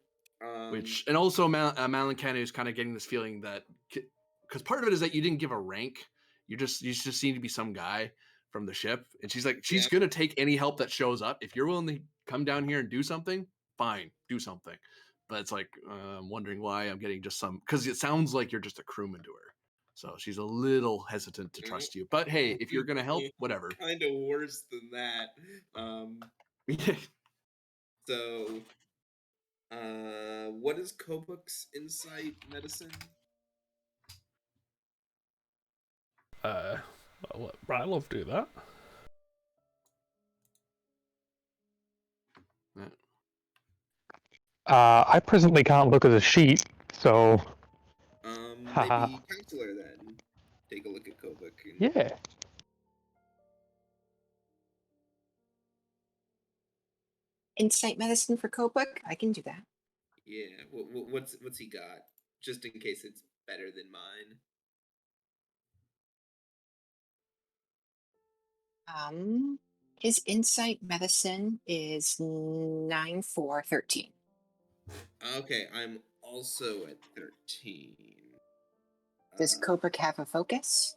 And also Malin Kanu is kind of getting this feeling that, because part of it is that you didn't give a rank, you just seem to be some guy from the ship, and she's gonna take any help that shows up. If you're willing to come down here and do something, fine, do something. But it's like, I'm wondering why I'm getting just some, because it sounds like you're just a crewman to her. So she's a little hesitant to trust you. But hey, if you're gonna help, whatever. Kind of worse than that. So, what is Kobuk's insight medicine? I'll let Brylov do that. I presently can't look at the sheet, so Maybe counselor then. Take a look at Kobuk. Yeah. Insight medicine for Kobuk? I can do that. Yeah. What's he got? Just in case it's better than mine. His insight medicine is 9, 4, 13. Okay, I'm also at 13. Does Kobuk have a focus?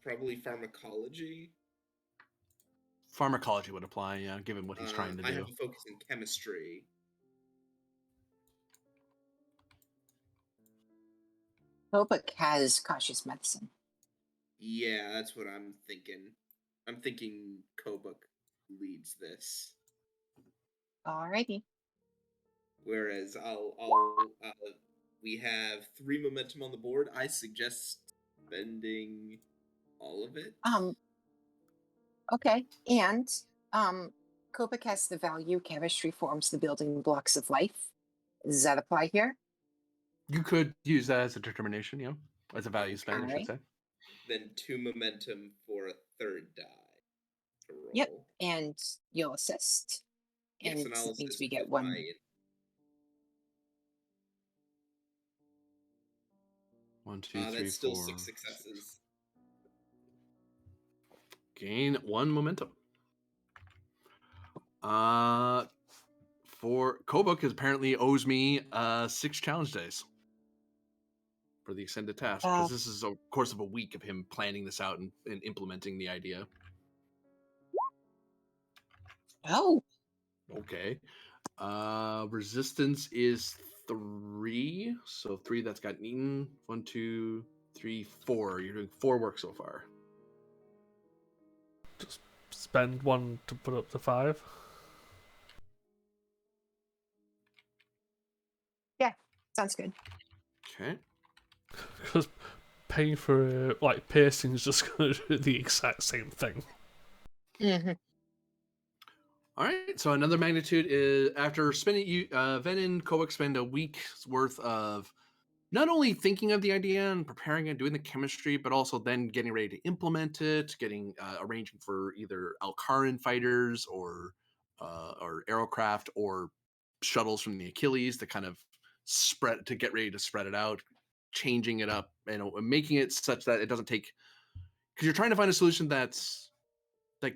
Probably pharmacology. Pharmacology would apply, yeah, given what he's trying to do. I have a focus in chemistry. Kobuk has cautious medicine. Yeah, that's what I'm thinking. I'm thinking Kobuk leads this. Alrighty. Whereas we have 3 momentum on the board. I suggest spending all of it. Okay. And Kobuk has the value chemistry forms the building blocks of life. Does that apply here? You could use that as a determination, as a value spend, I should say. Then 2 momentum for a third die to roll. Yep. And you'll assist. Yes, and and I'll it means assist we get with one. my 1, 2, 3, that's still 4. 6 successes. Gain 1 momentum. For Kobuk, apparently owes me 6 challenge days for the extended task, because this is a course of a week of him planning this out and implementing the idea. Oh, Okay. Resistance is 3. So 3 that's gotten eaten. 1, 2, 3, 4. You're doing 4 work so far. Just spend 1 to put up to 5. Yeah, sounds good. Okay. Because paying for like piercing is just going to do the exact same thing. Hmm. All right. So another magnitude is after spending Ven and Kobuk spend a week's worth of not only thinking of the idea and preparing it, doing the chemistry, but also then getting ready to implement it, getting arranging for either Alcaran fighters or aerocraft or shuttles from the Achilles to kind of spread to get ready to spread it out, changing it up, making it such that it doesn't take because you're trying to find a solution that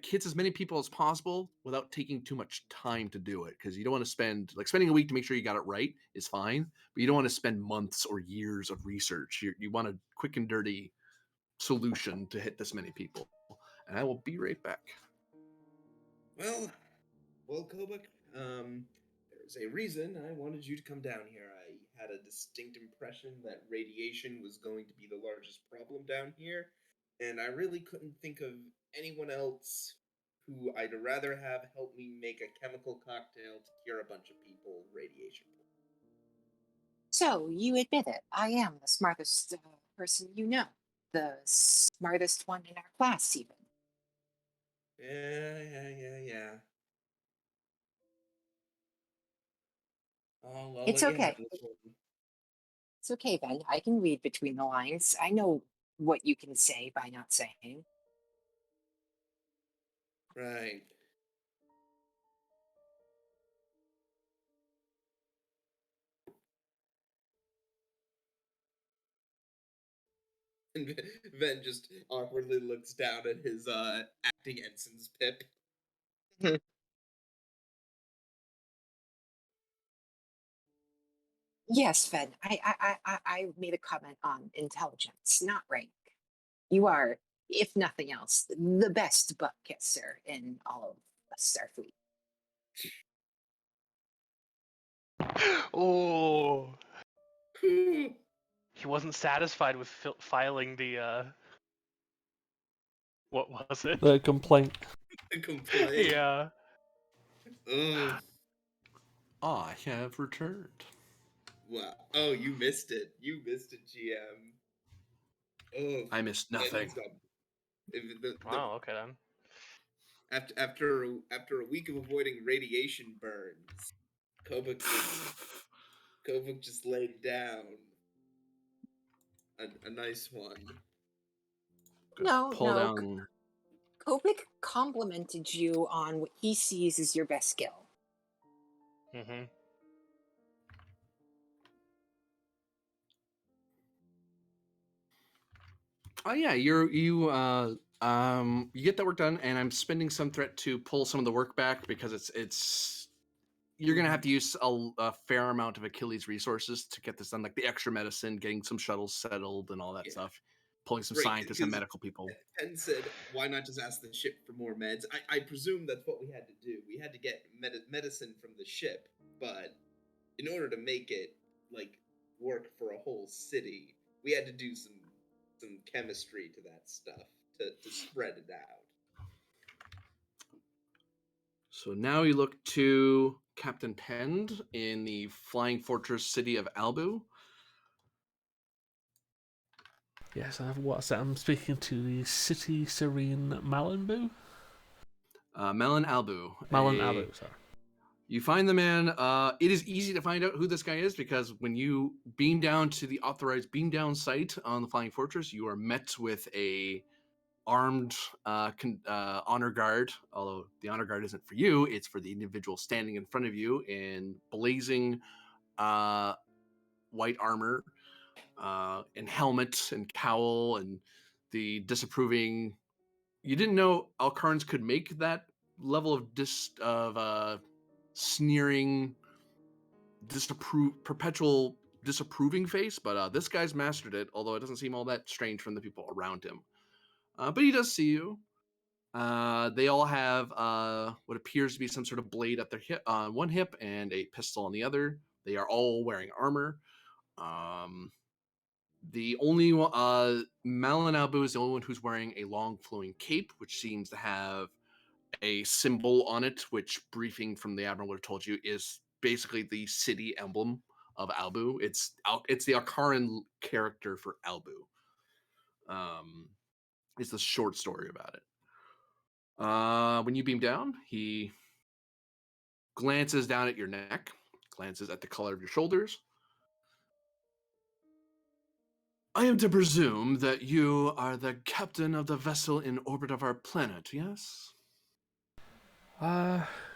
hits as many people as possible without taking too much time to do it, because you don't want to spending a week to make sure you got it right is fine, but you don't want to spend months or years of research. You want a quick and dirty solution to hit this many people. And I will be right back. Well, Kobuk, there's a reason I wanted you to come down here. I had a distinct impression that radiation was going to be the largest problem down here, and I really couldn't think of anyone else who I'd rather have help me make a chemical cocktail to cure a bunch of people radiation. So you admit it. I am the smartest person you know. The smartest one in our class, even. Yeah. I'll It's let you have okay. this one. It's okay, Ben. I can read between the lines. I know what you can say by not saying. Right. And Ven just awkwardly looks down at his acting ensign's pip. Yes, Ben. I made a comment on intelligence, not rank. You are, if nothing else, the best butt kisser in all of Starfleet. Oh, Ooh, he wasn't satisfied with filing the what was it? The complaint. a complaint. Yeah. Oh, I have returned. wow. Oh, you missed it. You missed it, GM. Oh, I missed nothing. Wow. Okay then. After a week of avoiding radiation burns, Kobuk just laid down a nice one. Pull No. down. Kopik complimented you on what he sees as your best skill. Mm-hmm. Oh yeah, you get that work done, and I'm spending some threat to pull some of the work back because it's you're gonna have to use a fair amount of Achilles resources to get this done, like the extra medicine, getting some shuttles settled, and all that Yeah. stuff, pulling some Right, scientists and because medical people. Penn said, "Why not just ask the ship for more meds?" I presume that's what we had to do. We had to get medicine from the ship, but in order to make it like work for a whole city, we had to do some chemistry to that stuff to spread it out. So now you look to Captain Pend in the flying fortress city of Albu. Yes, I'm speaking to the City Serene Malinbu? Melon Albu. Malin Abu, sorry. You find the man. It is easy to find out who this guy is because when you beam down to the authorized beam down site on the Flying Fortress, you are met with a armed honor guard. Although the honor guard isn't for you, it's for the individual standing in front of you in blazing white armor and helmet and cowl and the disapproving. You didn't know Alcarns could make that level of sneering perpetual disapproving face, but this guy's mastered it, although it doesn't seem all that strange from the people around him. But he does see you. They all have what appears to be some sort of blade at their hip on one hip and a pistol on the other. They are all wearing armor. The only one, Malin Albu is the only one who's wearing a long flowing cape, which seems to have a symbol on it, which briefing from the admiral would have told you is basically the city emblem of Albu. It's the Akaran character for Albu. It's the short story about it. When you beam down, he glances down at your neck, glances at the color of your shoulders. I am to presume that you are the captain of the vessel in orbit of our planet, yes?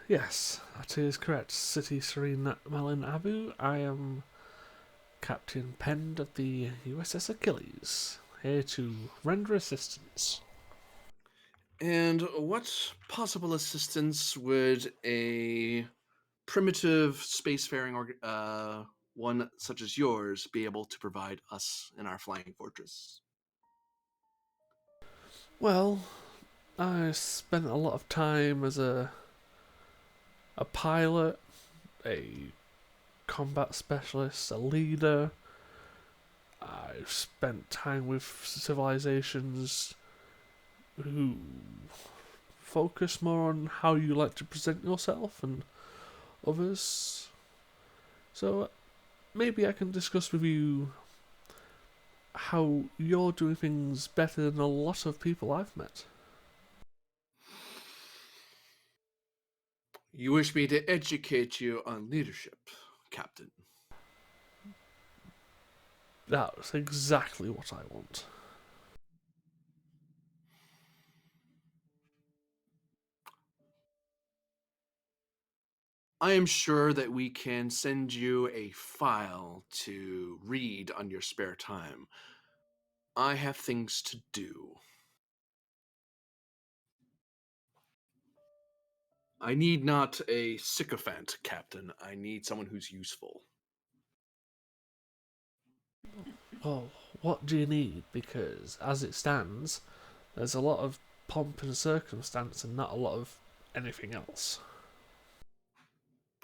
Yes, that is correct. City Serene Malin Abu. I am Captain Pend of the U.S.S. Achilles, here to render assistance. And what possible assistance would a primitive spacefaring one such as yours be able to provide us in our flying fortress? Well, I spent a lot of time as a pilot, a combat specialist, a leader. I've spent time with civilizations who focus more on how you like to present yourself and others. So maybe I can discuss with you how you're doing things better than a lot of people I've met. You wish me to educate you on leadership, Captain? That's exactly what I want. I am sure that we can send you a file to read on your spare time. I have things to do. I need not a sycophant, Captain. I need someone who's useful. Well, what do you need? Because as it stands, there's a lot of pomp and circumstance and not a lot of anything else.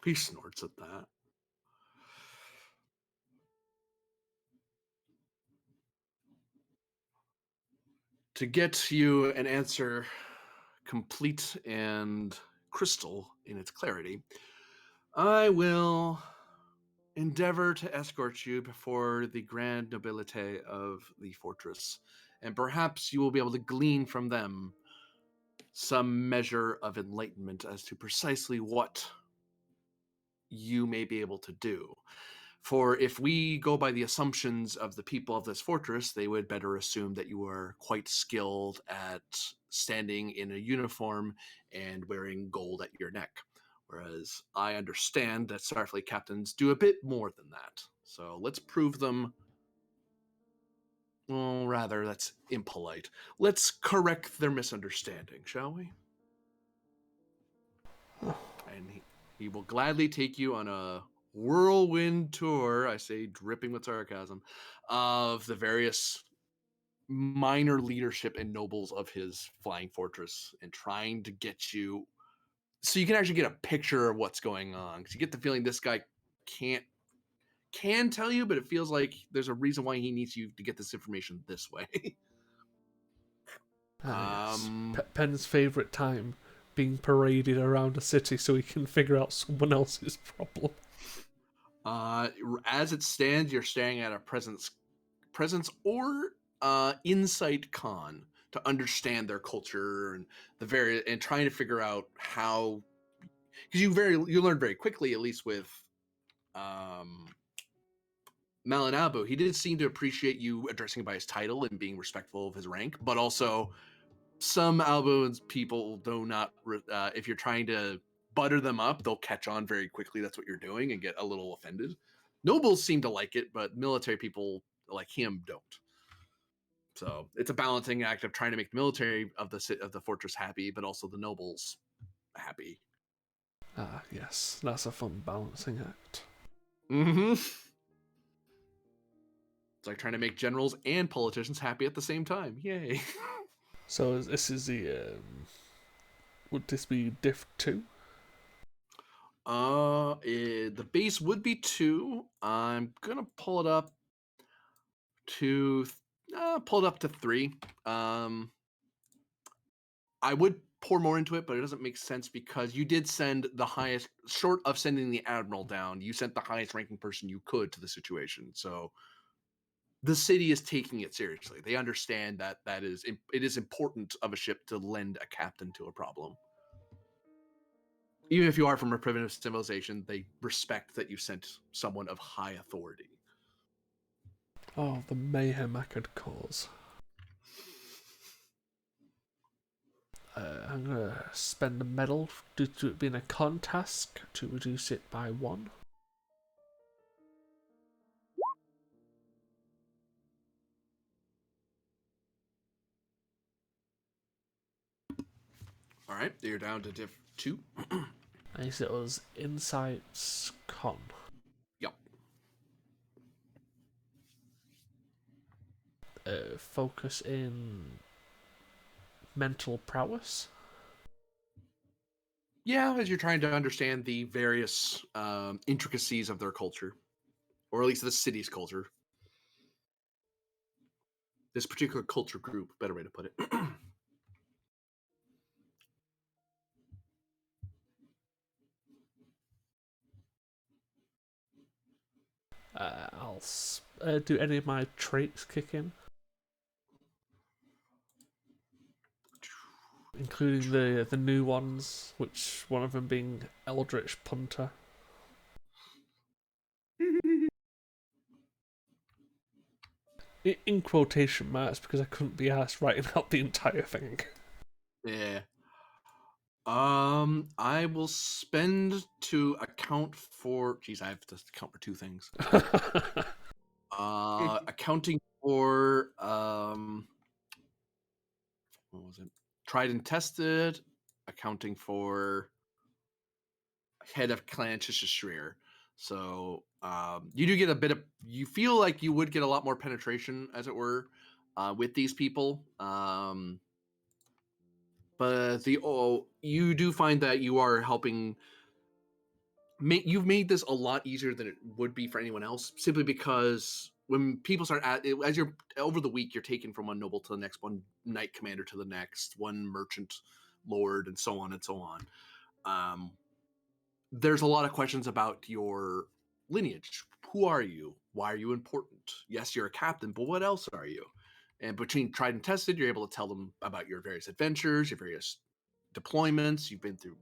He snorts at that. To get you an answer complete and crystal in its clarity, I will endeavor to escort you before the grand nobility of the fortress, and perhaps you will be able to glean from them some measure of enlightenment as to precisely what you may be able to do. For if we go by the assumptions of the people of this fortress, they would better assume that you are quite skilled at standing in a uniform and wearing gold at your neck. Whereas I understand that Starfleet captains do a bit more than that. So let's prove them. Well, rather, that's impolite. Let's correct their misunderstanding, shall we? And he will gladly take you on a whirlwind tour, I say dripping with sarcasm, of the various minor leadership and nobles of his flying fortress and trying to get you so you can actually get a picture of what's going on. Because you get the feeling this guy can tell you, but it feels like there's a reason why he needs you to get this information this way. Yes. Penn's favourite time, being paraded around a city so he can figure out someone else's problem. As it stands, you're staring at a presence or insight con to understand their culture and the various and trying to figure out how, because you learn very quickly, at least with Malinabu, he did seem to appreciate you addressing him by his title and being respectful of his rank, but also some Alboans people do not. If you're trying to butter them up, they'll catch on very quickly. That's what you're doing and get a little offended. Nobles seem to like it, but military people like him don't. So it's a balancing act of trying to make the military of the fortress happy, but also the nobles happy. Ah, yes, that's a fun balancing act. Mm-hmm. It's like trying to make generals and politicians happy at the same time. Yay! So this is Would this be diff 2? The base would be 2. I'm gonna pull it up to 3. I would pour more into it, but it doesn't make sense because you did send the highest, short of sending the admiral down, you sent the highest ranking person you could to the situation. So the city is taking it seriously. They understand that it is important of a ship to lend a captain to a problem. Even if you are from a primitive civilization, they respect that you sent someone of high authority. Oh, the mayhem I could cause. I'm going to spend a medal due to it being a con task to reduce it by 1. All right, you're down to diff 2. I guess it was Insights Con. Yep. Focus in mental prowess. Yeah, as you're trying to understand the various intricacies of their culture, or at least the city's culture. This particular culture group, better way to put it. I'll do any of my traits kick in? Including the new ones, which one of them being Eldritch Punter. In quotation marks, because I couldn't be asked writing out the entire thing. Yeah. I will spend to account for. Geez, I have to account for 2 things. Accounting for what was it? Tried and tested. Accounting for head of clan Shreer. So you do get a bit of. You feel like you would get a lot more penetration, as it were, with these people. But you do find that you are helping. You've made this a lot easier than it would be for anyone else, simply because when people start as you're over the week, you're taken from one noble to the next, one knight commander to the next, one merchant lord, and so on and so on. There's a lot of questions about your lineage. Who are you? Why are you important? Yes, you're a captain, but what else are you? And between tried and tested, you're able to tell them about your various adventures, your various deployments. You've been through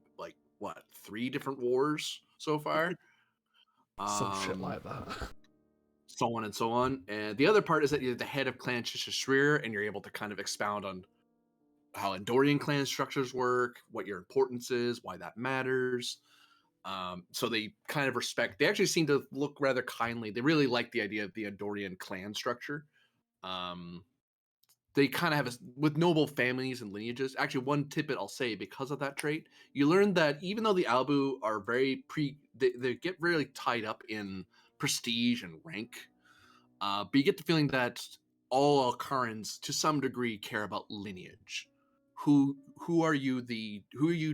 3 different wars so far. Some shit like that. So on and so on. And the other part is that you're the head of Clan Shreer, and you're able to kind of expound on how Andorian clan structures work, what your importance is, why that matters. So they kind of respect. They actually seem to look rather kindly. They really like the idea of the Andorian clan structure. They kind of have with noble families and lineages. Actually, one tidbit I'll say because of that trait, you learn that even though the Albu are they get really tied up in prestige and rank. But you get the feeling that all Alcarans, to some degree, care about lineage. Who are you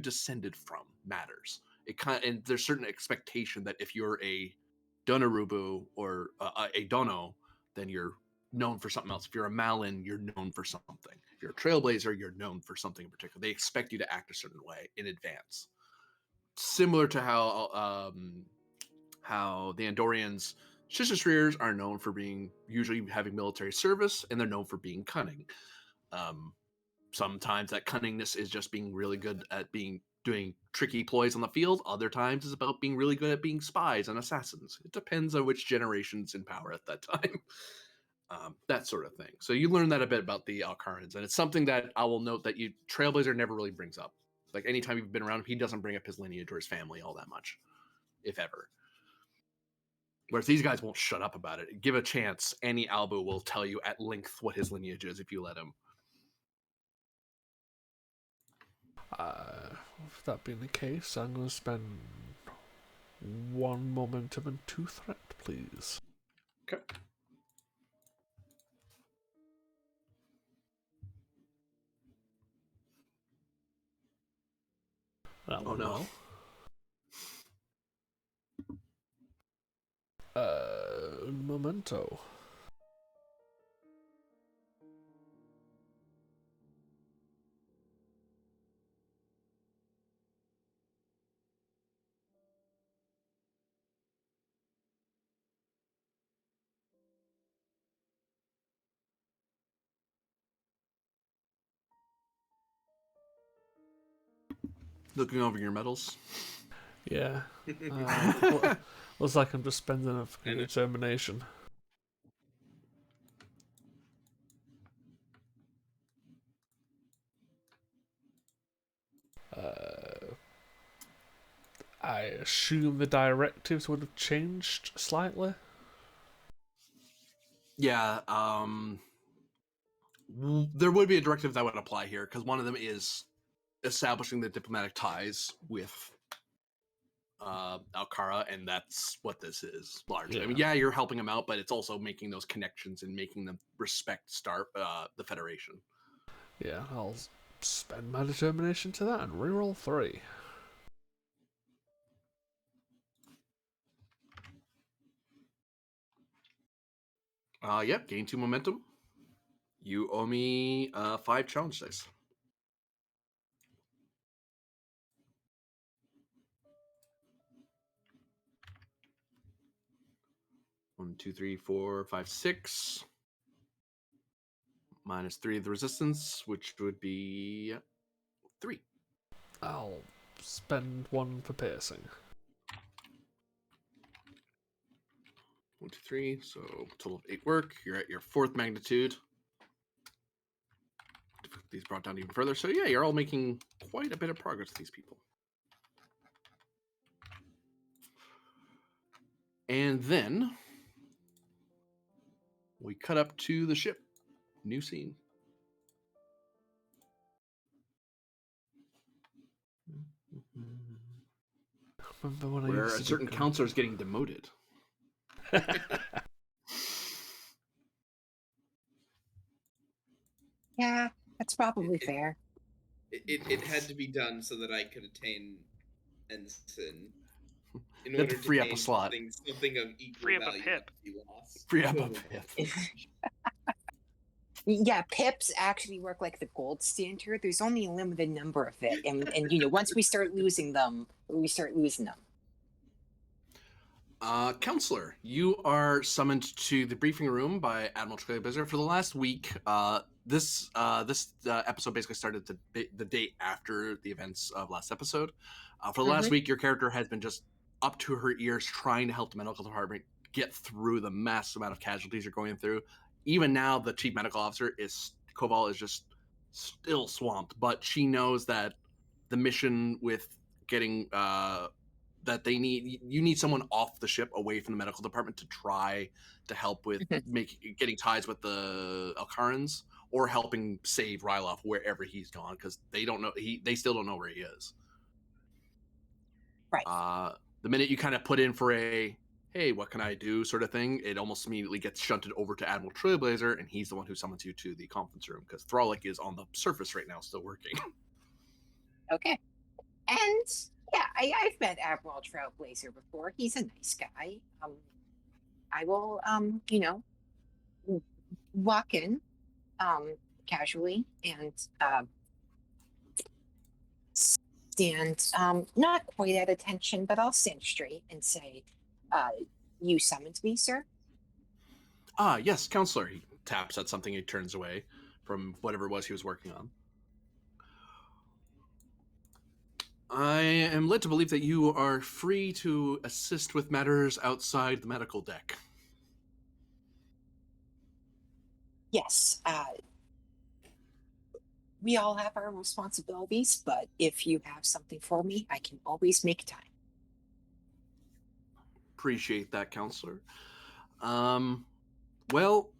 descended from matters. And there's certain expectation that if you're a Donarubu or a Dono, then you're known for something else. If you're a Malin, you're known for something. If you're a Trailblazer, you're known for something in particular. They expect you to act a certain way in advance. Similar to how the Andorians, Shreers are known for being usually having military service, and they're known for being cunning. Sometimes that cunningness is just being really good at doing tricky ploys on the field. Other times is about being really good at being spies and assassins. It depends on which generation's in power at that time. That sort of thing. So you learn that a bit about the Alcarans, and it's something that I will note that Trailblazer never really brings up. Like anytime you've been around him, he doesn't bring up his lineage or his family all that much, if ever. Whereas these guys won't shut up about it. Give a chance. Any Albu will tell you at length what his lineage is if you let him. With that being the case, I'm going to spend 1 momentum and 2 threat, please. Okay. That Oh went no. well. Memento. Looking over your medals. Yeah. Looks like I'm just spending a fucking know. determination. I assume the directives would have changed slightly. Yeah, there would be a directive that would apply here because one of them is establishing the diplomatic ties with Alcara, and that's what this is largely. I mean, yeah, you're helping them out, but it's also making those connections and making them respect the Federation. Yeah, I'll spend my determination to that and reroll 3. Yep, gain 2 momentum. You owe me 5 challenge dice. 1, 2, 3, 4, 5, 6. Minus 3 of the resistance, which would be 3. I'll spend 1 for piercing. 1, 2, 3. So total of 8 work. You're at your 4th magnitude. Difficulties brought down even further. So yeah, you're all making quite a bit of progress with these people. And then we cut up to the ship. New scene. Remember when I Where used a to certain do counselor is getting demoted. Yeah, that's probably fair. It had to be done so that I could attain ensign. In You have order to free up a gain slot. something of equal Free up a value pip. must be lost. Free up a Oh, pip. Yeah, pips actually work like the gold standard. There's only a limited number of it, and once we start losing them, we start losing them. Counselor, you are summoned to the briefing room by Admiral Trailblazer. For the last week, this episode basically started the day after the events of last episode. For the last week, your character has been just up to her ears trying to help the medical department get through the massive amount of casualties you're going through. Even now, the chief medical officer Koval is just still swamped, but she knows that the mission with getting that you need someone off the ship away from the medical department to try to help with getting ties with the Alcarans or helping save Ryloff wherever he's gone, because they still don't know where he is. Right. The minute you kind of put in for a hey, what can I do sort of thing, it almost immediately gets shunted over to Admiral Trailblazer, and he's the one who summons you to the conference room because Thralic is on the surface right now still working. Okay. And yeah, I've met Admiral Trailblazer before. He's a nice guy. I will, walk in, casually and stand, not quite at attention, but I'll stand straight and say, "You summoned me, sir." Yes, counselor. He taps at something, he turns away from whatever it was he was working on. I am led to believe that you are free to assist with matters outside the medical deck. Yes. We all have our responsibilities, but if you have something for me, I can always make time. Appreciate that, counselor. Well,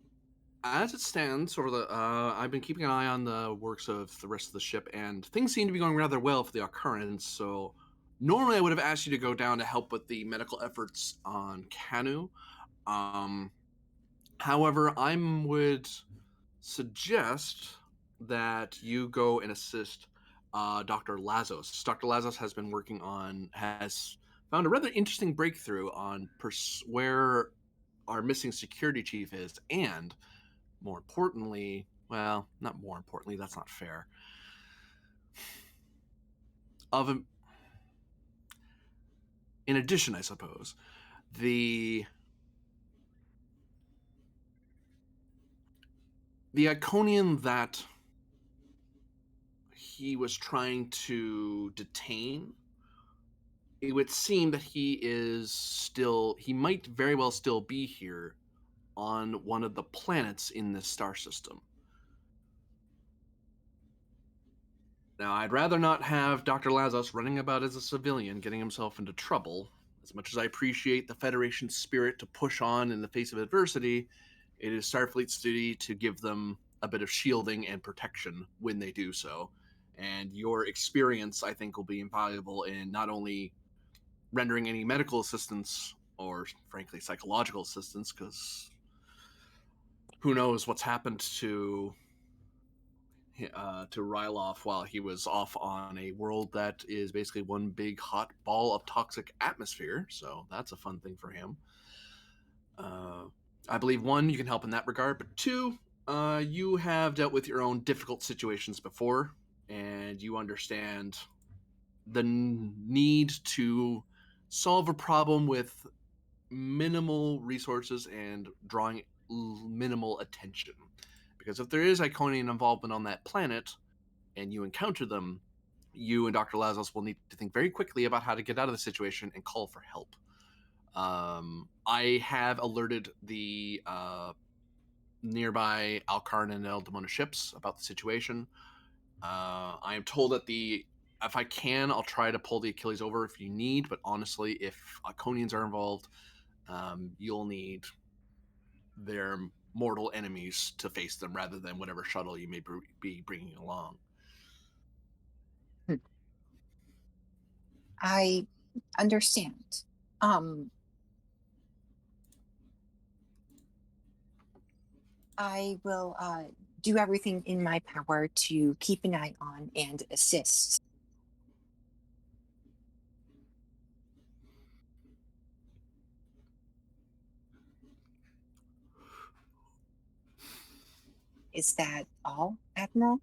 as it stands, I've been keeping an eye on the works of the rest of the ship, and things seem to be going rather well for the occurrence. So, normally I would have asked you to go down to help with the medical efforts on Canu. However, I would suggest that you go and assist Dr. Lazos. Dr. Lazos has found a rather interesting breakthrough on where our missing security chief is, and more importantly, well, not more importantly, that's not fair. In addition, I suppose, the Iconian that he was trying to detain, it would seem that he might very well still be here on one of the planets in this star system. Now, I'd rather not have Dr. Lazos running about as a civilian, getting himself into trouble. As much as I appreciate the Federation's spirit to push on in the face of adversity, it is Starfleet's duty to give them a bit of shielding and protection when they do so. And your experience, I think, will be invaluable in not only rendering any medical assistance or, frankly, psychological assistance, because who knows what's happened to Ryloff while he was off on a world that is basically one big hot ball of toxic atmosphere. So that's a fun thing for him. I believe, one, you can help in that regard, but two, you have dealt with your own difficult situations before, and you understand the need to solve a problem with minimal resources and drawing minimal attention. Because if there is Iconian involvement on that planet and you encounter them, you and Dr. Lazos will need to think very quickly about how to get out of the situation and call for help. I have alerted the nearby Alcarn and Eldemona ships about the situation. I am told that if I can, I'll try to pull the Achilles over if you need, but honestly, if Iconians are involved, you'll need their mortal enemies to face them rather than whatever shuttle you may be bringing along. I understand. I will do everything in my power to keep an eye on and assist. Is that all, Admiral?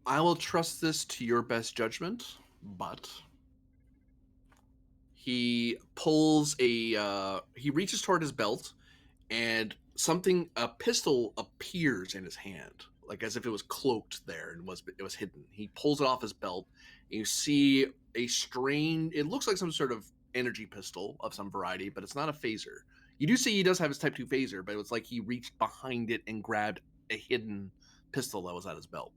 I will trust this to your best judgment, but he reaches toward his belt, and a pistol appears in his hand, like as if it was cloaked there and it was hidden. He pulls it off his belt, and you see it looks like some sort of energy pistol of some variety, but it's not a phaser. You do see he does have his Type 2 phaser, but it's like he reached behind it and grabbed a hidden pistol that was at his belt.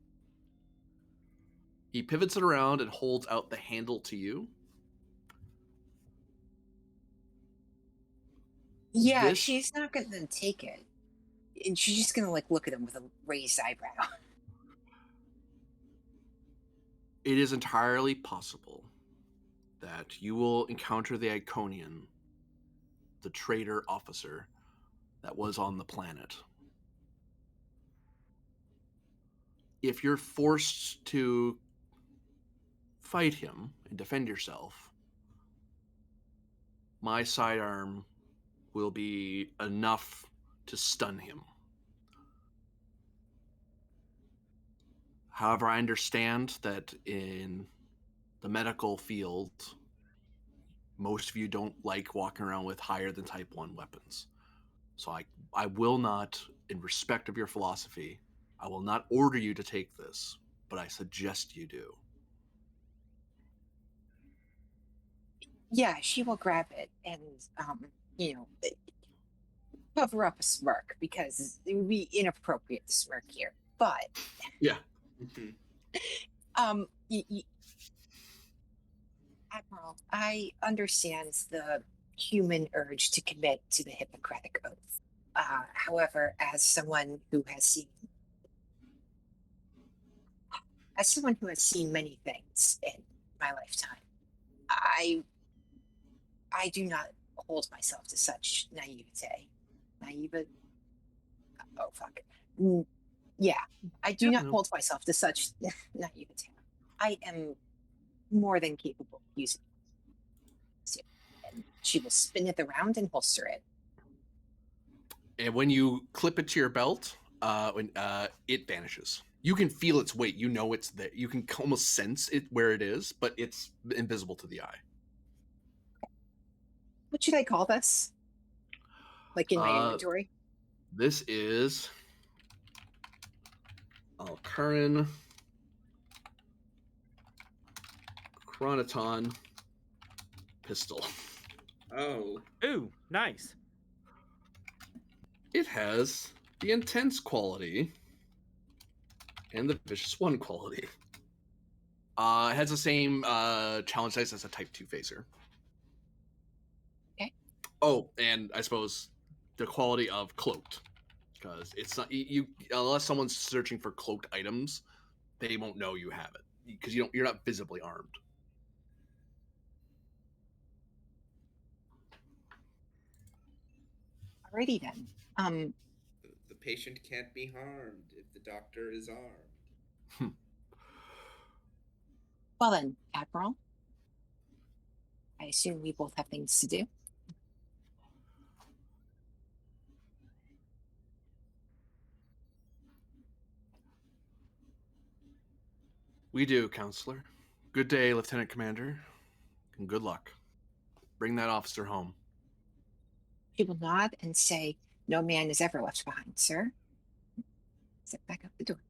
He pivots it around and holds out the handle to you. Yeah, she's not gonna take it. And she's just gonna look at him with a raised eyebrow. It is entirely possible that you will encounter the Iconian, the traitor officer that was on the planet. If you're forced to fight him and defend yourself, my sidearm will be enough to stun him. However, I understand that in the medical field, most of you don't like walking around with higher than Type 1 weapons. So I will not, in respect of your philosophy, I will not order you to take this, but I suggest you do. Yeah, she will grab it and, cover up a smirk because it would be inappropriate to smirk here. But, Yeah. Admiral, I understand the human urge to commit to the Hippocratic Oath. However, as someone who has seen many things in my lifetime, I do not hold myself to such naivete. Oh fuck. Yeah, I do not no. hold myself to such naivete. I am more than capable of using it. And she will spin it around and holster it. And when you clip it to your belt, it vanishes. You can feel its weight. You know it's there. You can almost sense it where it is, but it's invisible to the eye. What should I call this? Like in my inventory? This is Alcarin Chronoton pistol. Oh, Ooh, nice. It has the intense quality and the vicious one quality. It has the same challenge size as a Type 2 phaser. Okay. Oh, and I suppose the quality of cloaked, because it's not you unless someone's searching for cloaked items, they won't know you have it because you're not visibly armed. Alrighty then. the patient can't be harmed if the doctor is armed. Well then, Admiral. I assume we both have things to do. We do, Counselor. Good day, Lieutenant Commander, and good luck. Bring that officer home. She will nod and say, "No man is ever left behind, sir." Step back up the door.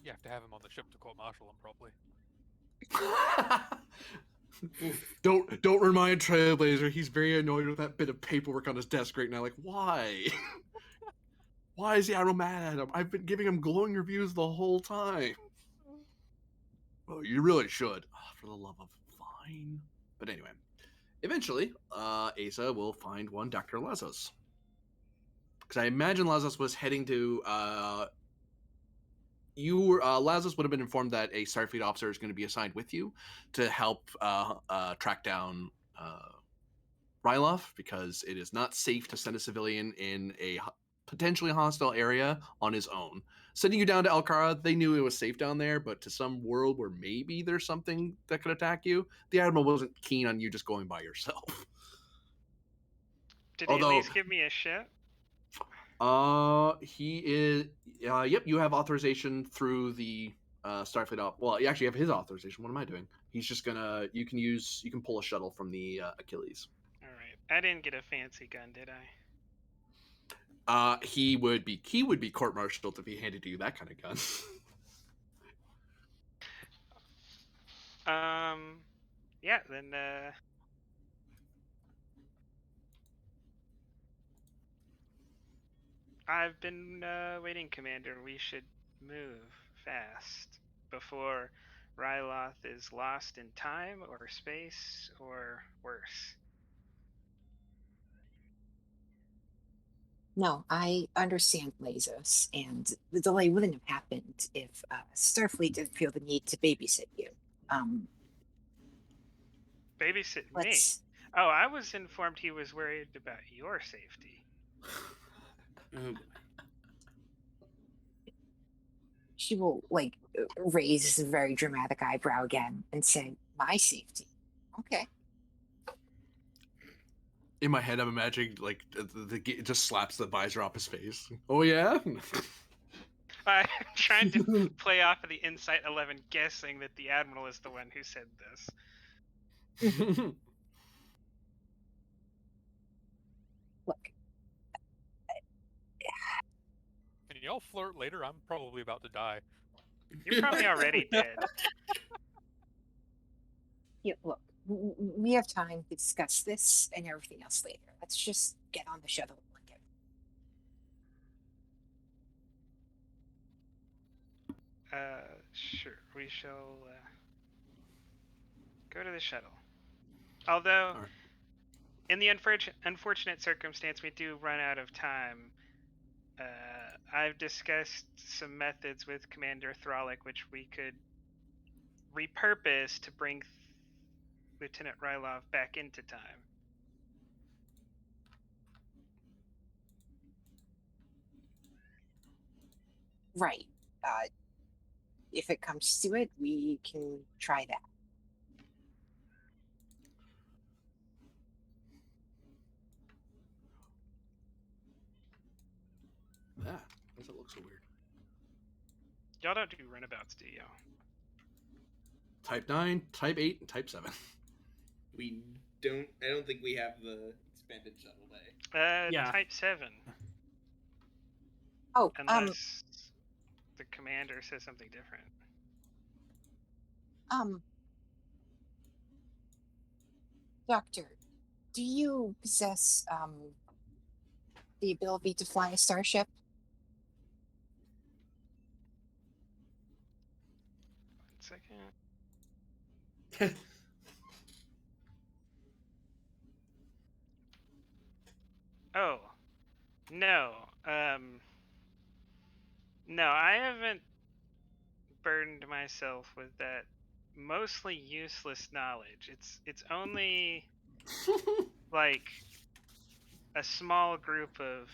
You have to have him on the ship to court-martial him properly. Don't remind Trailblazer. He's very annoyed with that bit of paperwork on his desk right now. Like, why? Why is the Admiral mad at him? I've been giving him glowing reviews the whole time. Oh, you really should. Oh, for the love of fine. But anyway, eventually, Asa will find one Dr. Lazos. Because I imagine Lazos was heading to Lazarus would have been informed that a Starfleet officer is going to be assigned with you to help track down Ryloff, because it is not safe to send a civilian in a potentially hostile area on his own. Sending you down to Alcara, they knew it was safe down there, but to some world where maybe there's something that could attack you, the Admiral wasn't keen on you just going by yourself. Did he at least give me a ship? He is. Yep, you have authorization through the Starfleet. Well, you actually have his authorization. What am I doing? He's just gonna. You can pull a shuttle from the Achilles. All right. I didn't get a fancy gun, did I? He would be court-martialed if he handed you that kind of gun. Yeah. Then I've been waiting, Commander. We should move fast before Ryloth is lost in time or space or worse. No, I understand Lazos, and the delay wouldn't have happened if Starfleet didn't feel the need to babysit you. Babysit me? Let's. Oh, I was informed he was worried about your safety. Oh, She will raise a very dramatic eyebrow again and say, "My safety." Okay. In my head, I'm imagining like it just slaps the visor off his face. Oh yeah. I'm trying to play off of the Insight 11, guessing that the Admiral is the one who said this. Look, Can y'all flirt later? I'm probably about to die. You're probably already dead. look, we have time to discuss this and everything else later. Let's just get on the shuttle and get. Sure. We shall go to the shuttle. Although, Right. in the unfortunate circumstance we do run out of time, I've discussed some methods with Commander Thralic which we could repurpose to bring Lieutenant Rylov back into time. Right. If it comes to it, we can try that. Ah, why does it look so weird? Y'all don't do runabouts, do y'all? Type 9, Type 8, and Type 7. We don't. I don't think we have the expanded shuttle bay. Yeah. Type 7. Oh, Unless the commander says something different. Doctor, do you possess the ability to fly a starship? 1 second. Oh, no. No, I haven't burdened myself with that mostly useless knowledge. It's only like a small group of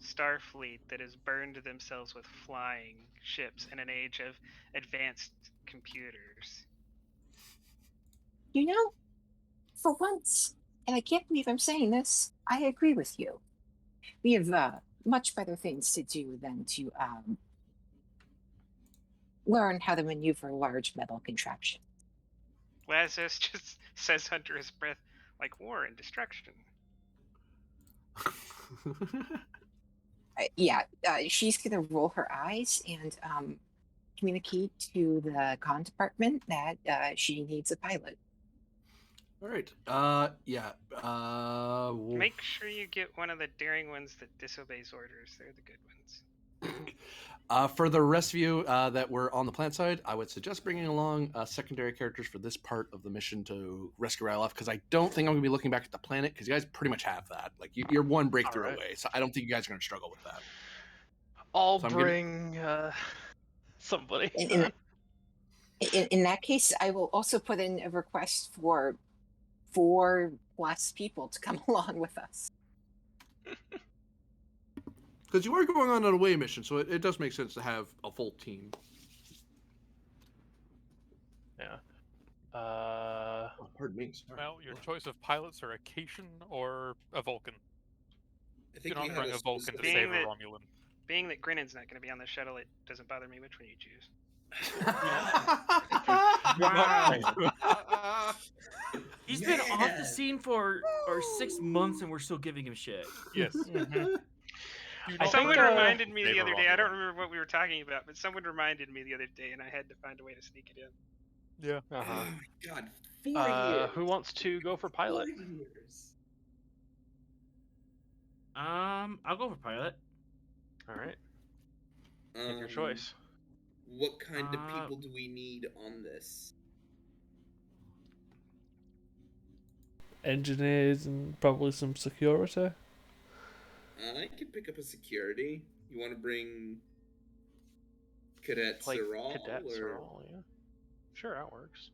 Starfleet that has burned themselves with flying ships in an age of advanced computers. You know, for once, and I can't believe I'm saying this, I agree with you. We have much better things to do than to learn how to maneuver large metal contraptions. Lazarus just says under his breath, like war and destruction. She's gonna roll her eyes and communicate to the con department that she needs a pilot. All right. Yeah. Make sure you get one of the daring ones that disobeys orders. They're the good ones. For the rest of you that were on the plant side, I would suggest bringing along secondary characters for this part of the mission to rescue Ryloff, because I don't think I'm going to be looking back at the planet, because you guys pretty much have that. Like, you're one breakthrough Alright. away, so I don't think you guys are going to struggle with that. I'll So I'm bring somebody. In that case, I will also put in a request for 4+ people to come along with us. Because you are going on an away mission, so it does make sense to have a full team. Yeah. Oh, pardon me. Sorry. Well, your choice of pilots are a Cation or a Vulcan. I Do think not we had bring a a Vulcan to specific- save a Being that- Romulan. Being that Grinnon's not going to be on the shuttle, it doesn't bother me which one you choose. Wow. He's been off the Man. scene for 6 months and we're still giving him shit. Yes. Do I not Someone bring a think, reminded me save the a other day. I don't Romulan. remember what we were talking about, but someone reminded me the other day, and I had to find a way to sneak it in. Yeah. Oh Uh-huh. my god, 4 years. Who wants to go for pilot? 4 years. I'll go for pilot. Alright, make your Um, choice. What kind of Uh, people do we need on this? Engineers and probably some security. I could pick up a security. You want to bring Cadet Like Sorrel? Cadet or... Sorrel, yeah. Sure, that works.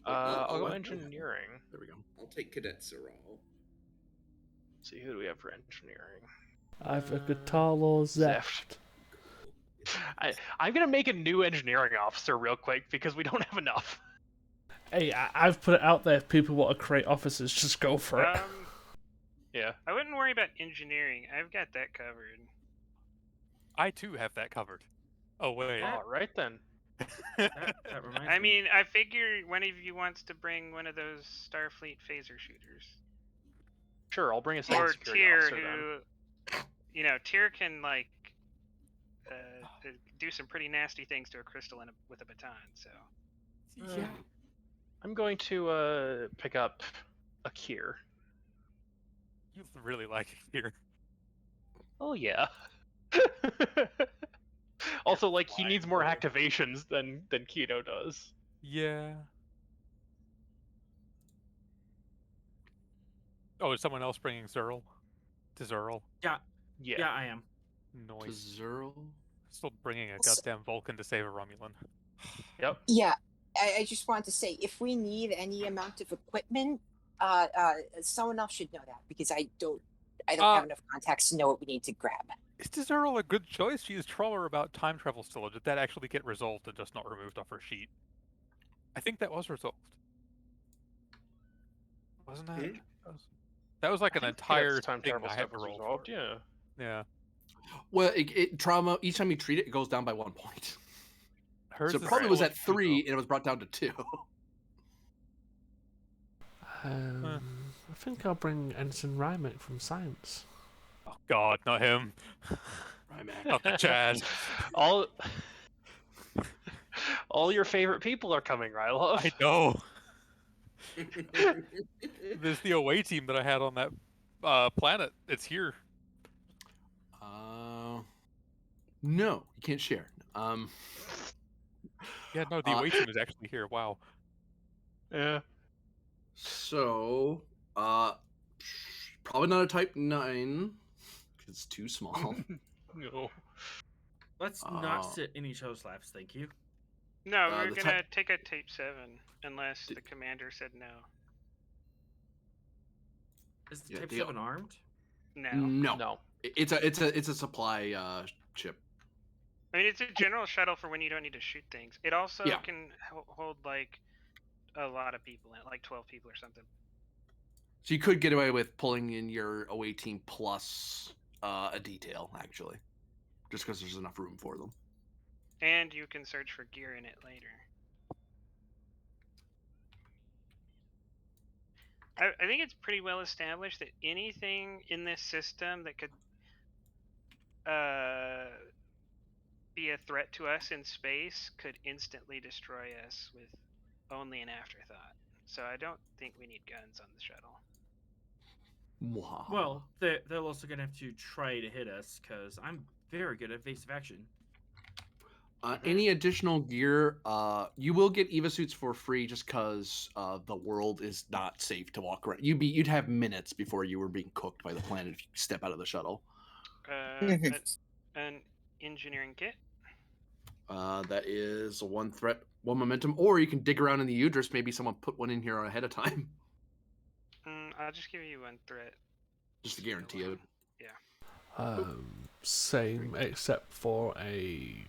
I'll I'll go let- engineering. There we go. I'll take Cadet Sorrel. See, who do we have for engineering? Either Guitar or Zeft. I'm gonna make a new engineering officer real quick because we don't have enough. Hey, I've put it out there. If people want to create officers, just go for it. Yeah. I wouldn't worry about engineering. I've got that covered. I too have that covered. Oh wait. Yeah. All right then. That reminds I me. mean, I figure one of you wants to bring one of those Starfleet phaser shooters. Sure, I'll bring a second Or security Tyr, officer then. who, Tyr can, like, do some pretty nasty things to a crystal with a baton, so. Yeah. I'm going to pick up a Kier. You really like it here. Oh yeah. Also, like, he needs more activations than Kino does. Yeah. Oh, is someone else bringing Zerl? To Zerl? Yeah. Yeah, I am. Noise. Zerl? Still bringing a goddamn Vulcan to save a Romulan. Yep. Yeah, I just wanted to say, if we need any amount of equipment, someone else should know that, because I don't have enough contacts to know what we need to grab. Is this Earl a good choice? She is troller about time travel still, or did that actually get resolved and just not removed off her sheet? I think that was resolved. Wasn't that? Hmm? That was like I an think looking at this entire time thing travel I had stuff to was roll resolved. for. Yeah. Yeah. Well, trauma, each time you treat it, it goes down by 1 point. Hers So it is probably still was at at 2, 3, and it was brought down to 2. I think I'll bring Ensign Rymek from science. though. Oh God, not him. Rymac. Not the Chad. all all your favorite people are coming, Rylov. I know. There's the away team that I had on that planet. It's here. No, you can't share. Yeah, no, the Uh, away team is actually here. Wow. Yeah. So, probably not a Type 9, because it's too small. No. Let's not sit in each other's laps, thank you. No, Uh, we're the gonna type- take a tape 7 unless the commander said no. Is the Yeah, Type deal. 7 armed? No. No. It's a supply ship. I mean, it's a general shuttle for when you don't need to shoot things. It also Yeah. can hold like a lot of people in it, like 12 people or something. So you could get away with pulling in your away team plus a detail, actually, just because there's enough room for them. And you can search for gear in it later. I think it's pretty well established that anything in this system that could be a threat to us in space could instantly destroy us with only an afterthought. So I don't think we need guns on the shuttle. Well, they're also going to have to try to hit us, because I'm very good at evasive action. Any additional gear, you will get Eva suits for free, just because the world is not safe to walk around. You'd have minutes before you were being cooked by the planet if you step out of the shuttle. An engineering kit. That is 1 threat, 1 momentum, or you can dig around in the Udris. Maybe someone put one in here ahead of time, I'll just give you 1 threat. just to guarantee it. Yeah. Same, except for a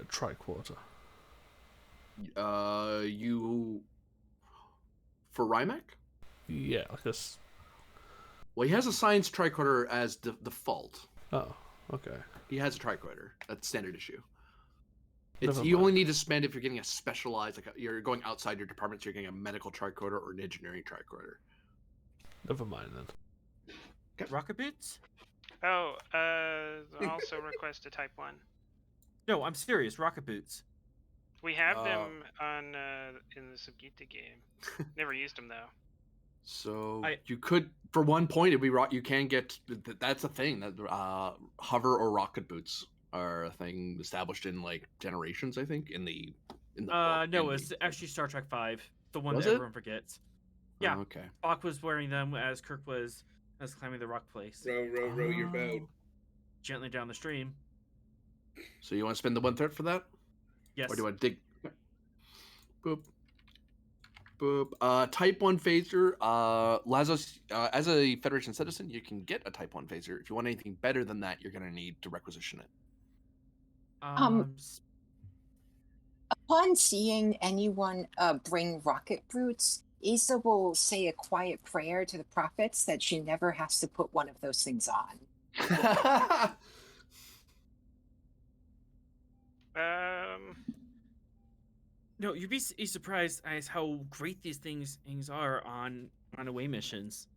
tricorder. You for Rymac? Yeah, Well, he has a science tricorder as default. Oh, okay. He has a tricorder. That's standard issue. Never You mind. only need to spend if you're getting a specialized, you're going outside your department, so you're getting a medical tricorder or an engineering tricorder. Never mind then. Rocket boots? Oh, also request a Type 1. No, I'm serious. Rocket boots. We have them on in the Subgita game. Never used them though. So you could, for 1 point, it'd be you can get. That's a thing that hover or rocket boots are a thing established in like generations. I think in the book, No, it's actually Star Trek V, the one Was that it? everyone forgets. Yeah. Oh, okay. Spock was wearing them as Kirk was climbing the rock place. Row your boat. Gently down the stream. So you want to spend the 1 threat for that? Yes. Or do I dig? Boop. Boop. Type 1 phaser. Lazos, as a Federation citizen, you can get a Type 1 phaser. If you want anything better than that, you're going to need to requisition it. Upon seeing anyone bring rocket boots, Issa will say a quiet prayer to the prophets that she never has to put one of those things on. No, you'd be surprised as how great these things are on away missions.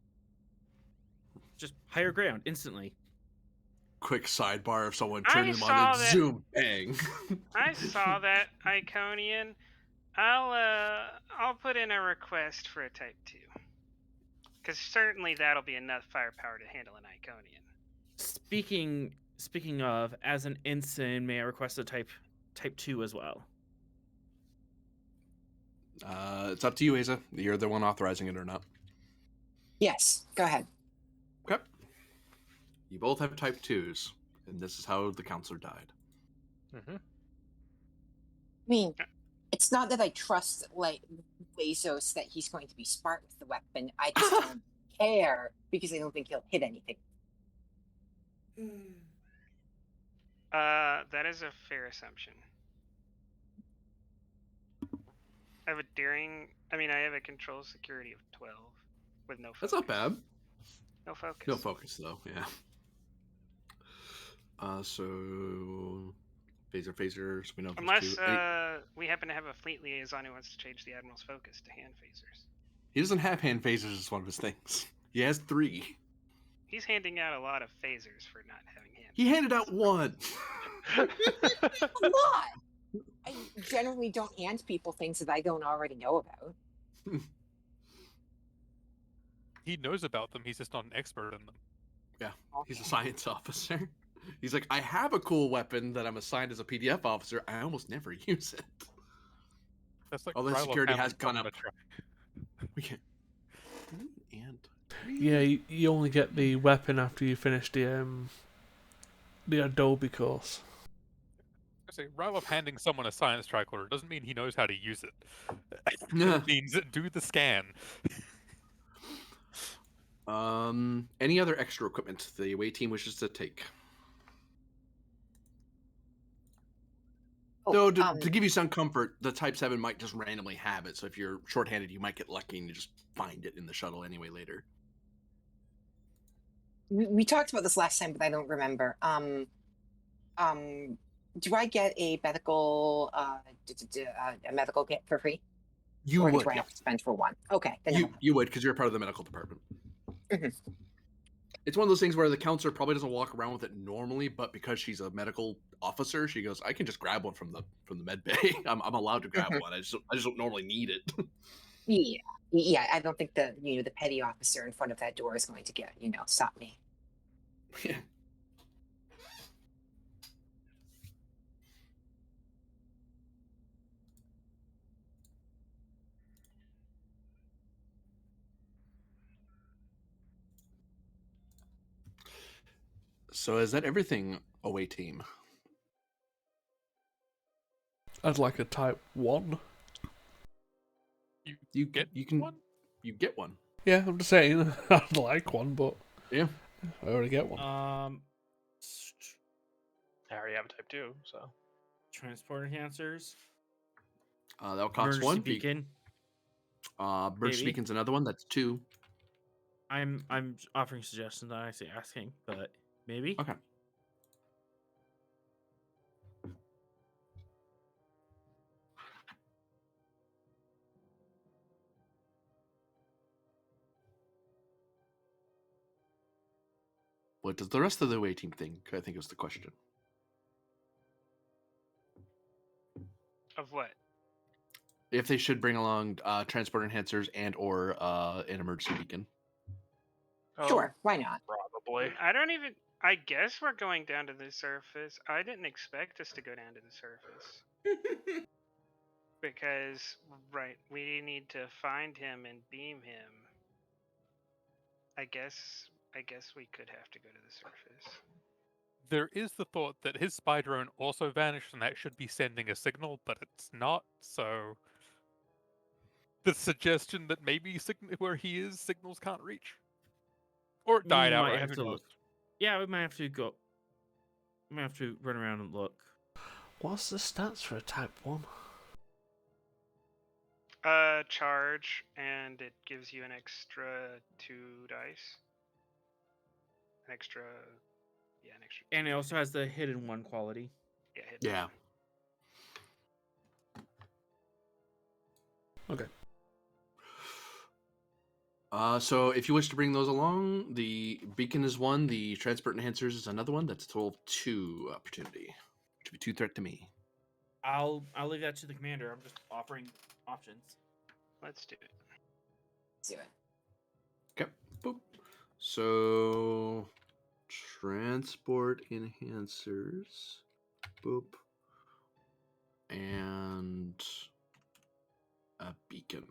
Just higher ground instantly. Quick sidebar of someone I turning them saw on and that- zoom, bang. I saw that Iconian. I'll put in a request for a Type 2. Because certainly that'll be enough firepower to handle an Iconian. Speaking of, as an ensign, may I request a type 2 as well? It's up to you, Asa. You're the one authorizing it or not. Yes, go ahead. Okay. You both have Type 2s, and this is how the counselor died. I mean, it's not that I trust like Bezos that he's going to be smart with the weapon. I just don't care because I don't think he'll hit anything. That is a fair assumption. I have a daring. I mean, I have a control security of 12 with no focus. That's not bad. No focus. No focus though. Yeah. So phasers. We know there's Unless two. we happen to have a fleet liaison who wants to change the admiral's focus to hand phasers. He doesn't have hand phasers as one of his things. He has 3. He's handing out a lot of phasers for not having hand. He handed out 1. A lot. I generally don't hand people things that I don't already know about. He knows about them. He's just not an expert in them. Yeah, he's a science officer. He's like, I have a cool weapon that I'm assigned as a PDF officer. I almost never use it. That's like Although Ryloth security handling has gone someone up. a track. We can't. And Yeah, you only get the weapon after you finish the Adobe course. I say Ryloth handing someone a science tricorder doesn't mean he knows how to use it. Yeah. It means do the scan. Any other extra equipment the away team wishes to take? Though to give you some comfort, the Type 7 might just randomly have it. So if you're shorthanded, you might get lucky and you just find it in the shuttle anyway later. We talked about this last time, but I don't remember. Do I get a medical a medical kit for free? You or would. do I have to spend for one? Okay, then You would, because you're a part of the medical department. Mhm. It's one of those things where the counselor probably doesn't walk around with it normally, but because she's a medical officer, she goes, "I can just grab one from the med bay. I'm allowed to grab one. I just don't normally need it." Yeah. I don't think the the petty officer in front of that door is going to get stop me. Yeah. So is that everything, away team? I'd like a Type 1. You get one? You get one. Yeah, I'm just saying, I'd like one, but Yeah. I already get one. I already have a Type 2, so. Transport enhancers. That'll cost Emergency 1. beacon. Emergency Maybe. beacon's another one. That's 2. I'm offering suggestions, not actually asking, but maybe. Okay. What does the rest of the away team think? I think is the question. Of what? If they should bring along transport enhancers and or an emergency beacon. Sure, why not? Probably. I don't even. I guess we're going down to the surface. I didn't expect us to go down to the surface. Because, right, we need to find him and beam him. I guess we could have to go to the surface. There is the thought that his spy drone also vanished and that should be sending a signal, but it's not, so the suggestion that maybe where he is, signals can't reach. Or it died We might outright, have who to knows? look. Yeah, we might have to go. We might have to run around and look. What's the stats for a Type 1? Charge, and it gives you an extra 2 dice. An extra. And it also has the hidden one quality. Yeah. Yeah. Okay. So if you wish to bring those along, the beacon is one, the transport enhancers is another one. That's a total of 2 opportunity. Which would be 2 threat to me. I'll leave that to the commander. I'm just offering options. Let's do it. Let's do it. Okay. Boop. So transport enhancers. Boop. And a beacon.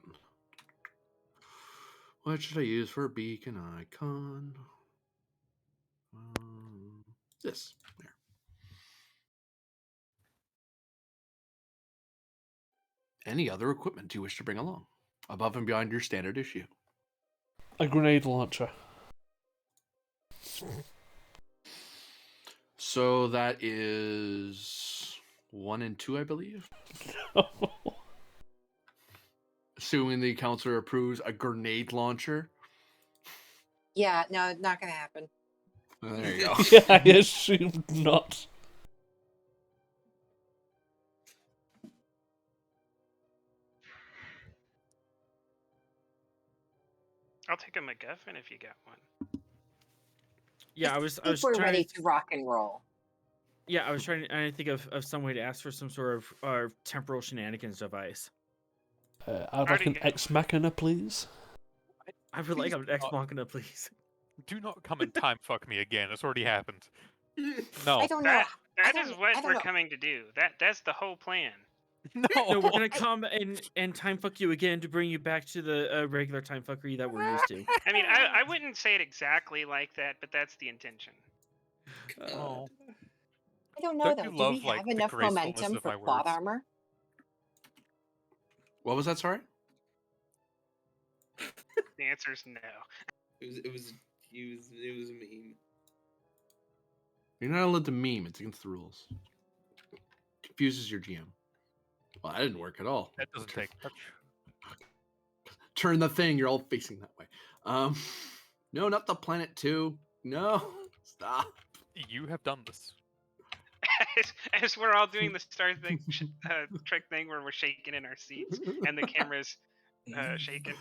What should I use for a beacon icon? This. There. Any other equipment you wish to bring along, above and beyond your standard issue? A grenade launcher. So that is 1 and 2, I believe. Assuming the counselor approves a grenade launcher. Yeah, no, not gonna happen. There you go. Yeah, I assumed not. I'll take a MacGuffin if you got one. Yeah, I think was we're trying ready to to rock and roll. Yeah, I was trying to think of some way to ask for some sort of temporal shenanigans device. I'd like Already an got ex machina, please. I would like Please an ex not. machina, please. Do not come and time fuck me again. It's already happened. I No. don't know. That I that is don't. what I don't we're know. coming to do. That's the whole plan. No. No, we're gonna come and time fuck you again to bring you back to the regular time fuckery that we're used to. I mean, I wouldn't say it exactly like that, but that's the intention. Oh. I don't know Don't though. you Do we love, like, have the enough gracefulness momentum of for my plot words? armor? What was that, sorry? The answer is no. It was a meme. You're not allowed to meme. It's against the rules. Confuses your GM. Well, that didn't work at all. That doesn't take much. Turn the thing. You're all facing that way. No, not the planet 2. No, stop. You have done this. As we're all doing the Star thing, Trek thing where we're shaking in our seats and the camera's shaking.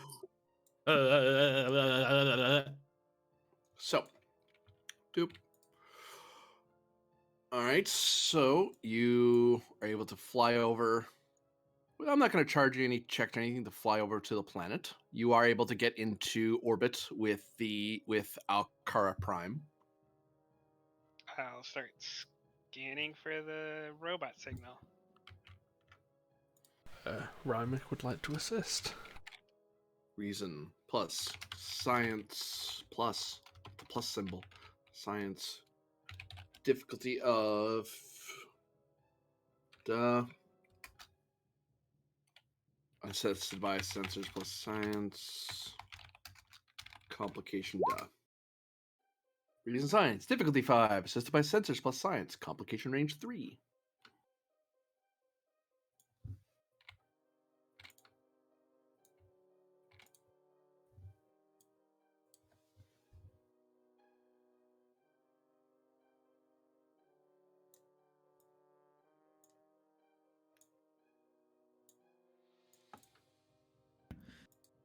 So, doop. All right, so you are able to fly over. Well, I'm not going to charge you any check or anything to fly over to the planet. You are able to get into orbit with Alcara Prime. I'll start scanning for the robot signal. Rymick would like to assist. Reason plus science plus the plus symbol. Science difficulty of assessed by sensors plus science complication reason science difficulty 5 assisted by sensors plus science complication range 3.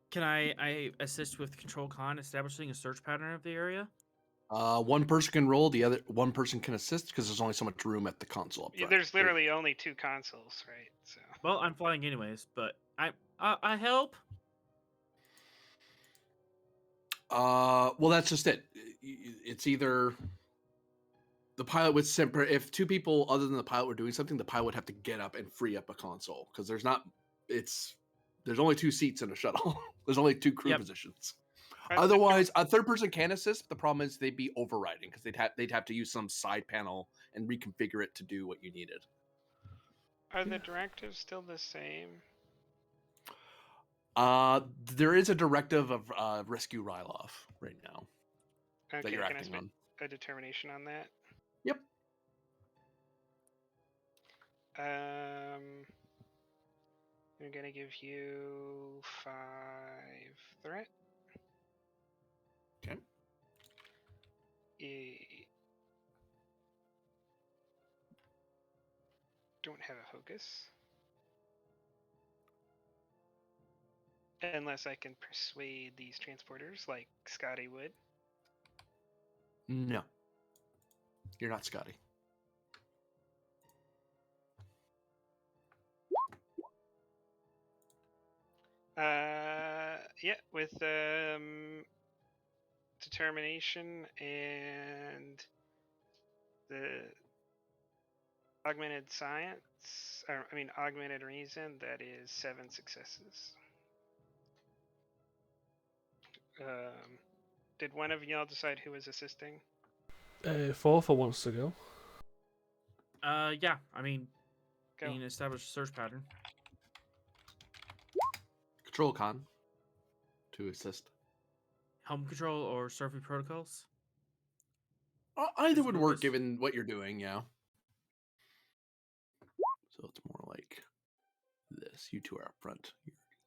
Can I assist with Control Con establishing a search pattern of the area? One person can roll, the other one person can assist because there's only so much room at the console up front. There's literally only 2 consoles, right? So. Well, I'm flying anyways, but I help. Well, that's just it. It's either the pilot would simply, if 2 people other than the pilot were doing something, the pilot would have to get up and free up a console because there's only 2 seats in a shuttle. There's only 2 crew positions. Otherwise, a third person can assist. The problem is they'd be overriding because they'd have to use some side panel and reconfigure it to do what you needed. Are the directives still the same? There is a directive of rescue Rylov right now Okay, that you're can I acting on. a determination on that? Yep. I'm gonna give you 5 threat. Okay. Don't have a hocus. Unless I can persuade these transporters like Scotty would. No. You're not Scotty. Yeah, with determination and the augmented science, augmented reason, that is 7 successes. Did one of y'all decide who was assisting? 4 wants to go. Yeah, I mean, Go. can establish a search pattern. Control Con to assist. Helm control or surfing protocols? Either Is would it work this? given what you're doing, yeah. So it's more like this. You two are up front.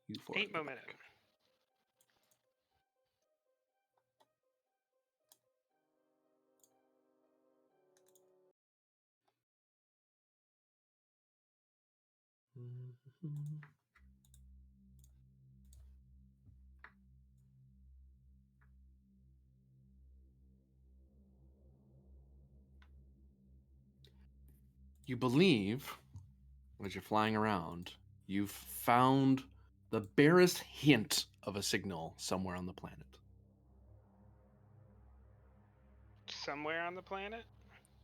You four are 8 at the momentum. back. Mhm. You believe, as you're flying around, you've found the barest hint of a signal somewhere on the planet. Somewhere on the planet.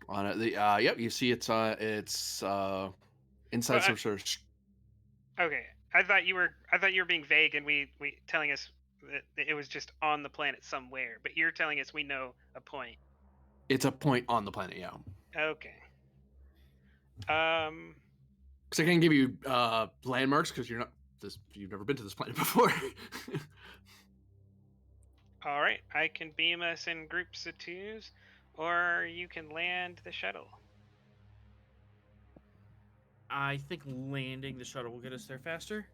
On it, yep, you see it's inside Well, some sort of. Okay, I thought you were being vague and we telling us that it was just on the planet somewhere, but you're telling us we know a point. It's a point on the planet, yeah. Okay. Because I can't give you landmarks because you've never been to this planet before. All right, I can beam us in groups of twos, or you can land the shuttle. I think landing the shuttle will get us there faster.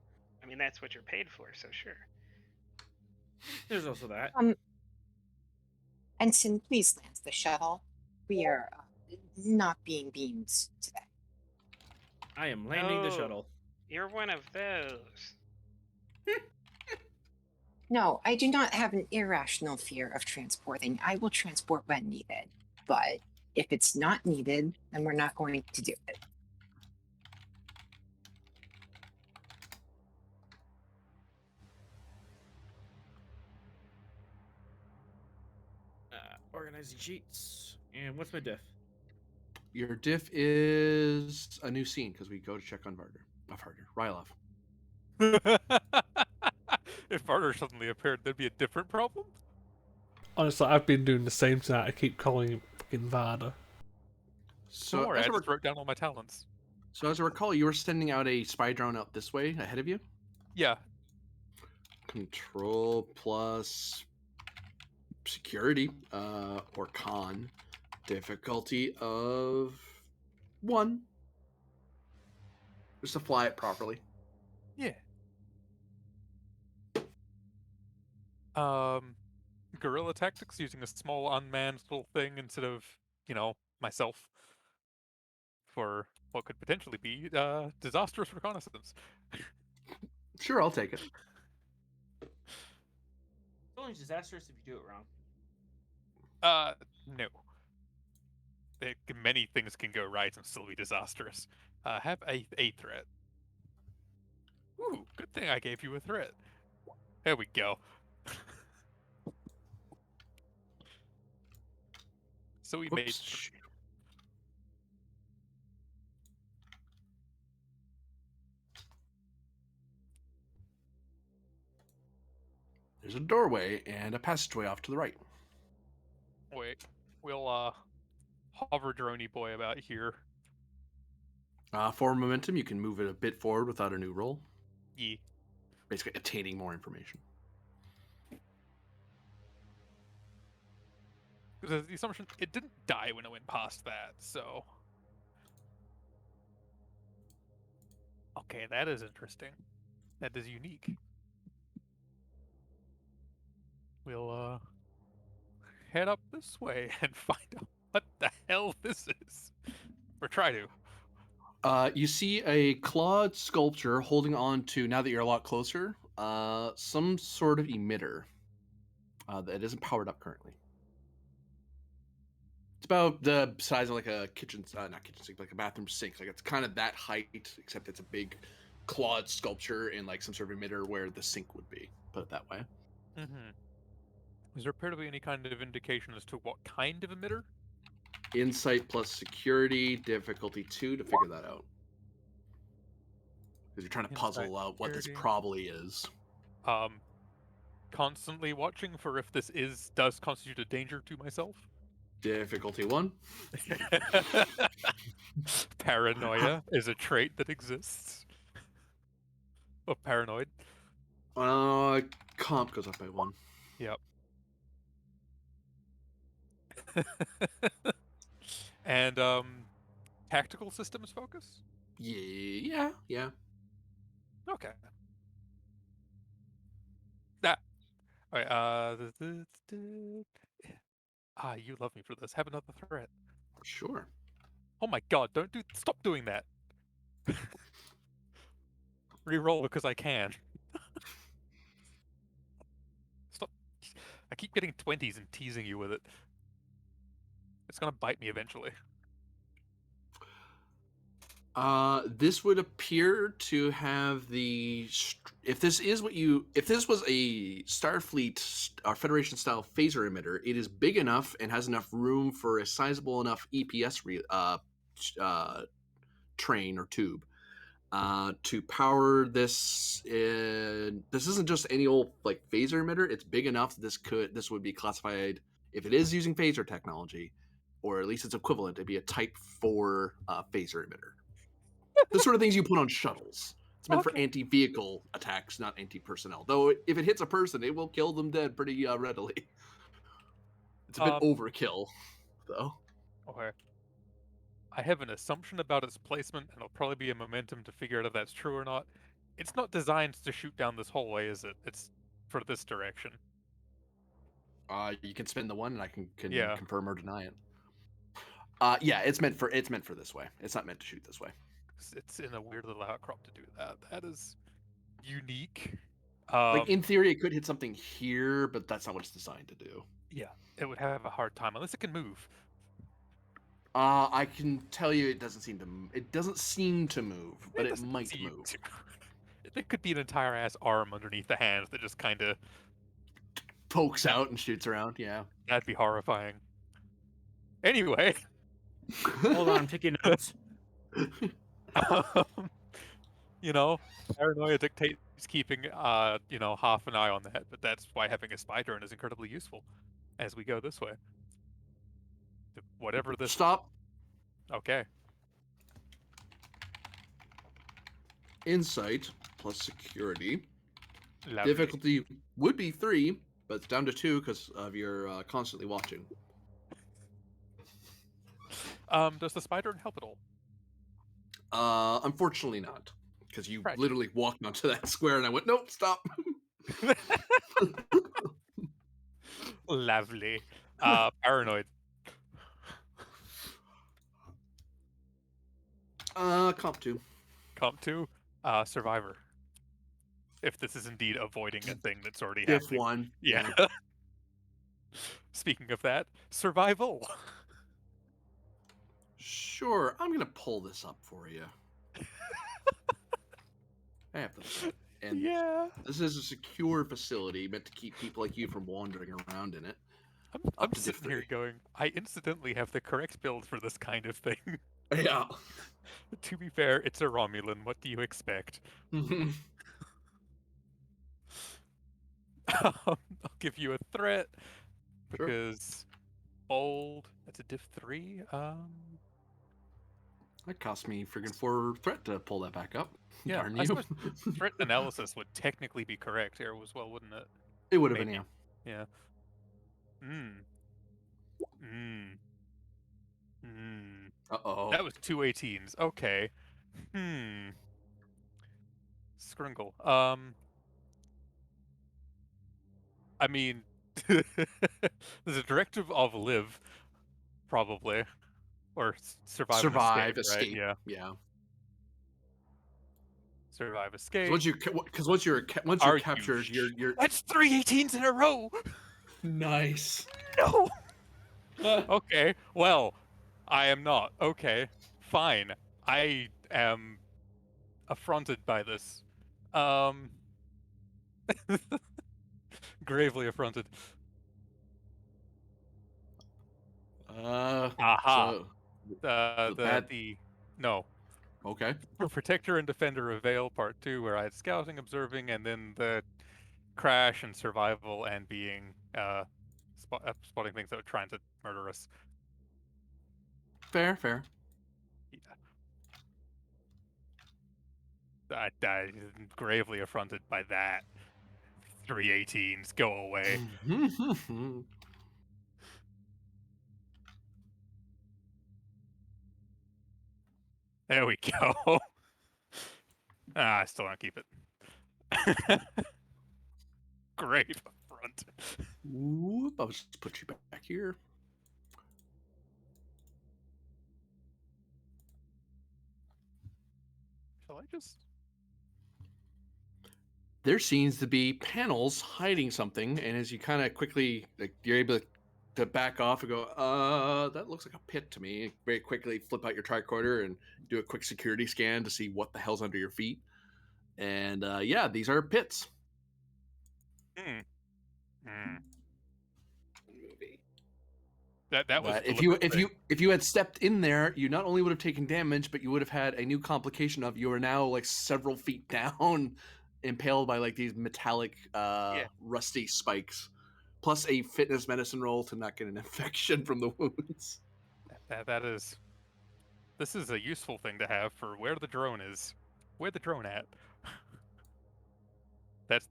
I mean, that's what you're paid for, so sure. There's also that. Ensign, please land the shuttle. We are not being beamed today. I am landing the Oh, shuttle. You're one of those. No, I do not have an irrational fear of transporting. I will transport when needed. But if it's not needed, then we're not going to do it. Organizing sheets. And what's my diff? Your diff is a new scene because we go to check on Rylov. If Varder suddenly appeared, there'd be a different problem. Honestly, I've been doing the same tonight. I keep calling him fucking Varda. Don't So worry, as I I just wrote down all my talents. recall, you were sending out a spy drone out this way ahead of you. Yeah. Control plus security, or con, difficulty of 1. Just to fly it properly. Yeah. Guerrilla tactics using a small unmanned little thing instead of, myself for what could potentially be disastrous reconnaissance. Sure, I'll take it. It's only disastrous if you do it wrong. No. Many things can go right and still be disastrous. Have a threat. Ooh, good thing I gave you a threat. There we go. So we made. Oops. There's a doorway and a passageway off to the right. Wait, we'll hover droney boy about here. For momentum, you can move it a bit forward without a new roll. Yeah. Basically, attaining more information. Because the assumption it didn't die when it went past that, so. Okay, that is interesting. That is unique. We'll head up this way and find out what the hell this is. Or try to. You see a clawed sculpture holding on to, now that you're a lot closer, some sort of emitter that isn't powered up currently. It's about the size of like a kitchen, not kitchen sink, like a bathroom sink. Like it's kind of that height, except it's a big clawed sculpture in like some sort of emitter where the sink would be. Put it that way. Mm-hmm. Is there appear to be any kind of indication as to what kind of emitter? Insight plus security, difficulty 2 to figure that out. Because you're trying to puzzle out what this probably is. Constantly watching for if this does constitute a danger to myself. Difficulty 1. Paranoia is a trait that exists. Oh, paranoid. Comp goes up by 1. Yep. And tactical systems focus? Yeah. Okay. That. All right. You love me for this. Have another threat. Sure. Oh my god! Stop doing that. Reroll because I can. Stop. I keep getting 20s and teasing you with it. It's gonna bite me eventually. This would appear to have if this was a Starfleet or Federation style phaser emitter, it is big enough and has enough room for a sizable enough train or tube to power this. This isn't just any old like phaser emitter. It's big enough that this would be classified, if it is using phaser technology, or at least its equivalent, it'd be a Type 4 phaser emitter. The sort of things you put on shuttles. It's meant for Okay. anti-vehicle attacks, not anti-personnel. Though if it hits a person, it will kill them dead pretty readily. It's a bit overkill, though. Okay. I have an assumption about its placement, and it'll probably be a momentum to figure out if that's true or not. It's not designed to shoot down this hallway, is it? It's for this direction. You can spin the one, and I can Yeah. confirm or deny it. Yeah, it's meant for this way. It's not meant to shoot this way. It's in a weird little outcrop to do that. That is unique. Like in theory, it could hit something here, but that's not what it's designed to do. Yeah, it would have a hard time unless it can move. I can tell you, it doesn't seem to move, but it doesn't might seem move. to. There could be an entire ass arm underneath the hands that just kind of Pokes out and shoots around. Yeah, that'd be horrifying. Anyway, Hold on, I'm taking notes. you know, paranoia dictates keeping half an eye on that, but that's why having a spy drone is incredibly useful as we go this way. Whatever this. Stop. Okay. Insight plus security. Lovely. Difficulty would be 3, but it's down to 2 because of your constantly watching. Does the spy drone help at all? Unfortunately not, because you Right. literally walked onto that square, and I went, nope, stop. Lovely. Paranoid. Comp 2. Comp 2. Survivor. If this is indeed avoiding a thing that's already Diff happening. 1. Yeah. Speaking of that, survival. Sure, I'm gonna pull this up for you. I have to. And yeah. this is a secure facility meant to keep people like you from wandering around in it. I'm sitting here going, I incidentally have the correct build for this kind of thing. Yeah. To be fair, it's a Romulan. What do you expect? I'll give you a threat because bold. That's a diff 3. That cost me friggin' 4 threat to pull that back up. Yeah, Darn I you. suppose threat analysis would technically be correct here as well, wouldn't it? It would have been, yeah. Yeah. Uh-oh. That was 2 18s. Okay. Scringle. I mean, there's a directive of live, probably, or survive and escape, right? Yeah. Yeah. Survive, escape. Because once you're captured, you're. That's 3 18s in a row. Nice. No. Okay. Well, I am not. Okay. Fine. I am affronted by this. Gravely affronted. Aha. No. Okay. For Protector and Defender of Vale Part 2, where I had scouting, observing, and then the crash and survival and being spotting things that were trying to murder us. Fair. Yeah. I'm gravely affronted by that. 3 18s, go away. There we go. I still don't keep it. Great front. Whoop, I'll just put you back here. Shall I just? There seems to be panels hiding something, and as you kind of quickly, like, you're able to back off and go, that looks like a pit to me. Very quickly flip out your tricorder and do a quick security scan to see what the hell's under your feet. And yeah, these are pits. Hmm. Movie. That was That a deliberate thing. if you had stepped in there, you not only would have taken damage, but you would have had a new complication of you are now like several feet down, impaled by like these metallic, rusty spikes, plus a fitness medicine roll to not get an infection from the wounds. That is. This is a useful thing to have for where the drone is. Where the drone at? That's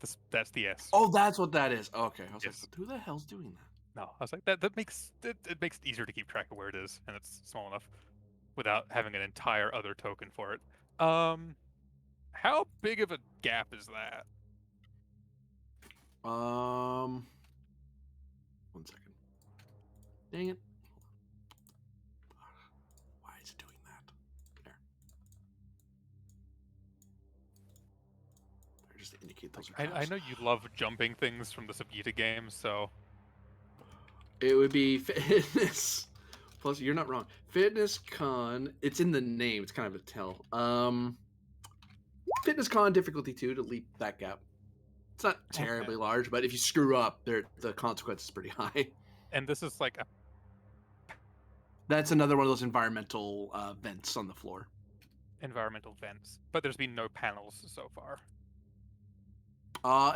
the S. Oh, that's what that is. Okay, I was Yes. like, who the hell's doing that? No, I was like that makes it makes it easier to keep track of where it is, and it's small enough without having an entire other token for it. How big of a gap is that? 1 second. Dang it. Why is it doing that? There. There, just to indicate those are I traps. know you love jumping things from the Subgita games, so It would be fitness. Plus, you're not wrong. Fitness con. It's in the name. It's kind of a tell. Fitness con difficulty 2 to leap that gap. It's not terribly large, but if you screw up, the consequence is pretty high. and this is like a That's another one of those environmental vents on the floor. environmental vents, but there's been no panels so far.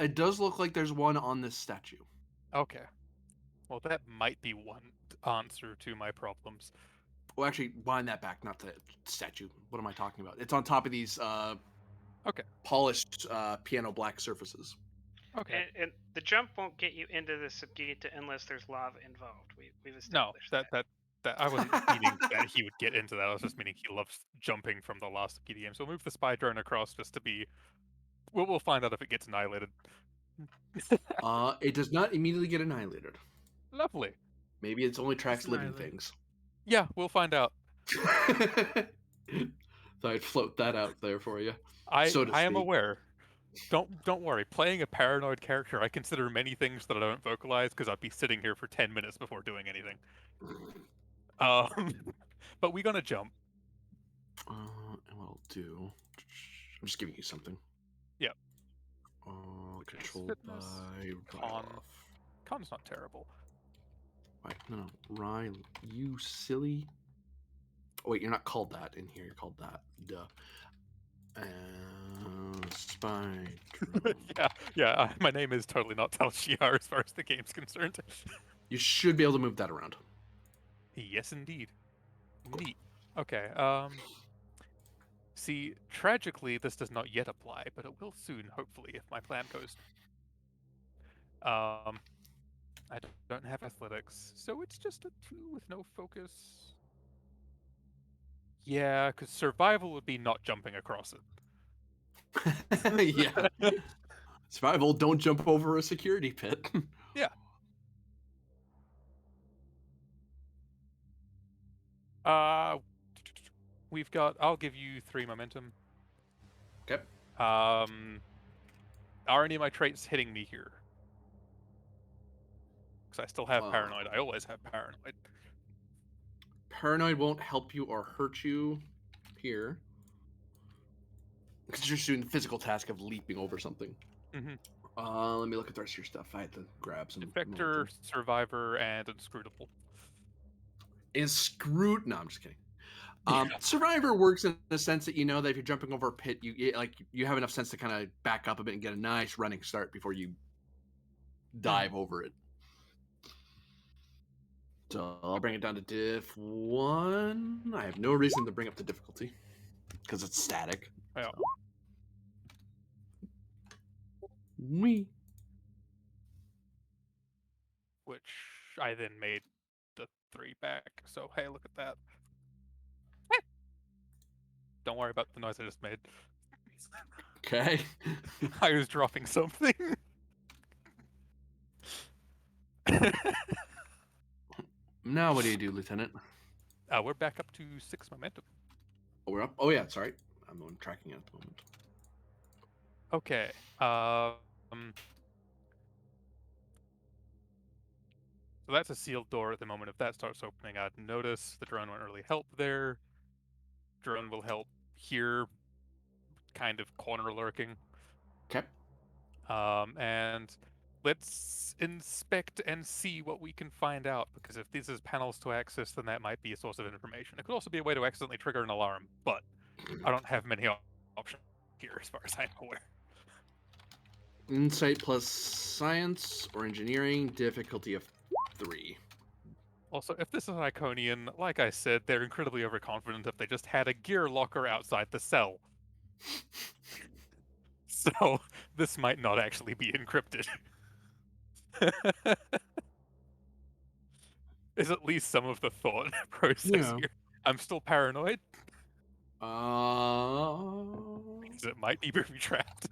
It does look like there's one on this statue. Okay. Well, that might be one answer to my problems. Well, actually, wind that back, not the statue. What am I talking about? It's on top of these Okay. polished piano black surfaces. Okay. And the jump won't get you into the Subgita unless there's lava involved. We've No, established that I wasn't meaning that he would get into that. I was just meaning he loves jumping from the last Subgita game. So we'll move the spy drone across just to be. We'll find out if it gets annihilated. It does not immediately get annihilated. Lovely. Maybe it's only tracks living annihilate. things. Yeah, we'll find out. So I'd float that out there for you. I So to am speak. aware. Don't worry. Playing a paranoid character, I consider many things that I don't vocalize because I'd be sitting here for 10 minutes before doing anything. But we're gonna jump. And what I'll do, I'm just giving you something. Yep. Controlled Fitness, by con. Ryloff. Con's not terrible. Wait, no, Rye, you silly. Oh, wait, you're not called that in here. You're called that. Duh. Spy drone. yeah. My name is totally not Tal Shiar as far as the game's concerned. You should be able to move that around. Yes, indeed. Neat. Okay. See, tragically, this does not yet apply, but it will soon, hopefully, if my plan goes. I don't have athletics, so it's just a 2 with no focus. Yeah, because survival would be not jumping across it. Yeah. Survival, don't jump over a security pit. Yeah. We've got. I'll give you 3 momentum. Okay. Are any of my traits hitting me here? Because I still have paranoid. I always have paranoid. Paranoid won't help you or hurt you here. Because you're just doing the physical task of leaping over something. Mm-hmm. Let me look at the rest of your stuff. I had to grab some. Defector, momentum. survivor, and inscrutable. No, I'm just kidding. Survivor works in the sense that you know that if you're jumping over a pit, you have enough sense to kind of back up a bit and get a nice running start before you dive over it. So I'll bring it down to diff 1. I have no reason to bring up the difficulty because it's static. Yeah. So. Wee. Which I then made the 3 back. So hey, look at that. Don't worry about the noise I just made. Okay. I was dropping something. Now what do you do, Lieutenant? We're back up to 6 momentum. Oh, we're up. Oh yeah, sorry. I'm the one tracking it at the moment. Okay. So that's a sealed door at the moment. If that starts opening, I'd notice. The drone won't really help there. Drone will help here, kind of corner lurking. Okay. And let's inspect and see what we can find out, because if this is panels to access, then that might be a source of information. It could also be a way to accidentally trigger an alarm, but I don't have many options here as far as I'm aware. Insight plus science or engineering, difficulty of 3. Also, if this is Iconian, like I said, they're incredibly overconfident if they just had a gear locker outside the cell. So this might not actually be encrypted. Is at least some of the thought process Yeah. here. I'm still paranoid Uh, because it might be booby trapped.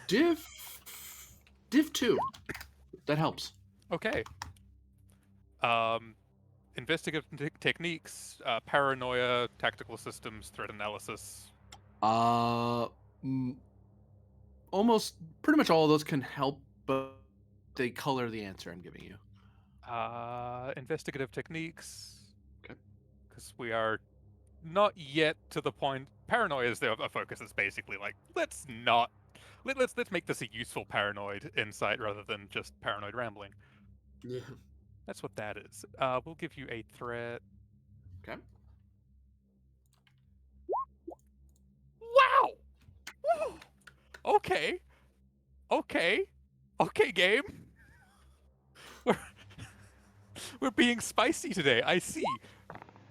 diff 2. That helps. Okay. Investigative techniques, paranoia, tactical systems, threat analysis. Mm, almost pretty much all of those can help, but they color the answer I'm giving you. Investigative techniques. Okay. Because we are not yet to the point. Paranoia is a focus. It's basically like let's make this a useful paranoid insight rather than just paranoid rambling. Yeah. That's what that is. We'll give you a threat. Okay. Wow. Woo! Okay. Okay. Okay, game. We're, we're being spicy today. I see.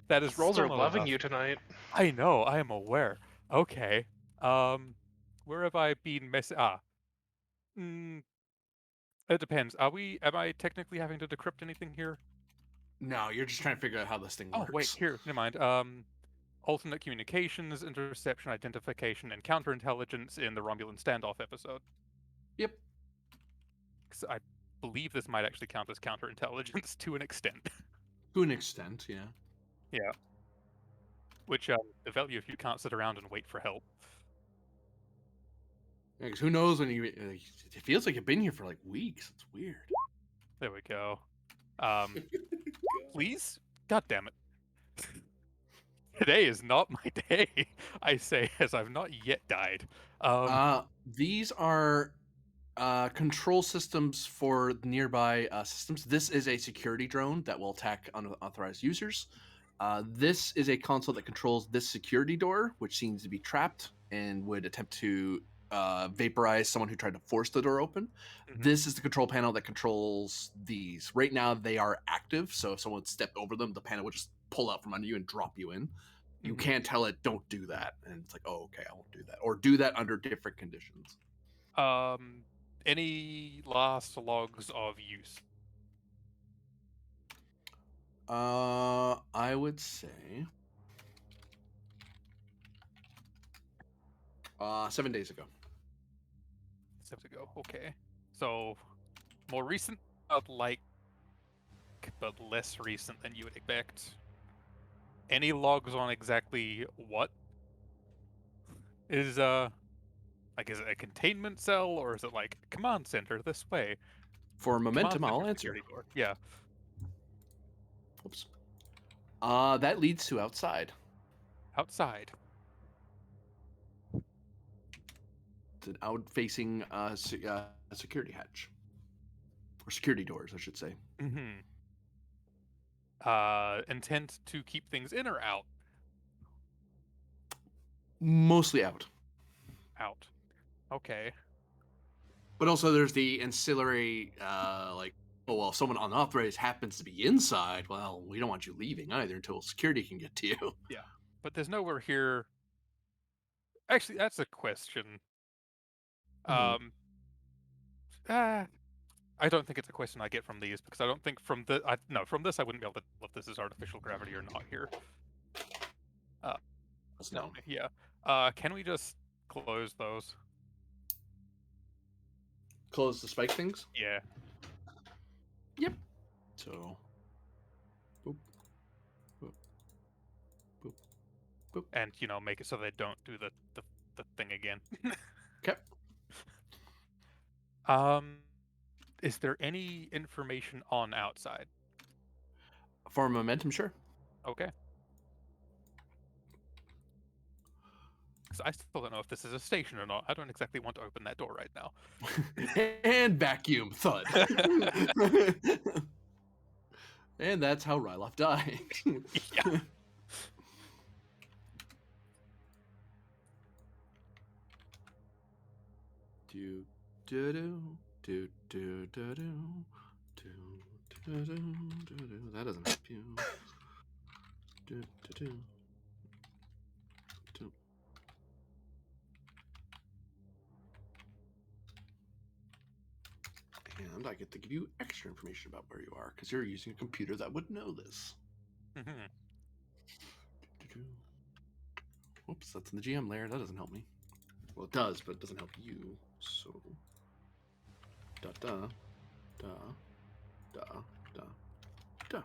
That is Rolls still are not loving enough. you tonight. I know. I am aware. Okay. Where have I been messing? It depends. Am I technically having to decrypt anything here? No, you're just trying to figure out how this thing Oh, wait, works. here, never mind. Alternate communications, interception, identification, and counterintelligence in the Romulan standoff episode. Yep. Because I believe this might actually count as counterintelligence to an extent. To an extent, yeah. Yeah. Which, the value if you can't sit around and wait for help. Yeah, 'cause who knows when you? It feels like you've been here for like weeks. It's weird. There we go. Please? God damn it. Today is not my day, I say, as I've not yet died. These are control systems for nearby systems. This is a security drone that will attack unauthorized users. This is a console that controls this security door, which seems to be trapped and would attempt to vaporize someone who tried to force the door open. Mhm. This is the control panel that controls these. Right now, they are active, so if someone stepped over them, the panel would just pull out from under you and drop you in. You Mhm. can't tell it, don't do that. And it's like, oh, okay, I won't do that. Or do that under different conditions. Any last logs of use? I would say 7 days ago. 7 ago. Okay. So more recent, but less recent than you would expect. Any logs on exactly what is is it a containment cell or is it like command center this way? For Command momentum, I'll center answer. security door. Yeah. Oops. That leads to outside. Outside. It's an out-facing security hatch, or security doors, I should say. Mm-hmm. Intent to keep things in or out? Mostly out. Out. Okay. But also, there's the ancillary, like, oh well, if someone unauthorized happens to be inside, well, we don't want you leaving either until security can get to you. Yeah. But there's nowhere here. Actually, that's a question. Um. I don't think it's a question I get from these because I don't think from from this I wouldn't be able to tell if this is artificial gravity or not here. us Tell know. me, yeah. Can we just close those? Close the spike things. Yeah. Yep. So. Boop, boop, boop, boop. And make it so they don't do the thing again. Okay. Is there any information on outside? For momentum, sure. Okay. Because I still don't know if this is a station or not. I don't exactly want to open that door right now. And vacuum thud. And that's how Ryloff died. Yeah. Do do do do do do do do do do do. That doesn't help you. Do do do do. And I get to give you extra information about where you are because you're using a computer that would know this. Mhm. Oops, that's in the GM layer. That doesn't help me. Well, it does, but it doesn't help you. So, da da da da da da.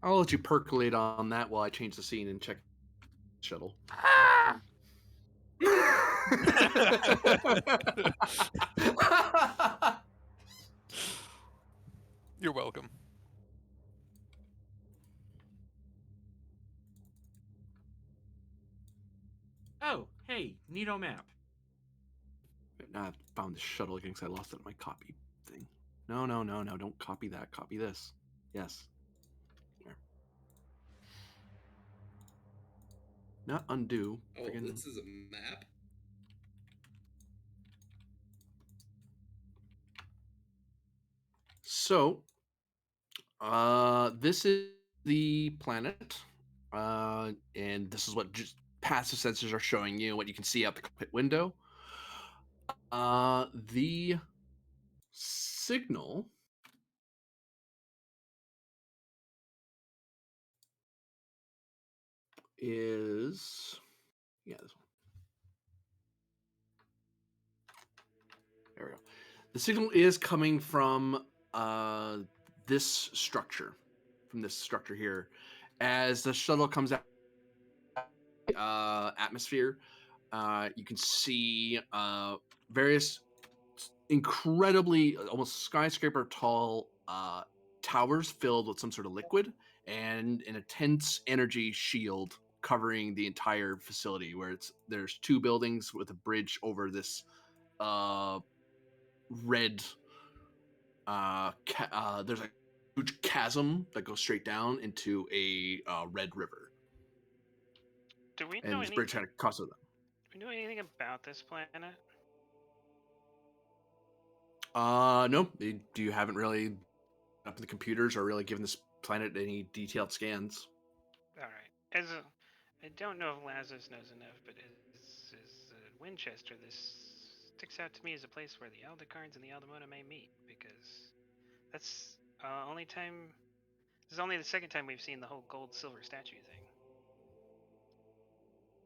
I'll let you percolate on that while I change the scene and check the shuttle. You're welcome. Oh, hey, neato map. Now I found the shuttle again because I lost it on my copy thing. No, no, no, no. Don't copy that. Copy this. Yes. There. Not undo. Oh, Friggin- this is a map. So, this is the planet, and this is what just passive sensors are showing you. What you can see out the cockpit window. The signal is this one. There we go. The signal is coming from this structure, from this structure here, as the shuttle comes out. Atmosphere. You can see various incredibly almost skyscraper tall towers filled with some sort of liquid and an intense energy shield covering the entire facility where there's two buildings with a bridge over this red there's a huge chasm that goes straight down into a red river, Do we and know this bridge anything? kind of crosses them. Do we know anything about this planet? No, you haven't really up in the computers or really given this planet any detailed scans. All right. I don't know if Lazarus knows enough, but Winchester, this sticks out to me as a place where the Aldecarns and the Aldemona may meet, because that's only time. This is only the second time we've seen the whole gold silver statue thing.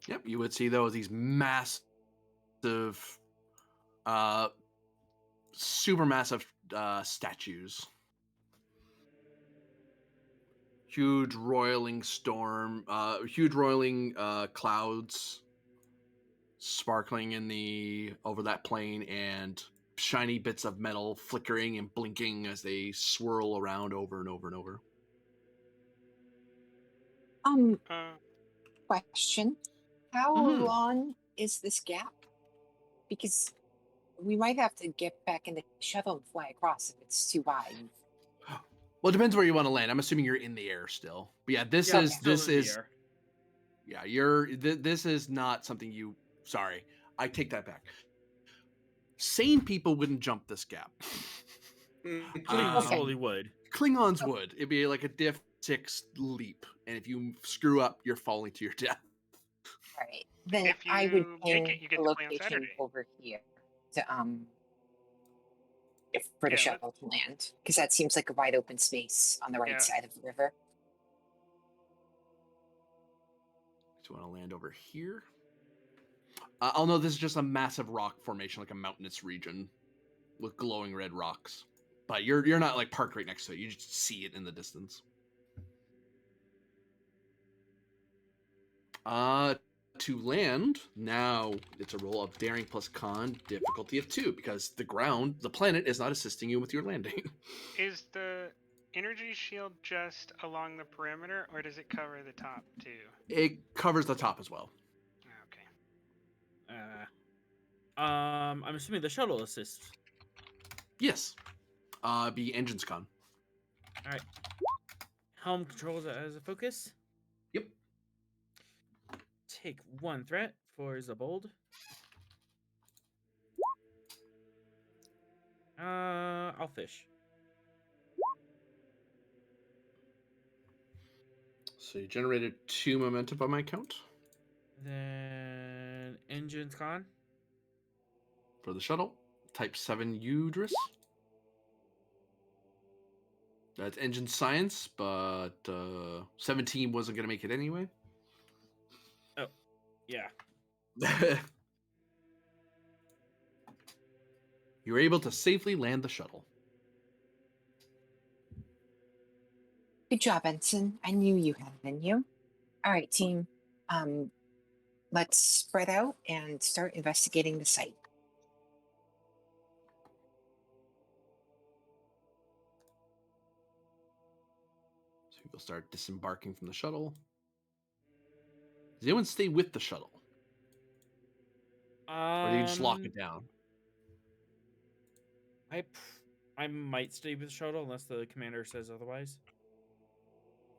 Yep, you would see though these massive, uh, super massive statues. Huge roiling storm, huge roiling clouds sparkling in the over that plane, and shiny bits of metal flickering and blinking as they swirl around over and over and over. Uh, Question. How Mhm. long is this gap? Because we might have to get back in the shuttle and fly across if it's too wide. Well, it depends where you want to land. I'm assuming you're in the air still. But yeah, this Yeah, is still this in the is air. yeah, this is not something you sorry. I take that back. Sane people wouldn't jump this gap. Klingons Okay. totally would. Klingons would. It'd be like a diff 6 leap, and if you screw up, you're falling to your death. All right. Then if I would you make ping it, you get the to play on location Saturday. over here to for the Yeah, shuttle to land, because that seems like a wide open space on the right Yeah. side of the river. So you want to land over here. Oh no, this is just a massive rock formation, like a mountainous region with glowing red rocks. But you're not like parked right next to it. You just see it in the distance. To land, now it's a roll of daring plus con, difficulty of 2, because the planet is not assisting you with your landing. Is the energy shield just along the perimeter, or does it cover the top too? It covers the top as well. Okay. I'm assuming the shuttle assists. Yes. Be engines con. All right. Helm controls it as a focus. Yep. Take 1 threat for Zabold. I'll fish. So you generated 2 momentum by my count Then engines con. for the shuttle. Type 7 Udris. That's engine science, but 17 wasn't going to make it anyway. Oh, yeah. You were able to safely land the shuttle. Good job, Ensign. I knew you had it in you. All right, team. Let's spread out and start investigating the site. So you'll start disembarking from the shuttle. Does anyone stay with the shuttle? Or do you just lock it down? I might stay with the shuttle unless the commander says otherwise.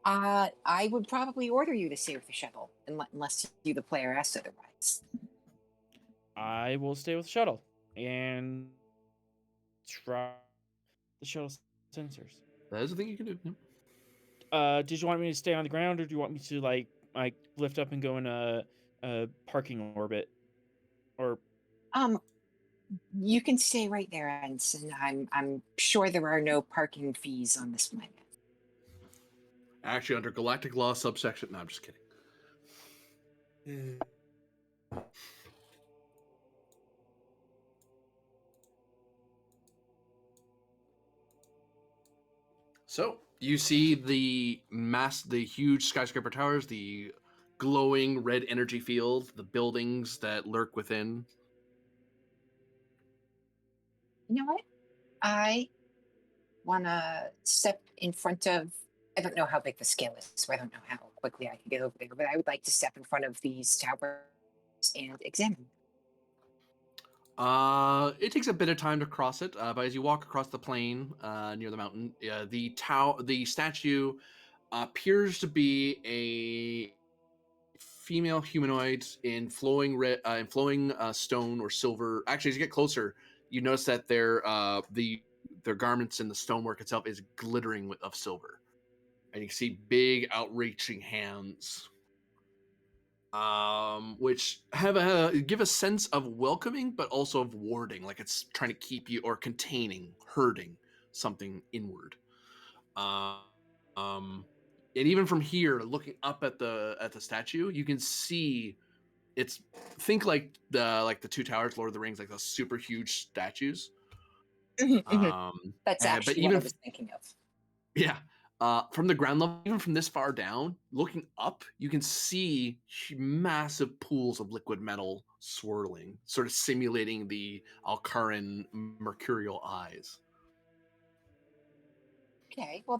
I would probably order you to stay with the shuttle, unless you, the player, asks otherwise. I will stay with the shuttle and try the shuttle sensors. That is a thing you can do. Yeah. Did you want me to stay on the ground, or do you want me to like lift up and go in a parking orbit? Or You can stay right there, Ensign. I'm sure there are no parking fees on this planet. Actually, under galactic law subsection. No, I'm just kidding. So you see the huge skyscraper towers, the glowing red energy field, the buildings that lurk within. You know what? I want to step in front of. I don't know how big the scale is, so I don't know how quickly I can get over there. But I would like to step in front of these towers and examine. It takes a bit of time to cross it, but as you walk across the plain near the mountain, the statue appears to be a female humanoid in flowing stone or silver. Actually, as you get closer, you notice that their garments and the stonework itself is glittering of silver, and you see big outreaching hands, which give a sense of welcoming, but also of warding, like it's trying to keep you or containing, herding something inward. And even from here, looking up at the statue, you can see it's think like the two towers, Lord of the Rings, like those super huge statues. That's but actually what I was thinking of. Yeah. From the ground level, even from this far down, looking up, you can see massive pools of liquid metal swirling, sort of simulating the Alcaran mercurial eyes. Okay, well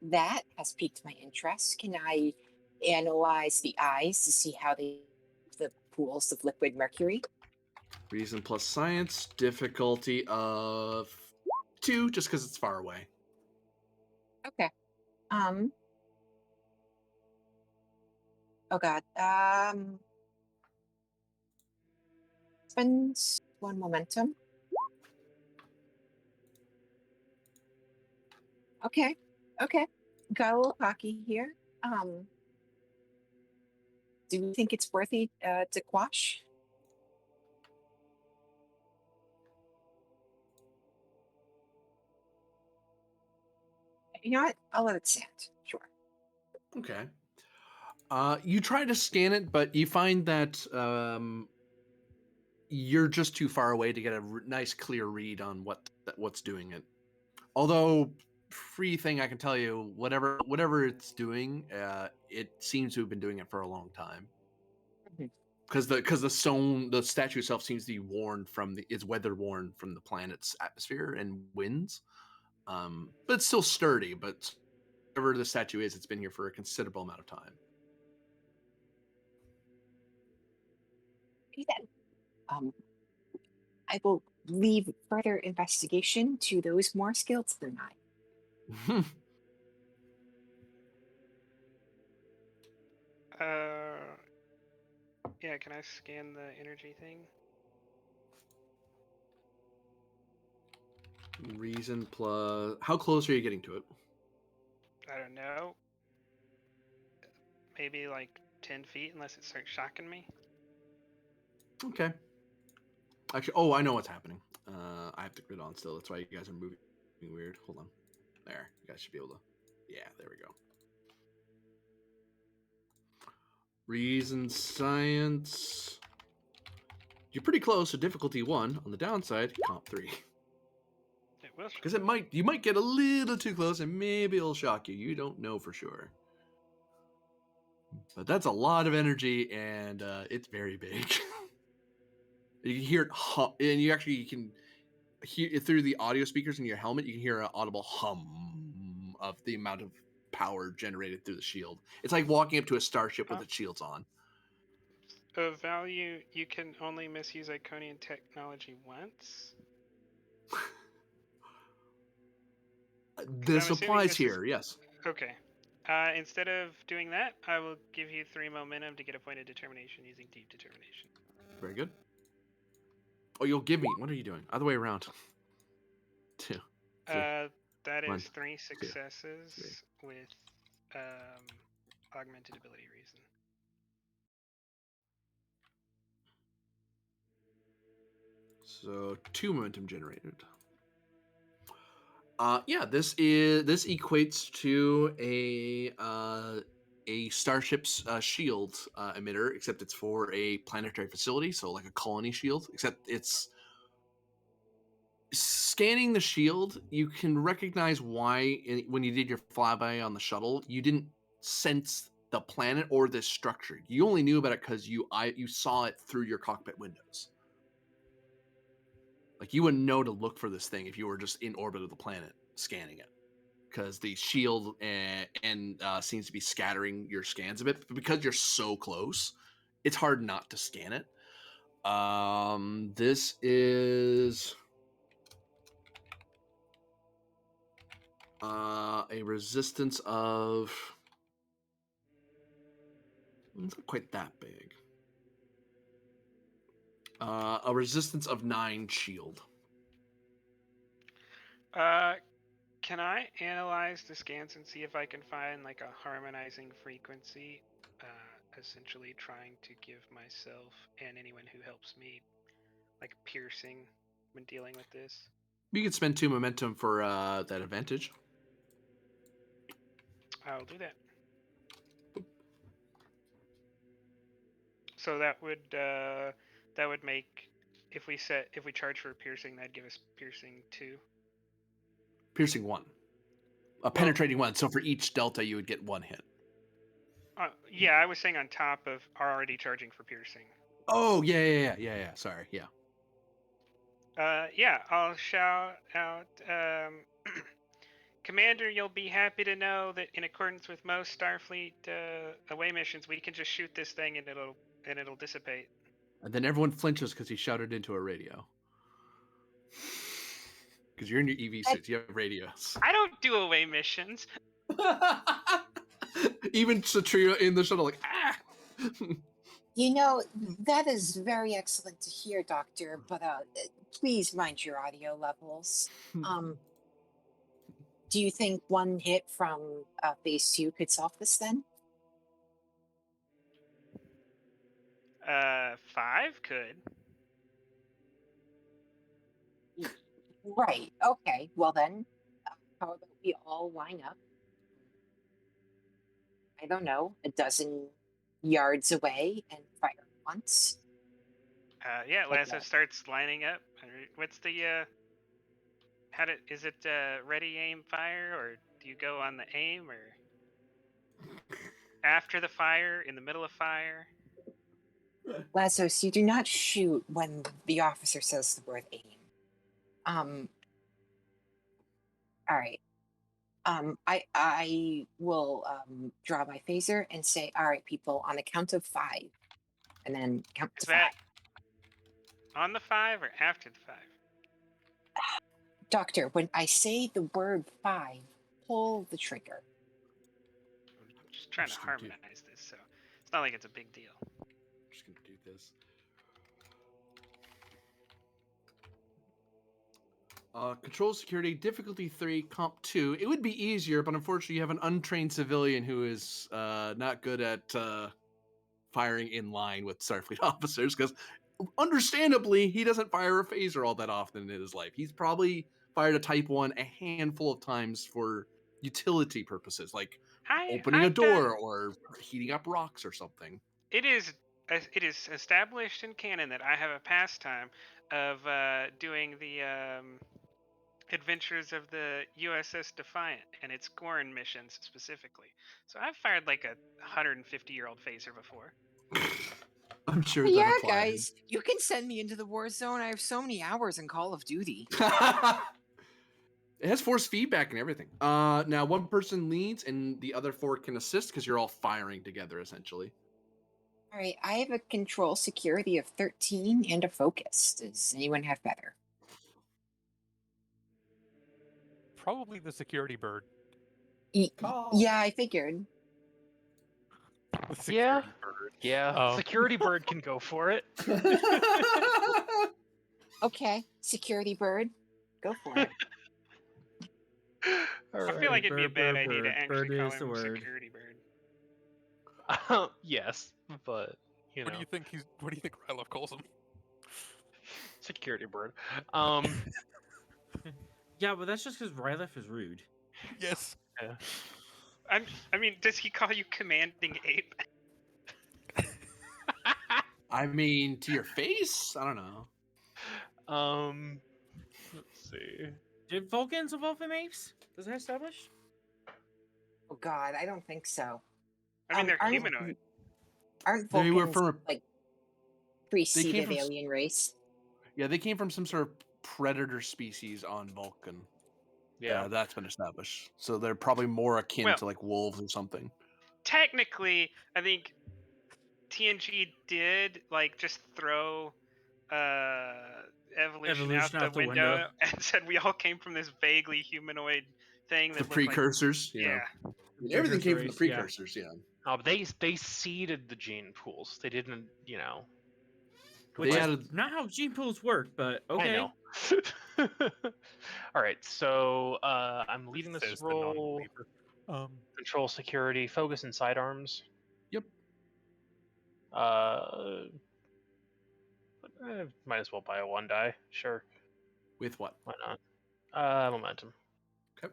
that has piqued my interest. Can I analyze the eyes to see how the pools of liquid mercury? Reason plus science, difficulty of 2, just because it's far away. Okay. Oh God. Spend 1 momentum. Okay. Got a little cocky here. Do you think it's worthy to quash? You know what? I'll let it stand. Sure. Okay. You try to scan it, but you find that you're just too far away to get a nice, clear read on what's doing it. Although, free thing I can tell you, whatever it's doing, it seems to have been doing it for a long time. Mhm. Because the statue itself seems to be worn from it's weather worn from the planet's atmosphere and winds. But it's still sturdy. But whatever the statue is, it's been here for a considerable amount of time. Okay, then. I will leave further investigation to those more skilled than I. Yeah, can I scan the energy thing? Reason plus. How close are you getting to it? I don't know. Maybe like 10 feet, unless it starts shocking me. Okay. Actually, I know what's happening. I have the grid on still. That's why you guys are moving weird. Hold on. There. You guys should be able to. Yeah, there we go. Reason science. You're pretty close to difficulty 1. On the downside, comp 3. It will. Because you might get a little too close and maybe it'll shock you. You don't know for sure. But that's a lot of energy and it's very big. You can hear it and you can hear it through the audio speakers in your helmet. You can hear an audible hum of the amount of power generated through the shield. It's like walking up to a starship with its shields on. Of value, you can only misuse Iconian technology once. This applies here, yes. Okay. Instead of doing that, I will give you 3 momentum to get a point of determination using deep determination. Very good. Oh, you'll give me. What are you doing? Other way around. 2, 3. That is 1, 3 2, successes 3. with augmented ability reason. So 2 momentum generated. Yeah, this equates to a starship's shield emitter, except it's for a planetary facility, so like a colony shield. Except it's scanning the shield. You can recognize why when you did your flyby on the shuttle, you didn't sense the planet or this structure. You only knew about it because you saw it through your cockpit windows. Like you wouldn't know to look for this thing if you were just in orbit of the planet scanning it, because the shield seems to be scattering your scans a bit. But because you're so close, it's hard not to scan it. This is a resistance of. It's not quite that big. A resistance of 9 shield. Can I analyze the scans and see if I can find like a harmonizing frequency? Essentially trying to give myself and anyone who helps me like piercing when dealing with this. You could spend 2 momentum for that advantage. I'll do that. So that would make if we charge for piercing, that'd give us piercing 2. Piercing 1. A penetrating 1. So for each delta, you would get 1 hit. Yeah, I was saying on top of already charging for piercing. Oh yeah. Sorry, yeah. Yeah, I'll shout out. Commander, you'll be happy to know that in accordance with most Starfleet away missions, we can just shoot this thing and it'll dissipate. And then everyone flinches because he shouted into a radio. Because you're in your EV suits, you have radios. I don't do away missions. Even Satria in the shuttle, like, ah! You know, that is very excellent to hear, Doctor, but please mind your audio levels. Do you think 1 hit from phase 2 could solve this then? 5 could. Right. Okay. Well then, how about we all line up? I don't know, a dozen yards away and fire once. Yeah, Like Lasso that. starts lining up. What's the is it ready, aim, fire, or do you go on the aim, or after the fire, in the middle of fire? Lazos, you do not shoot when the officer says the word aim. All right. I will draw my phaser and say, all right, people, on the count of 5. And then count Is to 5. that on the 5 or after the 5? Doctor, when I say the word 5, pull the trigger. I'm just trying to harmonize this, so it's not like it's a big deal. I'm just gonna do this. Control security, difficulty 3, comp 2. It would be easier, but unfortunately you have an untrained civilian who is not good at firing in line with Starfleet officers, because understandably, he doesn't fire a phaser all that often in his life. He's probably fired a Type 1 a handful of times for utility purposes, like opening a door or heating up rocks or something. It is established in canon that I have a pastime of doing the adventures of the U.S.S. Defiant and its Gorn missions specifically. So I've fired like a 150-year-old phaser before. I'm sure that Yeah, applies. guys, you can send me into the war zone. I have so many hours in Call of Duty. It has force feedback and everything. Now one person leads and the other 4 can assist because you're all firing together essentially. All right, I have a control security of 13 and a focus. Does anyone have better? Probably the security bird. Yeah, I figured. The security bird. Yeah, security bird can go for it. Okay, security bird, go for it. I feel like it'd be a bad idea to actually call is the him word. security bird. Yes, but you know. What do you think Rylov calls him? Security bird. Yeah, but that's just because Rylef is rude. Yes. Yeah. I mean, does he call you commanding ape? I mean, to your face? I don't know. Let's see. Did Vulcans evolve from apes? Is that established? Oh God, I don't think so. I mean, they're aren't- humanoid. Aren't They were Vulcans from like preceded from alien race? Yeah, they came from some sort of predator species on Vulcan. Yeah. That's been established. So they're probably more akin Well- to like wolves or something. Technically, I think TNG did like just throw evolution out the window and said we all came from this vaguely humanoid thing that The looked precursors, like, yeah. I mean, everything came from the Precursor race, precursors, yeah. But they seeded the gene pools. They didn't, Which They is added not how gene pools work, but okay. I know. All right, so I'm leading this Says the roll. non-believer. Control security, focus and sidearms. Yep. Might as well buy a 1 die. Sure. With what? Why not? Momentum. Okay.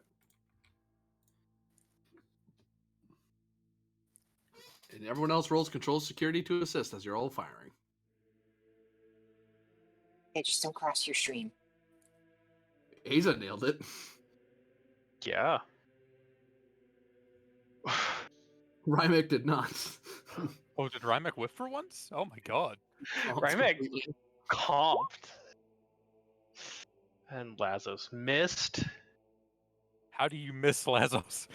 And everyone else rolls control security to assist as you're all firing. Okay, just don't cross your stream. Aza nailed it. Yeah. Rymek did not. Oh, did Rymek whiff for once? Oh my god. Rymek comped. And Lazos missed. How do you miss Lazos?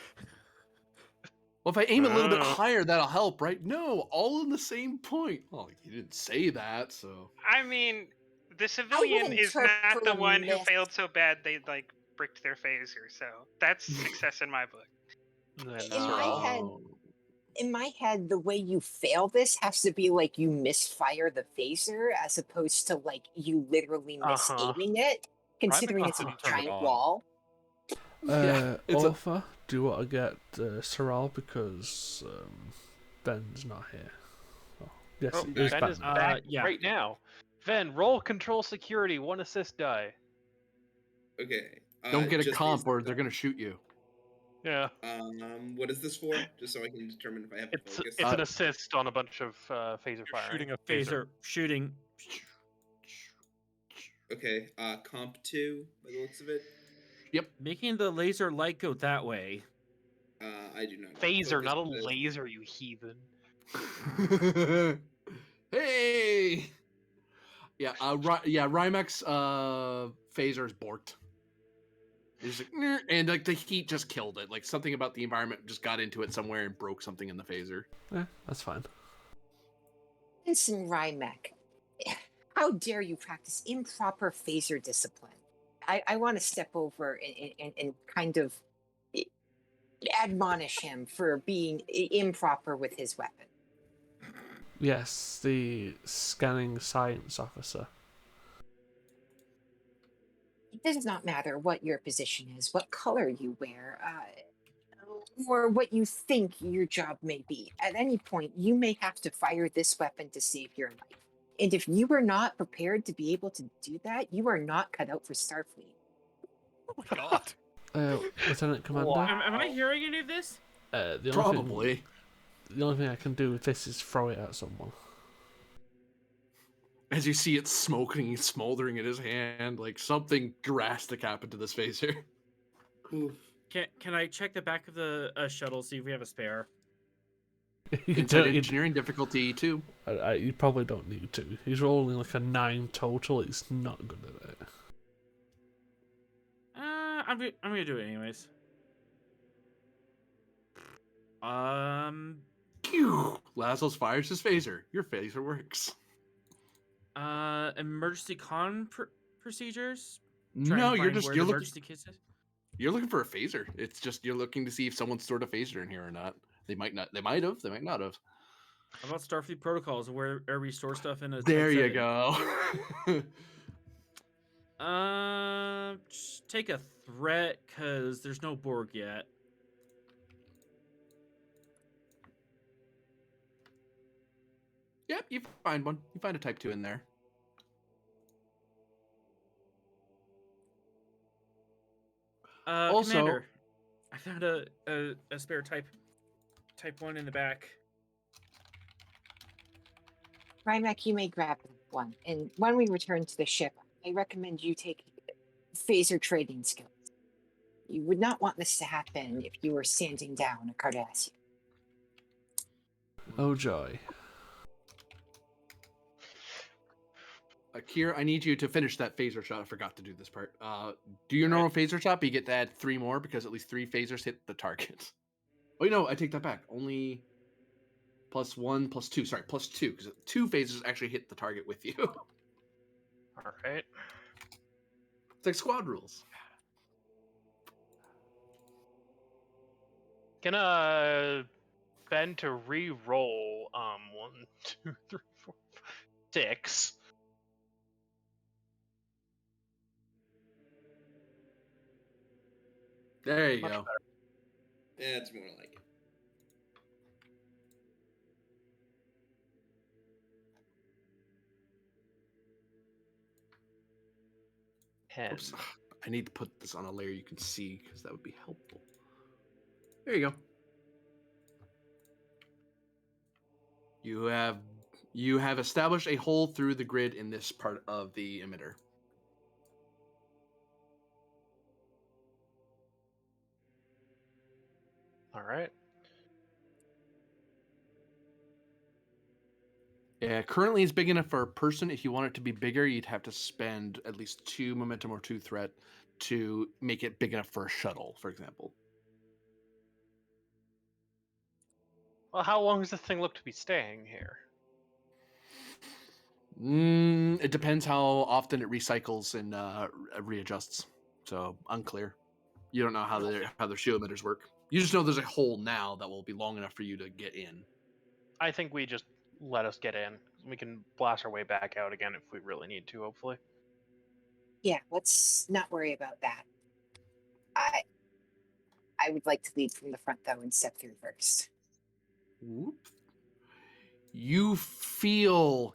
Well, if I aim a little bit higher, that'll help, right? No, all in the same point. Oh, you didn't say that, so. I mean, the civilian is not the one who failed so bad they like bricked their phaser, so that's success in my book. In my head, the way you fail this has to be like you misfire the phaser as opposed to like you literally misaiming it, considering it's a giant wall. Alpha, do you want to get Saral because Ben's not here? Oh, yes, Ben is back right now. Ben, roll control security, 1 assist die. Okay. Don't get a comp or they're going to shoot you. Yeah. What is this for? Just so I can determine if I have a It's focus. it's an assist on a bunch of phaser firing. Shooting a phaser. Shooting. Okay. Comp 2 by the looks of it. Yep. Making the laser light go that way. I do not. Have Phaser, focus not a for this. laser, you heathen. Hey. Yeah. Rymek's phaser's borked. It's just like, "Nyeh," and like the heat just killed it. Like something about the environment just got into it somewhere and broke something in the phaser. Yeah, that's fine. Listen, Rymek, how dare you practice improper phaser discipline? I want to step over and kind of admonish him for being improper with his weapon. Yes, the scanning science officer. It does not matter what your position is, what color you wear, or what you think your job may be. At any point, you may have to fire this weapon to save your life. And if you are not prepared to be able to do that, you are not cut out for Starfleet. Oh my god. Lieutenant Commander. Wow. Am I hearing any of this? The Probably. The only thing I can do with this is throw it at someone. As you see it smoking, smoldering in his hand, like something drastic happened to this phaser. Oof. Can I check the back of the shuttle, see if we have a spare? Inside engineering difficulty 2. You probably don't need to. He's rolling like a 9 total. He's not good at it. I'm gonna do it anyways. Lazos fires his phaser. Your phaser works. Emergency procedures. No, you're just where you're the looking emergency kit is. you're looking for a phaser. It's just you're looking to see if someone stored a phaser in here or not. They might not. They might have. They might not have. How about Starfleet protocols, where we store stuff in a There tight you setting? go. Just take a threat, cause there's no Borg yet. Yep, you find one. You find a Type 2 in there. Also- Commander, I found a spare type 1 in the back. Rymek, you may grab one. And when we return to the ship, I recommend you take phaser trading skills. You would not want this to happen if you were standing down a Cardassian. Oh joy. Kier, I need you to finish that phaser shot. I forgot to do this part. Do your normal phaser shot, but you get to add 3 more because at least 3 phasers hit the target. Oh, no, I take that back. Only +1, +2. Sorry, +2 because 2 phasers actually hit the target with you. All right. It's like squad rules. Gonna Ben to re-roll 1, 2, 3, 4, 5, 6. There you Much go. Yeah, it's more like it. Oops. I need to put this on a layer you can see because that would be helpful. There you go. You have established a hole through the grid in this part of the emitter. All right. Yeah, currently it's big enough for a person. If you want it to be bigger, you'd have to spend at least 2 momentum or 2 threat to make it big enough for a shuttle, for example. Well, how long does the thing look to be staying here? It depends how often it recycles and readjusts. So unclear. You don't know how their shield emitters work. You just know there's a hole now that will be long enough for you to get in. I think we just let us get in. We can blast our way back out again if we really need to, hopefully. Yeah, let's not worry about that. I would like to lead from the front though and step through first. Whoop. You feel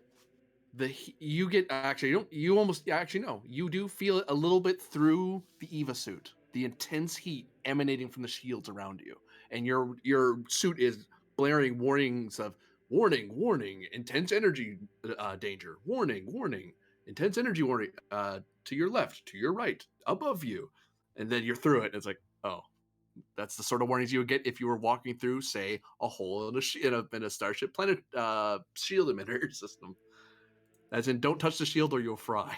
you get actually you don't you almost actually no you do feel it a little bit through the Eva suit, the intense heat emanating from the shields around you, and your suit is blaring warnings of warning, intense energy danger, warning, intense energy warning to your left, to your right, above you, and then you're through it. And it's like, oh, that's the sort of warnings you would get if you were walking through, say, a hole in a Starship Planet shield emitter system. As in, don't touch the shield or you'll fry.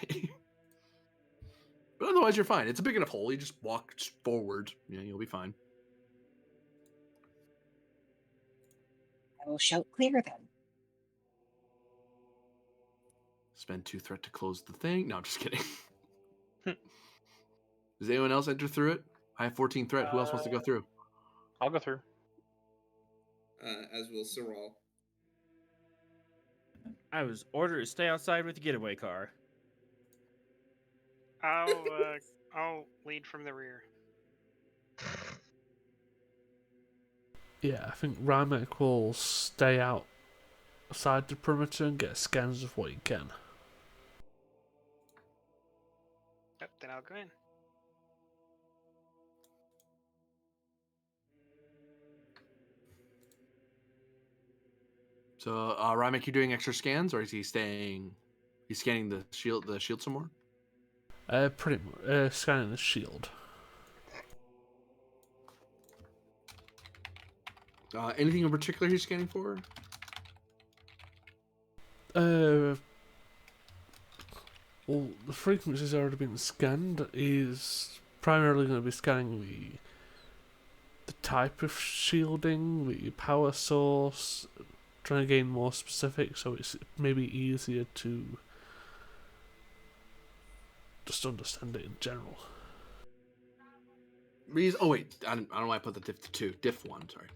But otherwise, you're fine. It's a big enough hole. You just walk forward. Yeah, you'll be fine. I will shout clear then. Spend 2 threat to close the thing. No, I'm just kidding. Does anyone else enter through it? I have 14 threat. Who else wants to go through? I'll go through. As will Sorrel. I was ordered to stay outside with the getaway car. I'll lead from the rear. Yeah, I think Rymek will stay outside the perimeter and get scans of what he can. Yep, then I'll go in. So, Rymek, you doing extra scans, or is he staying? He's scanning the shield some more. Pretty much scanning the shield. Anything in particular he's scanning for? Well, the frequency's already been scanned. He's primarily going to be scanning the type of shielding, the power source, trying to gain more specifics, so it's maybe easier to just understand it in general. Oh wait, I don't know why I put the diff 2. Diff 1, sorry.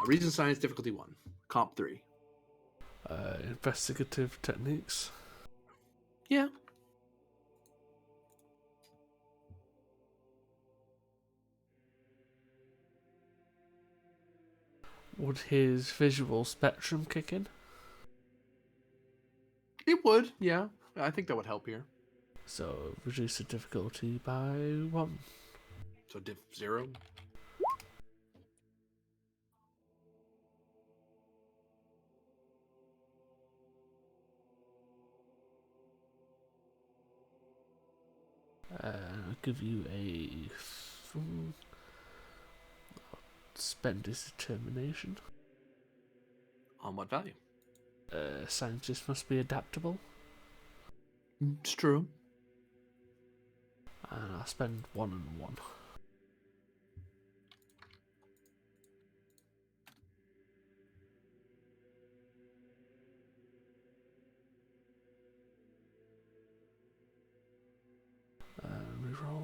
Reason science difficulty 1. Comp 3. Investigative techniques. Yeah. Would his visual spectrum kick in? It would, yeah. I think that would help here. So reduce the difficulty by 1. So diff 0. I'll give you a... spend his determination. On what value? Scientists must be adaptable. It's true. And I'll spend 1 and 1. Reroll.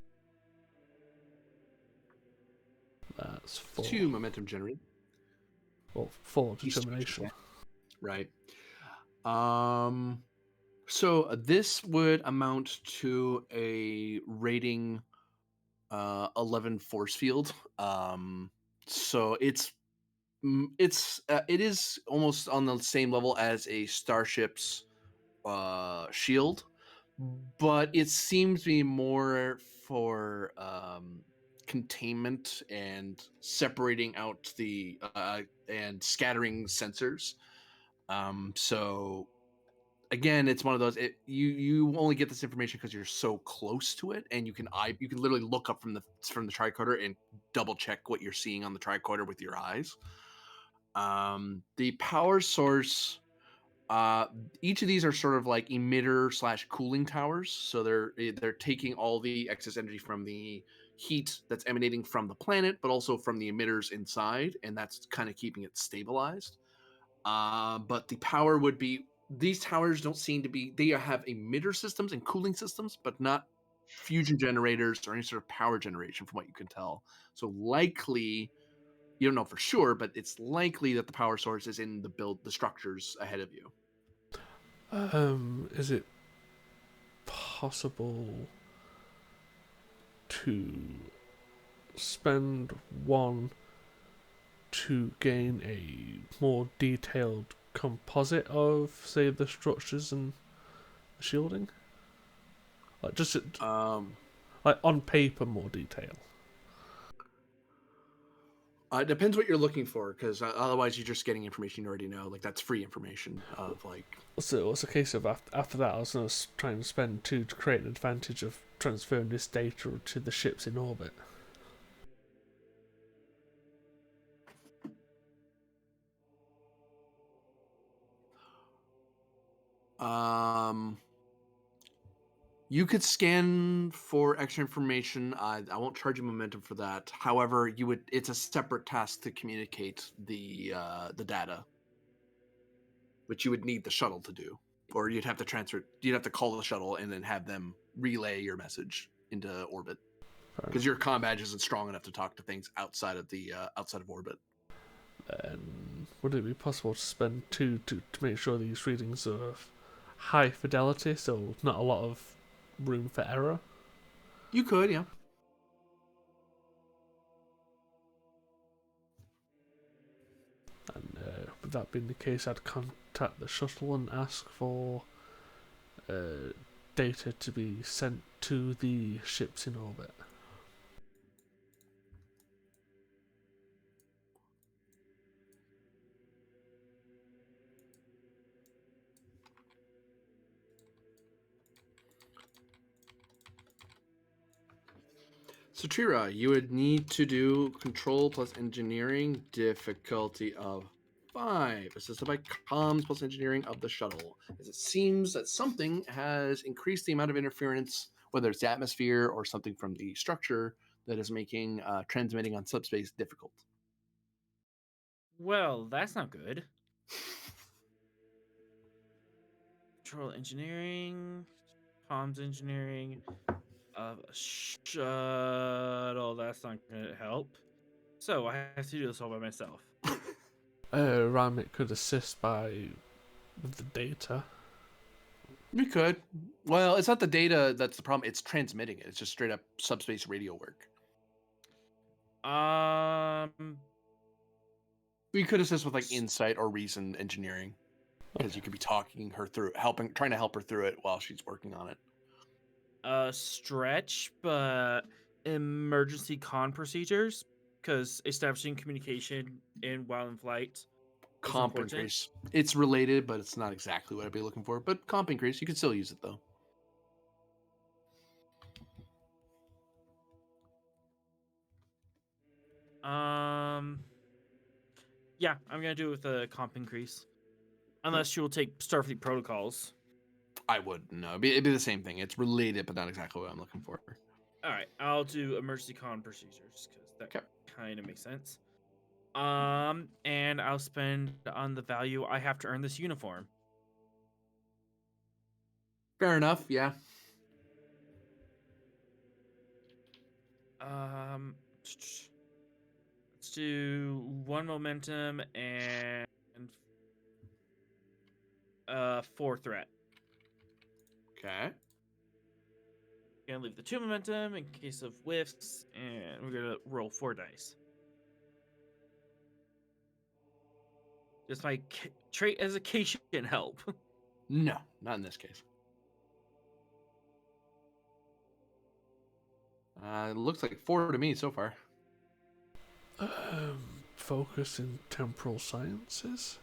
That's 4. 2 momentum generated. Well, 4 determination. Right. So this would amount to a rating 11 force field. So it is almost on the same level as a starship's shield, but it seems to be more for containment and separating out the and scattering sensors. So again, it's one of those. You only get this information because you're so close to it, and you can literally look up from the tricorder and double check what you're seeing on the tricorder with your eyes. The power source. Each of these are sort of like emitter / cooling towers. So they're taking all the excess energy from the heat that's emanating from the planet, but also from the emitters inside, and that's kind of keeping it stabilized. But the power would be, these towers don't seem to be, they have emitter systems and cooling systems, but not fusion generators or any sort of power generation from what you can tell. So likely, you don't know for sure, but it's likely that the power source is in the structures ahead of you. Is it possible to spend 1 to gain a more detailed composite of, say, the structures and the shielding? Like just like on paper, more detail. It depends what you're looking for, because otherwise you're just getting information you already know. Like, that's free information of, like... So what's the case of after that? I was going to try and spend 2 to create an advantage of transferring this data to the ships in orbit. You could scan for extra information. I won't charge you momentum for that. However, it's a separate task to communicate the data, which you would need the shuttle to do, or you'd have to call the shuttle and then have them relay your message into orbit, because your comm badge isn't strong enough to talk to things outside of orbit. And would it be possible to spend 2 to make sure these readings are of high fidelity, so not a lot of room for error? You could, yeah. And with that being the case, I'd contact the shuttle and ask for data to be sent to the ships in orbit. So Trira, you would need to do control plus engineering, difficulty of 5, assisted by comms plus engineering of the shuttle, as it seems that something has increased the amount of interference, whether it's the atmosphere or something from the structure, that is making transmitting on subspace difficult. Well, that's not good. Control engineering, comms engineering, shuttle. That's not gonna help. So I have to do this all by myself. Ramit could assist with the data. You could. Well, it's not the data that's the problem. It's transmitting it. It's just straight up subspace radio work. We could assist with like insight or reason engineering, because you could be talking her through, trying to help her through it while she's working on it. Stretch, but emergency con procedures, because establishing communication while in flight is Comp important. increase. It's related, but it's not exactly what I'd be looking for. But comp increase, you could still use it though. Yeah, I'm gonna do it with a comp increase, unless she will take Starfleet protocols. I wouldn't know. It'd be the same thing. It's related, but not exactly what I'm looking for. All right, I'll do emergency con procedures because that kind of makes sense. And I'll spend on the value I have to earn this uniform. Fair enough. Yeah. Let's do 1 momentum and 4 threat. Okay. Gonna leave the 2 momentum in case of whiffs, and we're gonna roll 4 dice. Does my trait education help? No, not in this case. It looks like 4 to me so far. Focus in temporal sciences?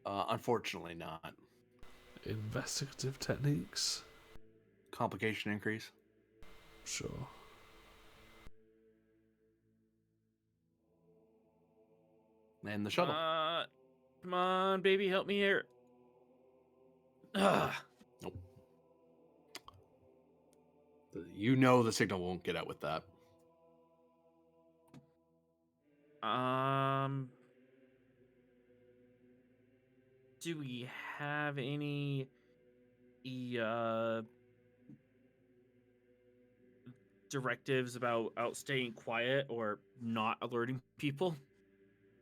Unfortunately not. Investigative techniques? Complication increase. Sure. And the shuttle. Come on, baby, help me here. Ugh. Nope. You know the signal won't get out with that. Do we have any directives about staying quiet or not alerting people?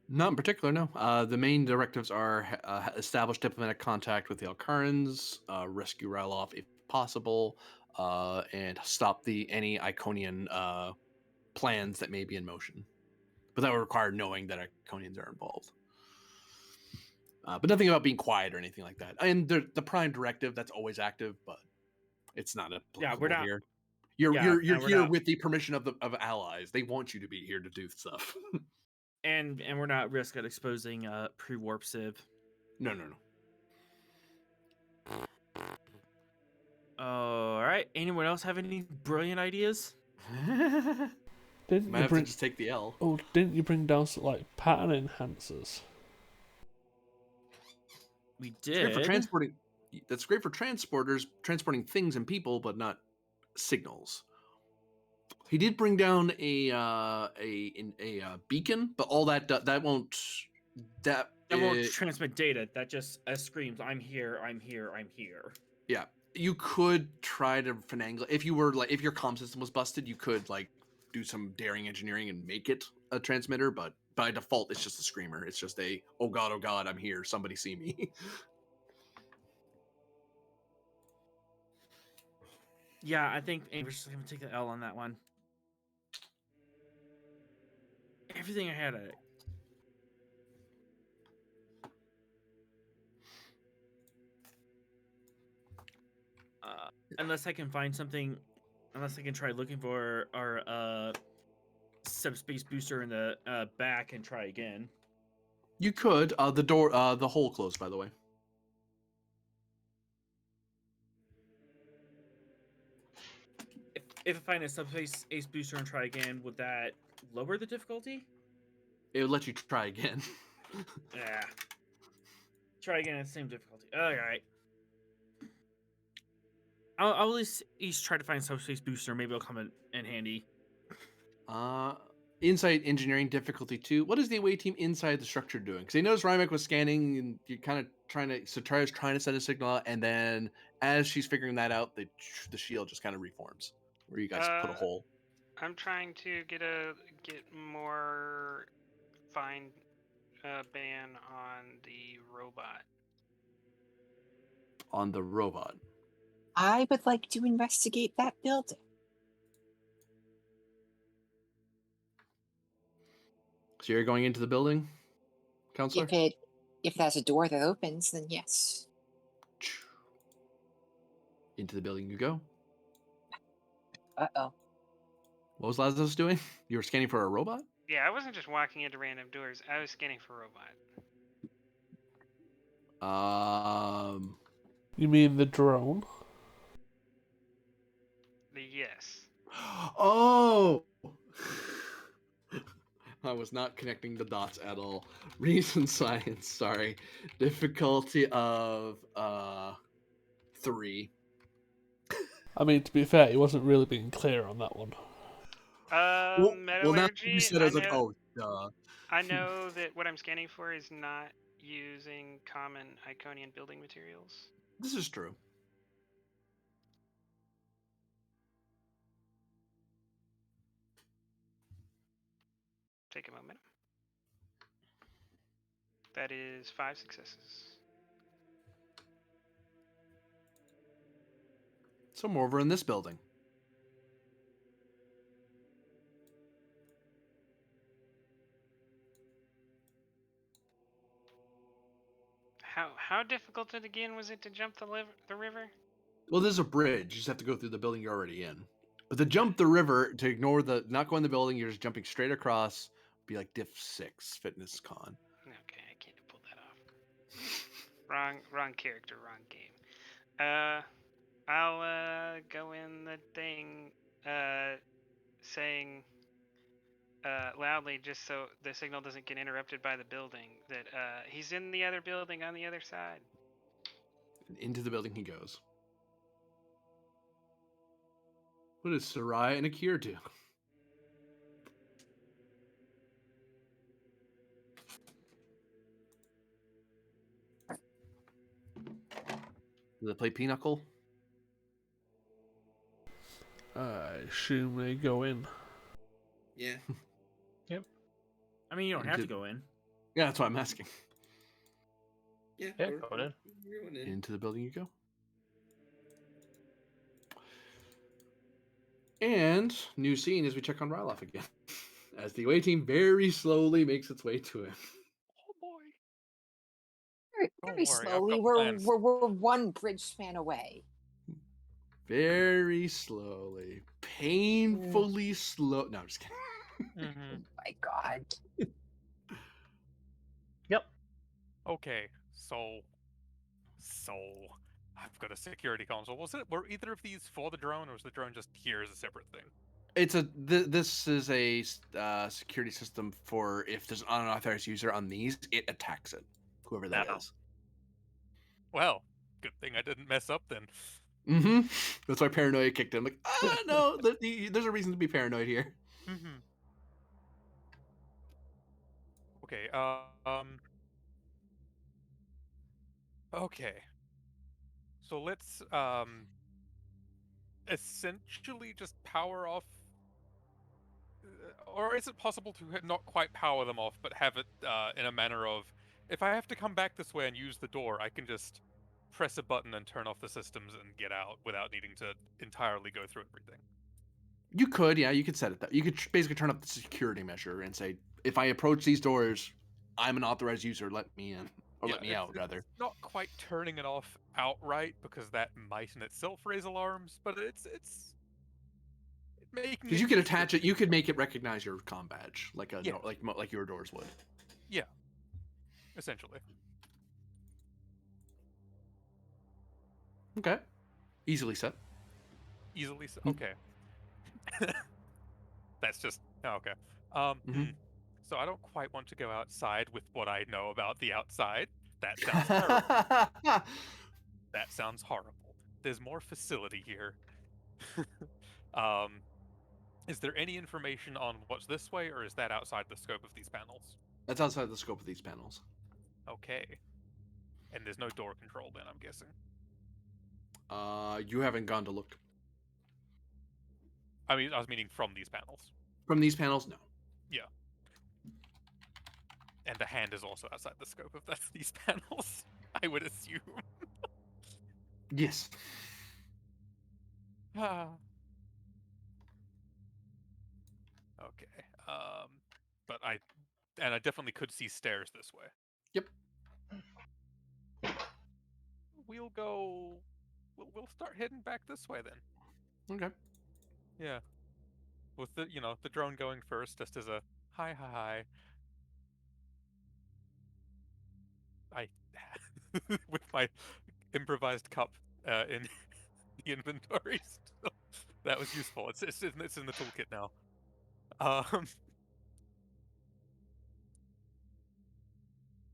Not in particular, no. The main directives are establish diplomatic contact with the Alcarans, rescue Ryloff if possible, and stop any Iconian plans that may be in motion. But that would require knowing that Iconians are involved. But nothing about being quiet or anything like that. And the prime directive, that's always active, but it's not applicable here. You're here with the permission of allies. They want you to be here to do stuff. And we're not at risk at exposing pre-warp sieve. No. All right. Anyone else have any brilliant ideas? Didn't Might you have bring? to just take the L. Oh, didn't you bring down some, like, pattern enhancers? We It's great for did. transporting. That's great for transporting things and people, but not signals. He did bring down a beacon, but all that won't. That won't transmit data. That just screams, "I'm here. I'm here. I'm here." Yeah, you could try to finagle if you were like if your comm system was busted, you could like do some daring engineering and make it a transmitter, but by default it's just a screamer. It's just a oh god, I'm here, somebody see me. Yeah, I think Amber's just gonna take the L on that one. Everything I had at it. Unless I can find something, unless I can try looking for our subspace booster in the back and try again. You could the door the hole closed, by the way. If I find a subspace ace booster and try again, would that lower the difficulty? It would let you try again. Yeah. Try again at the same difficulty. All right. I'll at least try to find a subspace booster. Maybe it'll come in handy. Insight engineering difficulty 2. What is the away team inside the structure doing? Because they noticed Rymek was scanning, and you're kind of trying to. So Tara's trying to send a signal out, and then as she's figuring that out, the shield just kind of reforms, where you guys put a hole I'm trying to get more fine ban on the robot. on the robot. I would like to investigate that building. So you're going into the building, counselor? If there's a door that opens, then yes. Into the building you go. Uh-oh. What was Lazarus doing? You were scanning for a robot? Yeah, I wasn't just walking into random doors. I was scanning for robot. You mean the drone? Yes. Oh! I was not connecting the dots at all. Reason science, sorry. Difficulty of 3. I mean, to be fair, he wasn't really being clear on that one. Well, now that you Metallurgy. said, I was like, oh, duh. I know that what I'm scanning for is not using common Iconian building materials. This is true. Take a moment. That is 5 successes. So more over in this building. How difficult again was it to jump the river? Well, there's a bridge. You just have to go through the building you're already in. But to jump the river, to ignore the not going in the building, you're just jumping straight across. Be like Diff 6 Fitness Con. Okay, I can't pull that off. Wrong character, wrong game. I'll go in the thing, saying loudly, just so the signal doesn't get interrupted by the building, that he's in the other building on the other side. And into the building he goes. What does Sarai and Akir do? Do they play Pinochle? I assume they go in. Yeah. I mean, you don't have to go in. Yeah, that's why I'm asking. Yeah. Yeah, we're going in. going in. Into the building you go. And new scene as we check on Ryloff again. As the away team very slowly makes its way to him. Oh boy. Very, Don't very worry, I've slowly. got We're plans. one bridge span away. Very slowly. Painfully slow. No, I'm just kidding. Oh my God. Okay, so I've got a security console. Were either of these for the drone, or was the drone just here as a separate thing? This is a security system for if there's an unauthorized user on these, it attacks it, whoever that No. is. Well, good thing I didn't mess up then. Mm-hmm. That's why paranoia kicked in. Like, no, there's a reason to be paranoid here. Mm-hmm. Okay. Okay. So let's essentially just power off, or is it possible to not quite power them off, but have it in a manner of, if I have to come back this way and use the door, I can just press a button and turn off the systems and get out without needing to entirely go through everything. You could, yeah, you could set it that. You could basically turn up the security measure and say, if I approach these doors, I'm an authorized user. Let me in, or let me out, rather. It's not quite turning it off outright because that might in itself raise alarms, but it's making Because it you could easier. attach it, you could make it recognize your comm badge, like Yeah. like your doors would. Yeah, essentially. Okay, easily set. Easily. Mm. Okay. That's just okay. Mhm. So I don't quite want to go outside with what I know about the outside. That sounds terrible. That sounds horrible. There's more facility here. um, is there any information on what's this way, or is that outside the scope of these panels? That's outside the scope of these panels. Okay. And there's no door control then, I'm guessing. You haven't gone to look. I mean, I was meaning from these panels. From these panels, no. Yeah. And the hand is also outside the scope of these panels, I would assume. Yes. Ah. Okay. But I definitely could see stairs this way. Yep. We'll go. We'll start heading back this way then. Okay. Yeah. With the drone going first, just as a hi. I with my improvised cup in the inventory. Still. That was useful. It's in the toolkit now.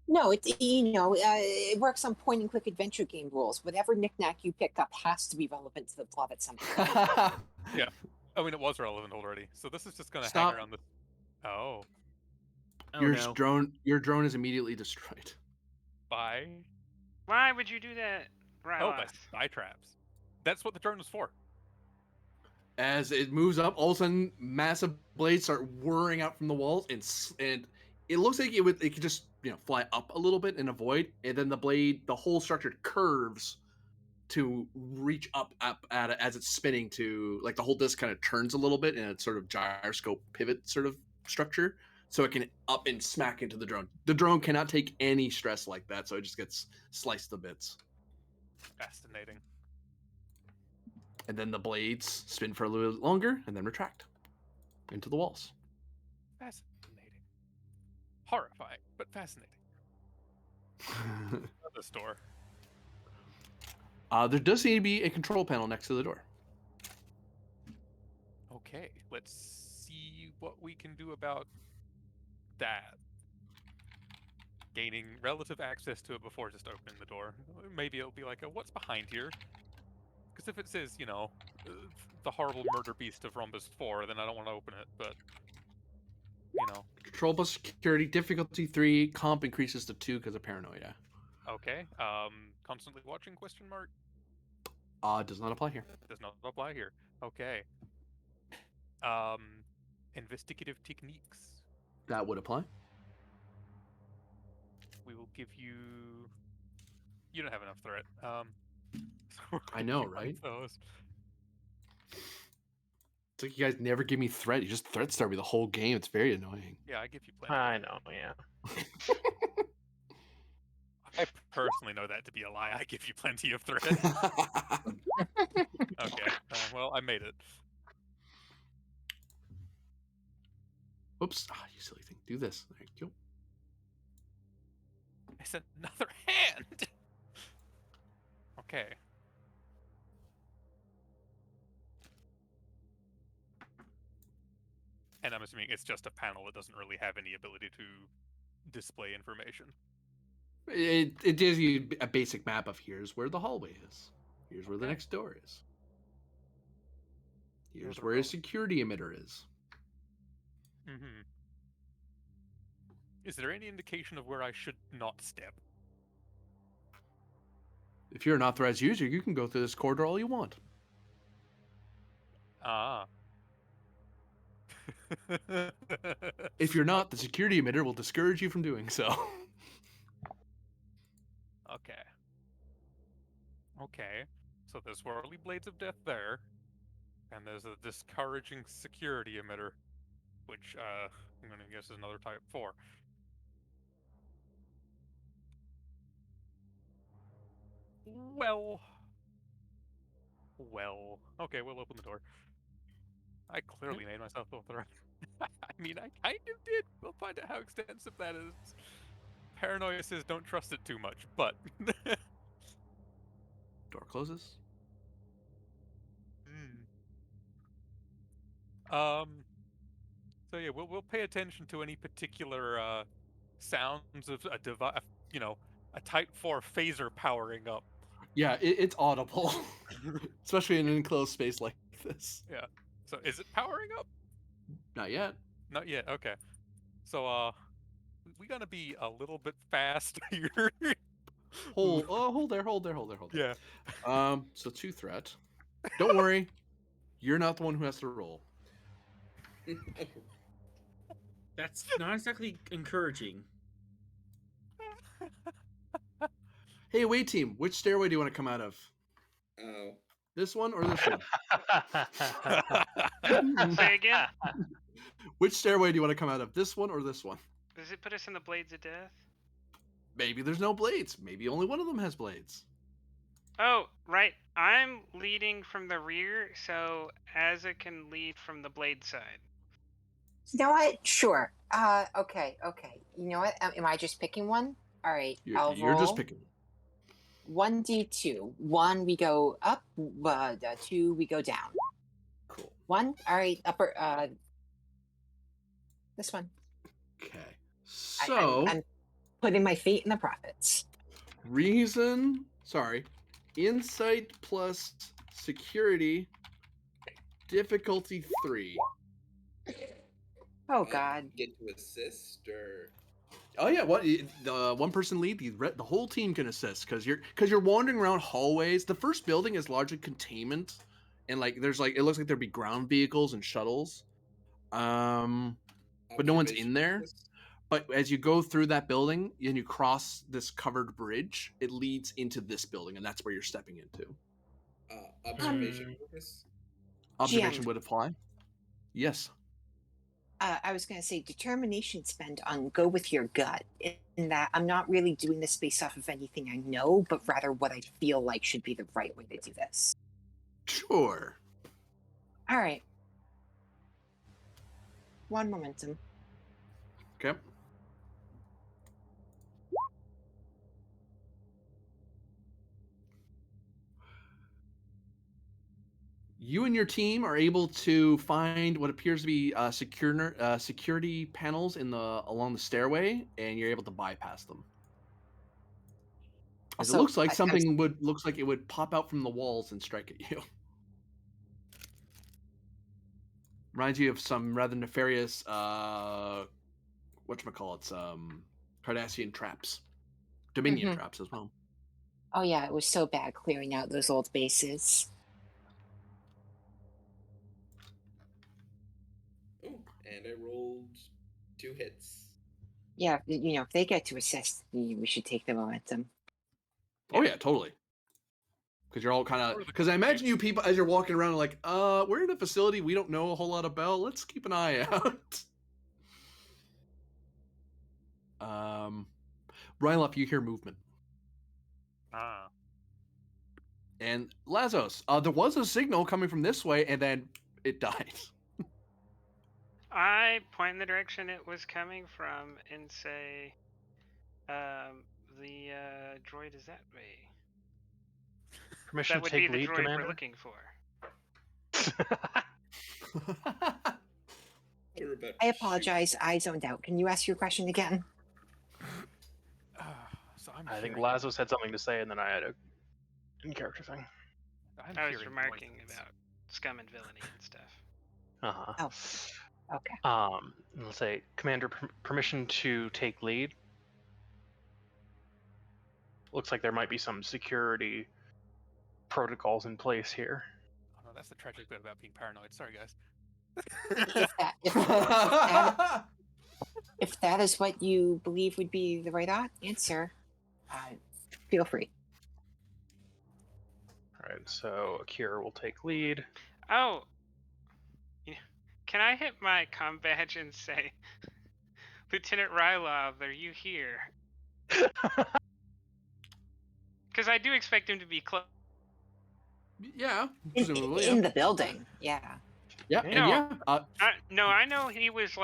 No, it works on point and click adventure game rules. Whatever knickknack you pick up has to be relevant to the plot at some point. Yeah. I mean, it was relevant already. So this is just gonna hang Stop. around the. Oh. Oh Your no. drone is immediately destroyed. By. Why would you do that, Oh, Rylas? by spy traps. That's what the drone was for. As it moves up, all of a sudden, massive blades start whirring out from the walls, and it looks like it could just fly up a little bit and avoid, and then the whole structure curves to reach up at it as it's spinning to like the whole disc kind of turns a little bit in a sort of gyroscope pivot sort of structure, so it can up and smack into the drone. The drone cannot take any stress like that, so it just gets sliced to bits. Fascinating. And then the blades spin for a little longer and then retract into the walls. Fascinating. Horrifying, but fascinating. The store. There does seem to be a control panel next to the door. Okay, let's see what we can do about that. Gaining relative access to it before just opening the door. Maybe it'll be like, what's behind here? Because if it says, the horrible murder beast of Rhombus 4, then I don't want to open it, but, Control plus security, difficulty 3, comp increases to 2 because of paranoia. Okay, constantly watching, question mark? Does not apply here. Does not apply here. Okay. Investigative techniques. That would apply. We will give you... You don't have enough threat. So I know, right? Those. It's like you guys never give me threat. You just threat star me the whole game. It's very annoying. Yeah, I give you plenty. I know, yeah. I personally know that to be a lie. I give you plenty of threat. Okay. Well, I made it. Oops. You silly thing. Do this. There you go. It's another hand! Okay. And I'm assuming it's just a panel that doesn't really have any ability to display information. It gives you a basic map of here's where the hallway is. Here's where the Okay. next door is. Here's Another where a row. security emitter is. Mm-hmm. Is there any indication of where I should not step? If you're an authorized user, you can go through this corridor all you want. Ah. If you're not, the security emitter will discourage you from doing so. Okay. Okay. So there's swirly blades of death there. And there's a discouraging security emitter. Which, I'm gonna guess is another type 4. Well. Okay, we'll open the door. I clearly made myself go through. I mean, I kind of did. We'll find out how extensive that is. Paranoia says don't trust it too much, but... Door closes. So yeah, we'll pay attention to any particular sounds of a device, a Type 4 phaser powering up. Yeah, it's audible, especially in an enclosed space like this. Yeah. So is it powering up? Not yet. Not yet. Okay. So we gotta be a little bit fast here. Hold there. Yeah. So 2 threat. Don't worry, you're not the one who has to roll. That's not exactly encouraging. Hey, away team, which stairway do you want to come out of? Oh. This one or this one? Say again? Which stairway do you want to come out of? This one or this one? Does it put us in the blades of death? Maybe there's no blades. Maybe only one of them has blades. Oh, right. I'm leading from the rear, so Azza can lead from the blade side. You know what? Sure. Okay. You know what? Am I just picking one? All right. I'll You're just roll. picking. 1d2. 1 we go up. 2 we go down. Cool. 1. All right. Upper. This one. Okay. I'm So putting my feet in the profits. Insight plus security, difficulty 3. Oh God. Get to assist or. Oh yeah, what the one person lead, the whole team can assist because you're wandering around hallways. The first building is largely containment, and there's it looks like there'd be ground vehicles and shuttles, but no one's in there. Focus? But as you go through that building and you cross this covered bridge, it leads into this building, and that's where you're stepping into. Observation focus. Observation GM. would apply. Yes. I was going to say determination spend on go with your gut. In that I'm not really doing this based off of anything I know, but rather what I feel like should be the right way to do this. Sure. All right. 1 momentum. Okay. You and your team are able to find what appears to be security panels along the stairway, and you're able to bypass them. As it Also, looks like I something looks like it would pop out from the walls and strike at you. Reminds you of some rather nefarious Cardassian traps. Dominion Mhm. traps as well. Oh yeah, it was so bad clearing out those old bases. Oh, and I rolled 2 hits. Yeah, if they get to assist, we should take the momentum. Oh yeah, totally. Because you're all because I imagine you people as you're walking around like, we're in a facility we don't know a whole lot about. Let's keep an eye out. Ryloff, you hear movement. Ah. And Lazos, there was a signal coming from this way, and then it died. I point in the direction it was coming from and say, the droid is that way. Permission That to would take be the lead, droid Commander? we're looking for. We're about I to apologize. I zoned out. Can you ask your question again? So I'm I think hearing Lazo had something to say, and then I had a in-character thing. I'm I was hearing remarking noises. about scum and villainy and stuff. Uh-huh. Oh, okay. Let's say, Commander, permission to take lead. Looks like there might be some security protocols in place here. Oh no, that's the tragic bit about being paranoid. Sorry, guys. If that is what you believe would be the right answer, feel free. All right, so Akira will take lead. Oh, can I hit my comm badge and say, Lieutenant Rylov, are you here? Because I do expect him to be close. Yeah, presumably. In Yeah. the building, yeah. Yeah, Yeah. and No, yeah. no, I know he was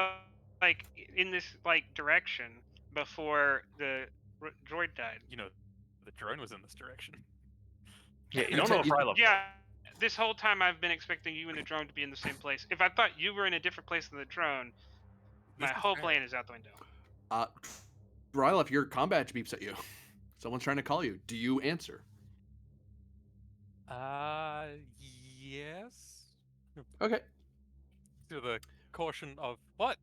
like in this like direction before the droid died. You know, the drone was in this direction. Yeah, you don't know if Rylov. Yeah, this whole time I've been expecting you and the drone to be in the same place. If I thought you were in a different place than the drone, my This is whole bad. plan is out the window. Ryloff, your combat beeps at you. Someone's trying to call you. Do you answer? Yes. Okay. To the caution of what?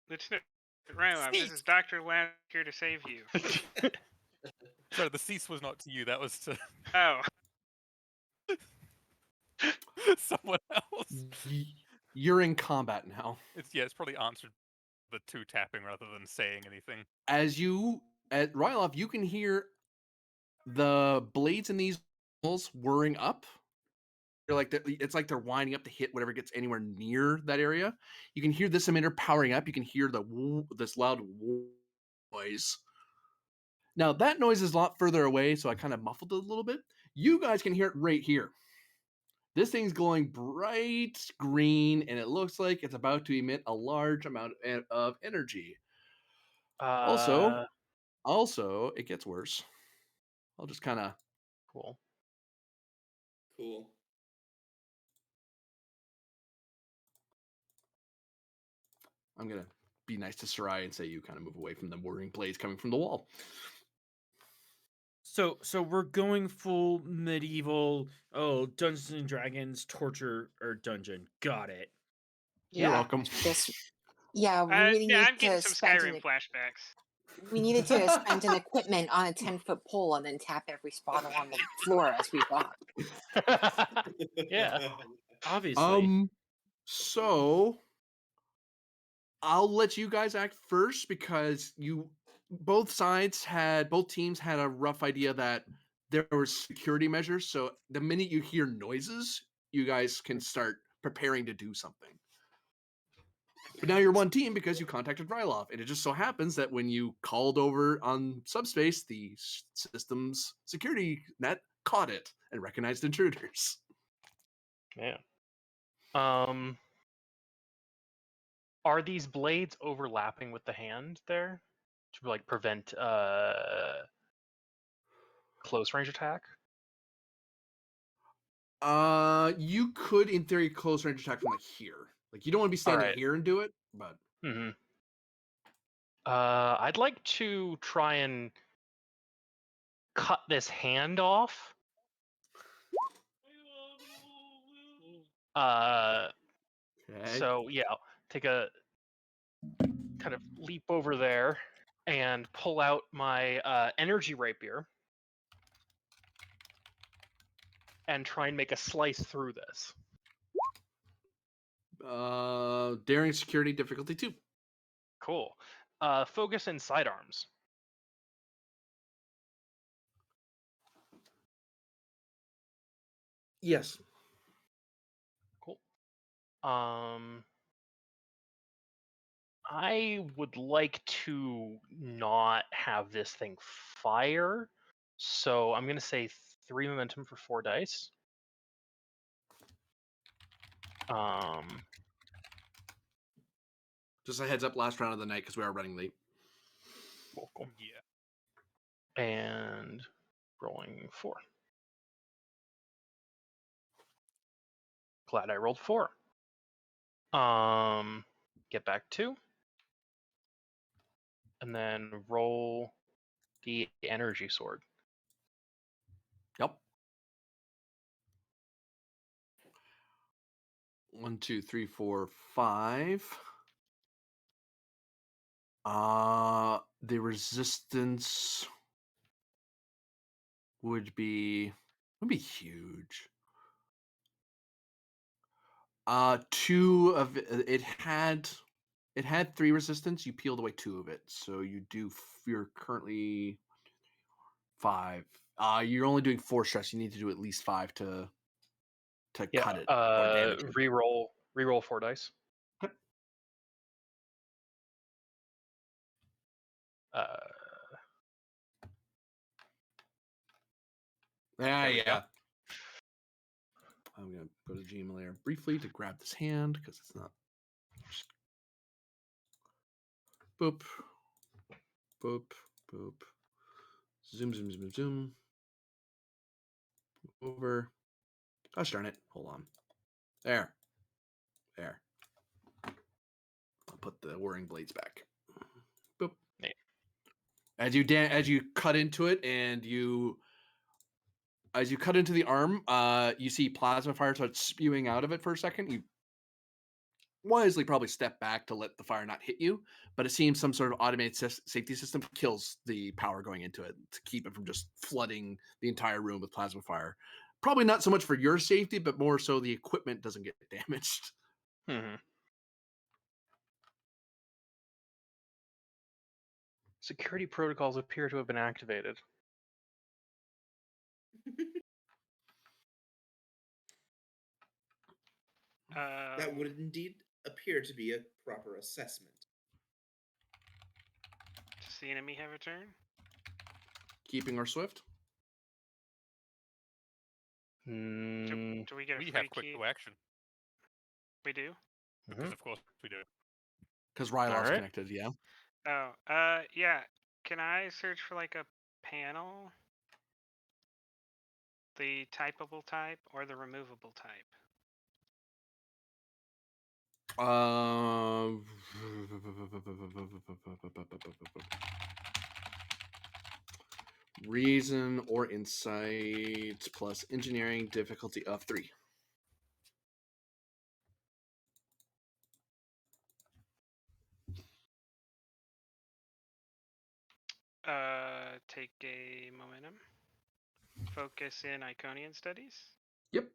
Lieutenant Rylov, this is Dr. Lance here to save you. Sorry, the cease was not to you. That was to Oh, someone else. You're in combat now. It's probably answered the two tapping rather than saying anything. As you at Ryloff, you can hear the blades in these walls whirring up. They're like it's like they're winding up to hit whatever gets anywhere near that area. You can hear this emitter powering up. You can hear this loud noise. Now that noise is a lot further away, so I kind of muffled it a little bit. You guys can hear it right here. This thing's glowing bright green, and it looks like it's about to emit a large amount of energy. Also, it gets worse. I'll just kind of Cool. Cool. I'm gonna be nice to Sarai and say you kind of move away from the whirring blades coming from the wall. So we're going full medieval. Oh, Dungeons and Dragons torture or dungeon. Got it. You're welcome. We really yeah, need I'm getting to some spend Skyrim flashbacks. we needed to spend an equipment on a 10-foot pole and then tap every spot along the floor as we walk. Yeah. Obviously. So I'll let you guys act first because both teams had a rough idea that there were security measures. So the minute you hear noises, you guys can start preparing to do something. But now you're one team because you contacted Rylov, and it just so happens that when you called over on subspace, the system's security net caught it and recognized intruders. Yeah. Are these blades overlapping with the hand there to like prevent close range attack? You could, in theory, close range attack from like here. Like you don't want to be standing here and do it, but. Mm-hmm. I'd like to try and cut this hand off. So yeah, I'll take a kind of leap over there and pull out my energy rapier and try and make a slice through this. Daring security difficulty 2. Cool. Focus and sidearms. Yes. Cool. I would like to not have this thing fire, so I'm going to say 3 momentum for 4 dice. Just a heads up, last round of the night because we are running late. Vocal. Yeah. And rolling 4. Glad I rolled 4. Get back 2. And then roll the energy sword. Yep. 1, 2, 3, 4, 5. The resistance would be huge. 2 of it had 3 resistance. You peeled away 2 of it, so you're currently 5. You're only doing 4 stress. You need to do at least 5 to cut it or damage it. Reroll 4 dice. There we go. I'm gonna go to the GM layer briefly to grab this hand because it's not. Boop, boop, boop. Zoom, zoom, zoom, zoom. Over. Gosh darn it! Hold on. There. I'll put the whirring blades back. Boop. Neat. As you cut into it, and as you cut into the arm, you see plasma fire start spewing out of it for a second. You wisely probably step back to let the fire not hit you, but it seems some sort of automated safety system kills the power going into it to keep it from just flooding the entire room with plasma fire. Probably not so much for your safety, but more so the equipment doesn't get damaged. Mm-hmm. Security protocols appear to have been activated. That would indeed appear to be a proper assessment. Does the enemy have a turn? Keeping or swift? Do we get a We free have quick key? to action. We do? Because of course we do. Because Rylo's Alright. connected, yeah. Oh, yeah. Can I search for like a panel? The typable type or the removable type? Reason or insight plus engineering difficulty of 3. Take a momentum. Focus in Iconian studies. Yep.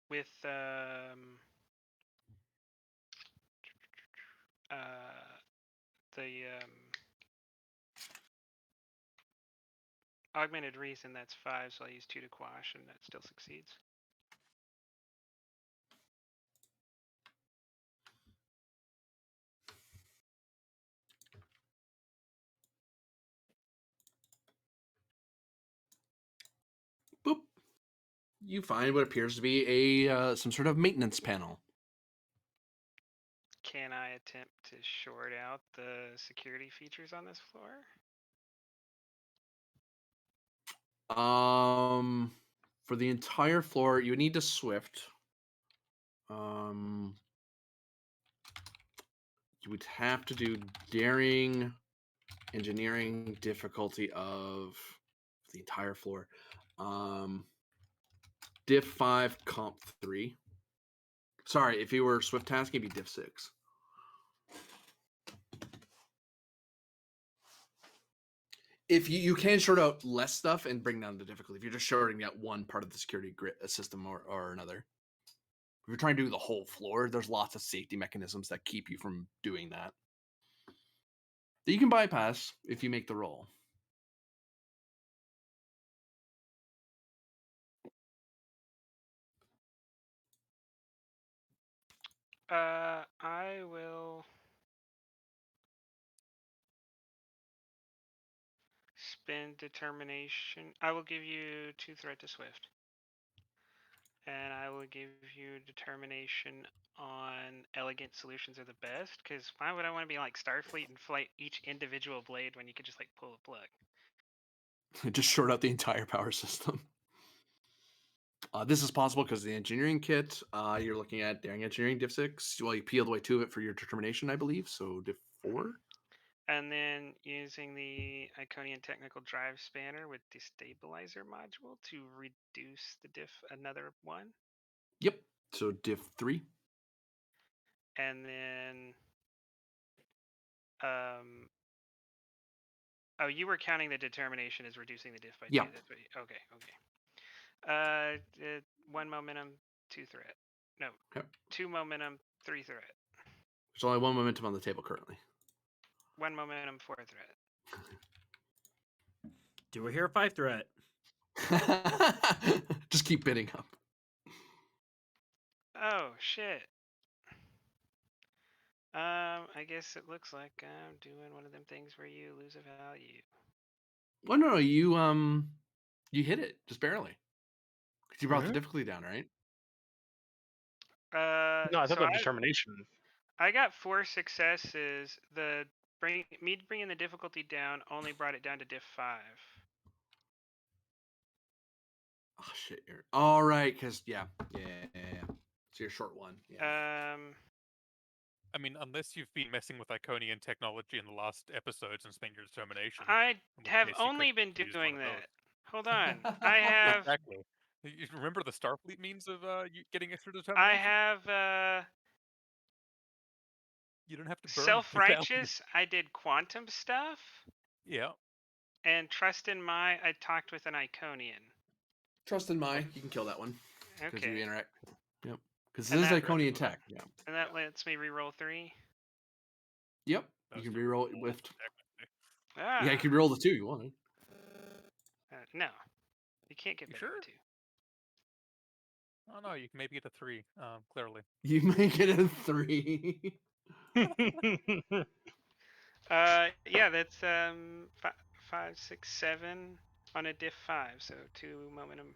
With the augmented reason, that's 5, so I'll use 2 to quash, and that still succeeds. Boop. You find what appears to be a some sort of maintenance panel. Can I attempt to short out the security features on this floor? For the entire floor, you need to swift. You would have to do daring, engineering difficulty of the entire floor. Diff 5, comp 3. Sorry, if you were swift tasking, it'd be diff 6. If you can short out less stuff and bring down the difficulty, if you're just shorting out one part of the security system or another. If you're trying to do the whole floor, there's lots of safety mechanisms that keep you from doing that you can bypass if you make the roll. I will spend determination. I will give you 2 threat to swift. And I will give you determination on elegant solutions are the best. Because why would I want to be like Starfleet and flight each individual blade when you could just like pull a plug? Just short out the entire power system. This is possible because the engineering kit, you're looking at daring engineering diff 6. Well, you peeled away 2 of it for your determination, I believe. So diff 4. And then using the Iconian technical drive spanner with destabilizer module to reduce the diff another 1. Yep. So diff 3. And then oh, you were counting the determination as reducing the diff by 2. Yeah. That's what you, okay. 1 momentum, 2 threat. No. Okay. 2 momentum, 3 threat. There's only 1 momentum on the table currently. 1 momentum, 4 threat. Do we hear 5 threat? Just keep bidding up. Oh shit. I guess it looks like I'm doing one of them things where you lose a value. Well, no, you hit it just barely. Because you brought the difficulty down, right? No, I thought So the determination. I got 4 successes. Bringing the difficulty down only brought it down to diff 5. Oh shit! You're all right. Because yeah. So you're short 1. Yeah. I mean, unless you've been messing with Iconian technology in the last episodes and spent your determination. I in which have case you only could been use one doing of that. those. Hold on. I have Exactly. You remember the Starfleet means of getting extra I determination? have You don't have to burn self-righteous. I did quantum stuff. Yeah. And trust in my, I talked with an Iconian. Trust in my, you can kill that one. Because Okay. you interact. Yep. Because And this is that- Iconian tech. Yeah. And that lets me reroll 3. Yep. Those You can are reroll it old, with. technically. Ah. Yeah, you can reroll the 2 you want. No. You can't get You better sure? than 2. Oh no, you can maybe get a 3. Clearly. You make it a 3. Yeah, that's 5, 6, 7 on a diff 5, so 2 momentum.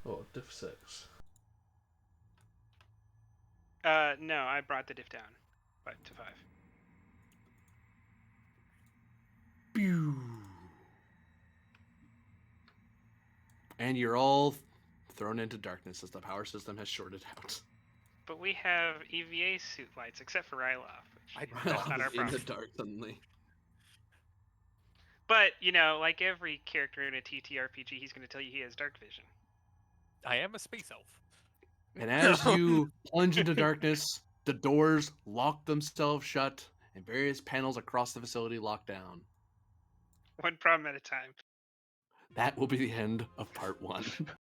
Oh, diff 6. No, I brought the diff down to 5. Pew. And you're all thrown into darkness as the power system has shorted out. But we have EVA suit lights, except for Ryloff, which I that's not our in the problem. dark suddenly. But like every character in a TTRPG, he's going to tell you he has dark vision. I am a space elf. And as you plunge into darkness, the doors lock themselves shut, and various panels across the facility lock down. One problem at a time. That will be the end of part 1.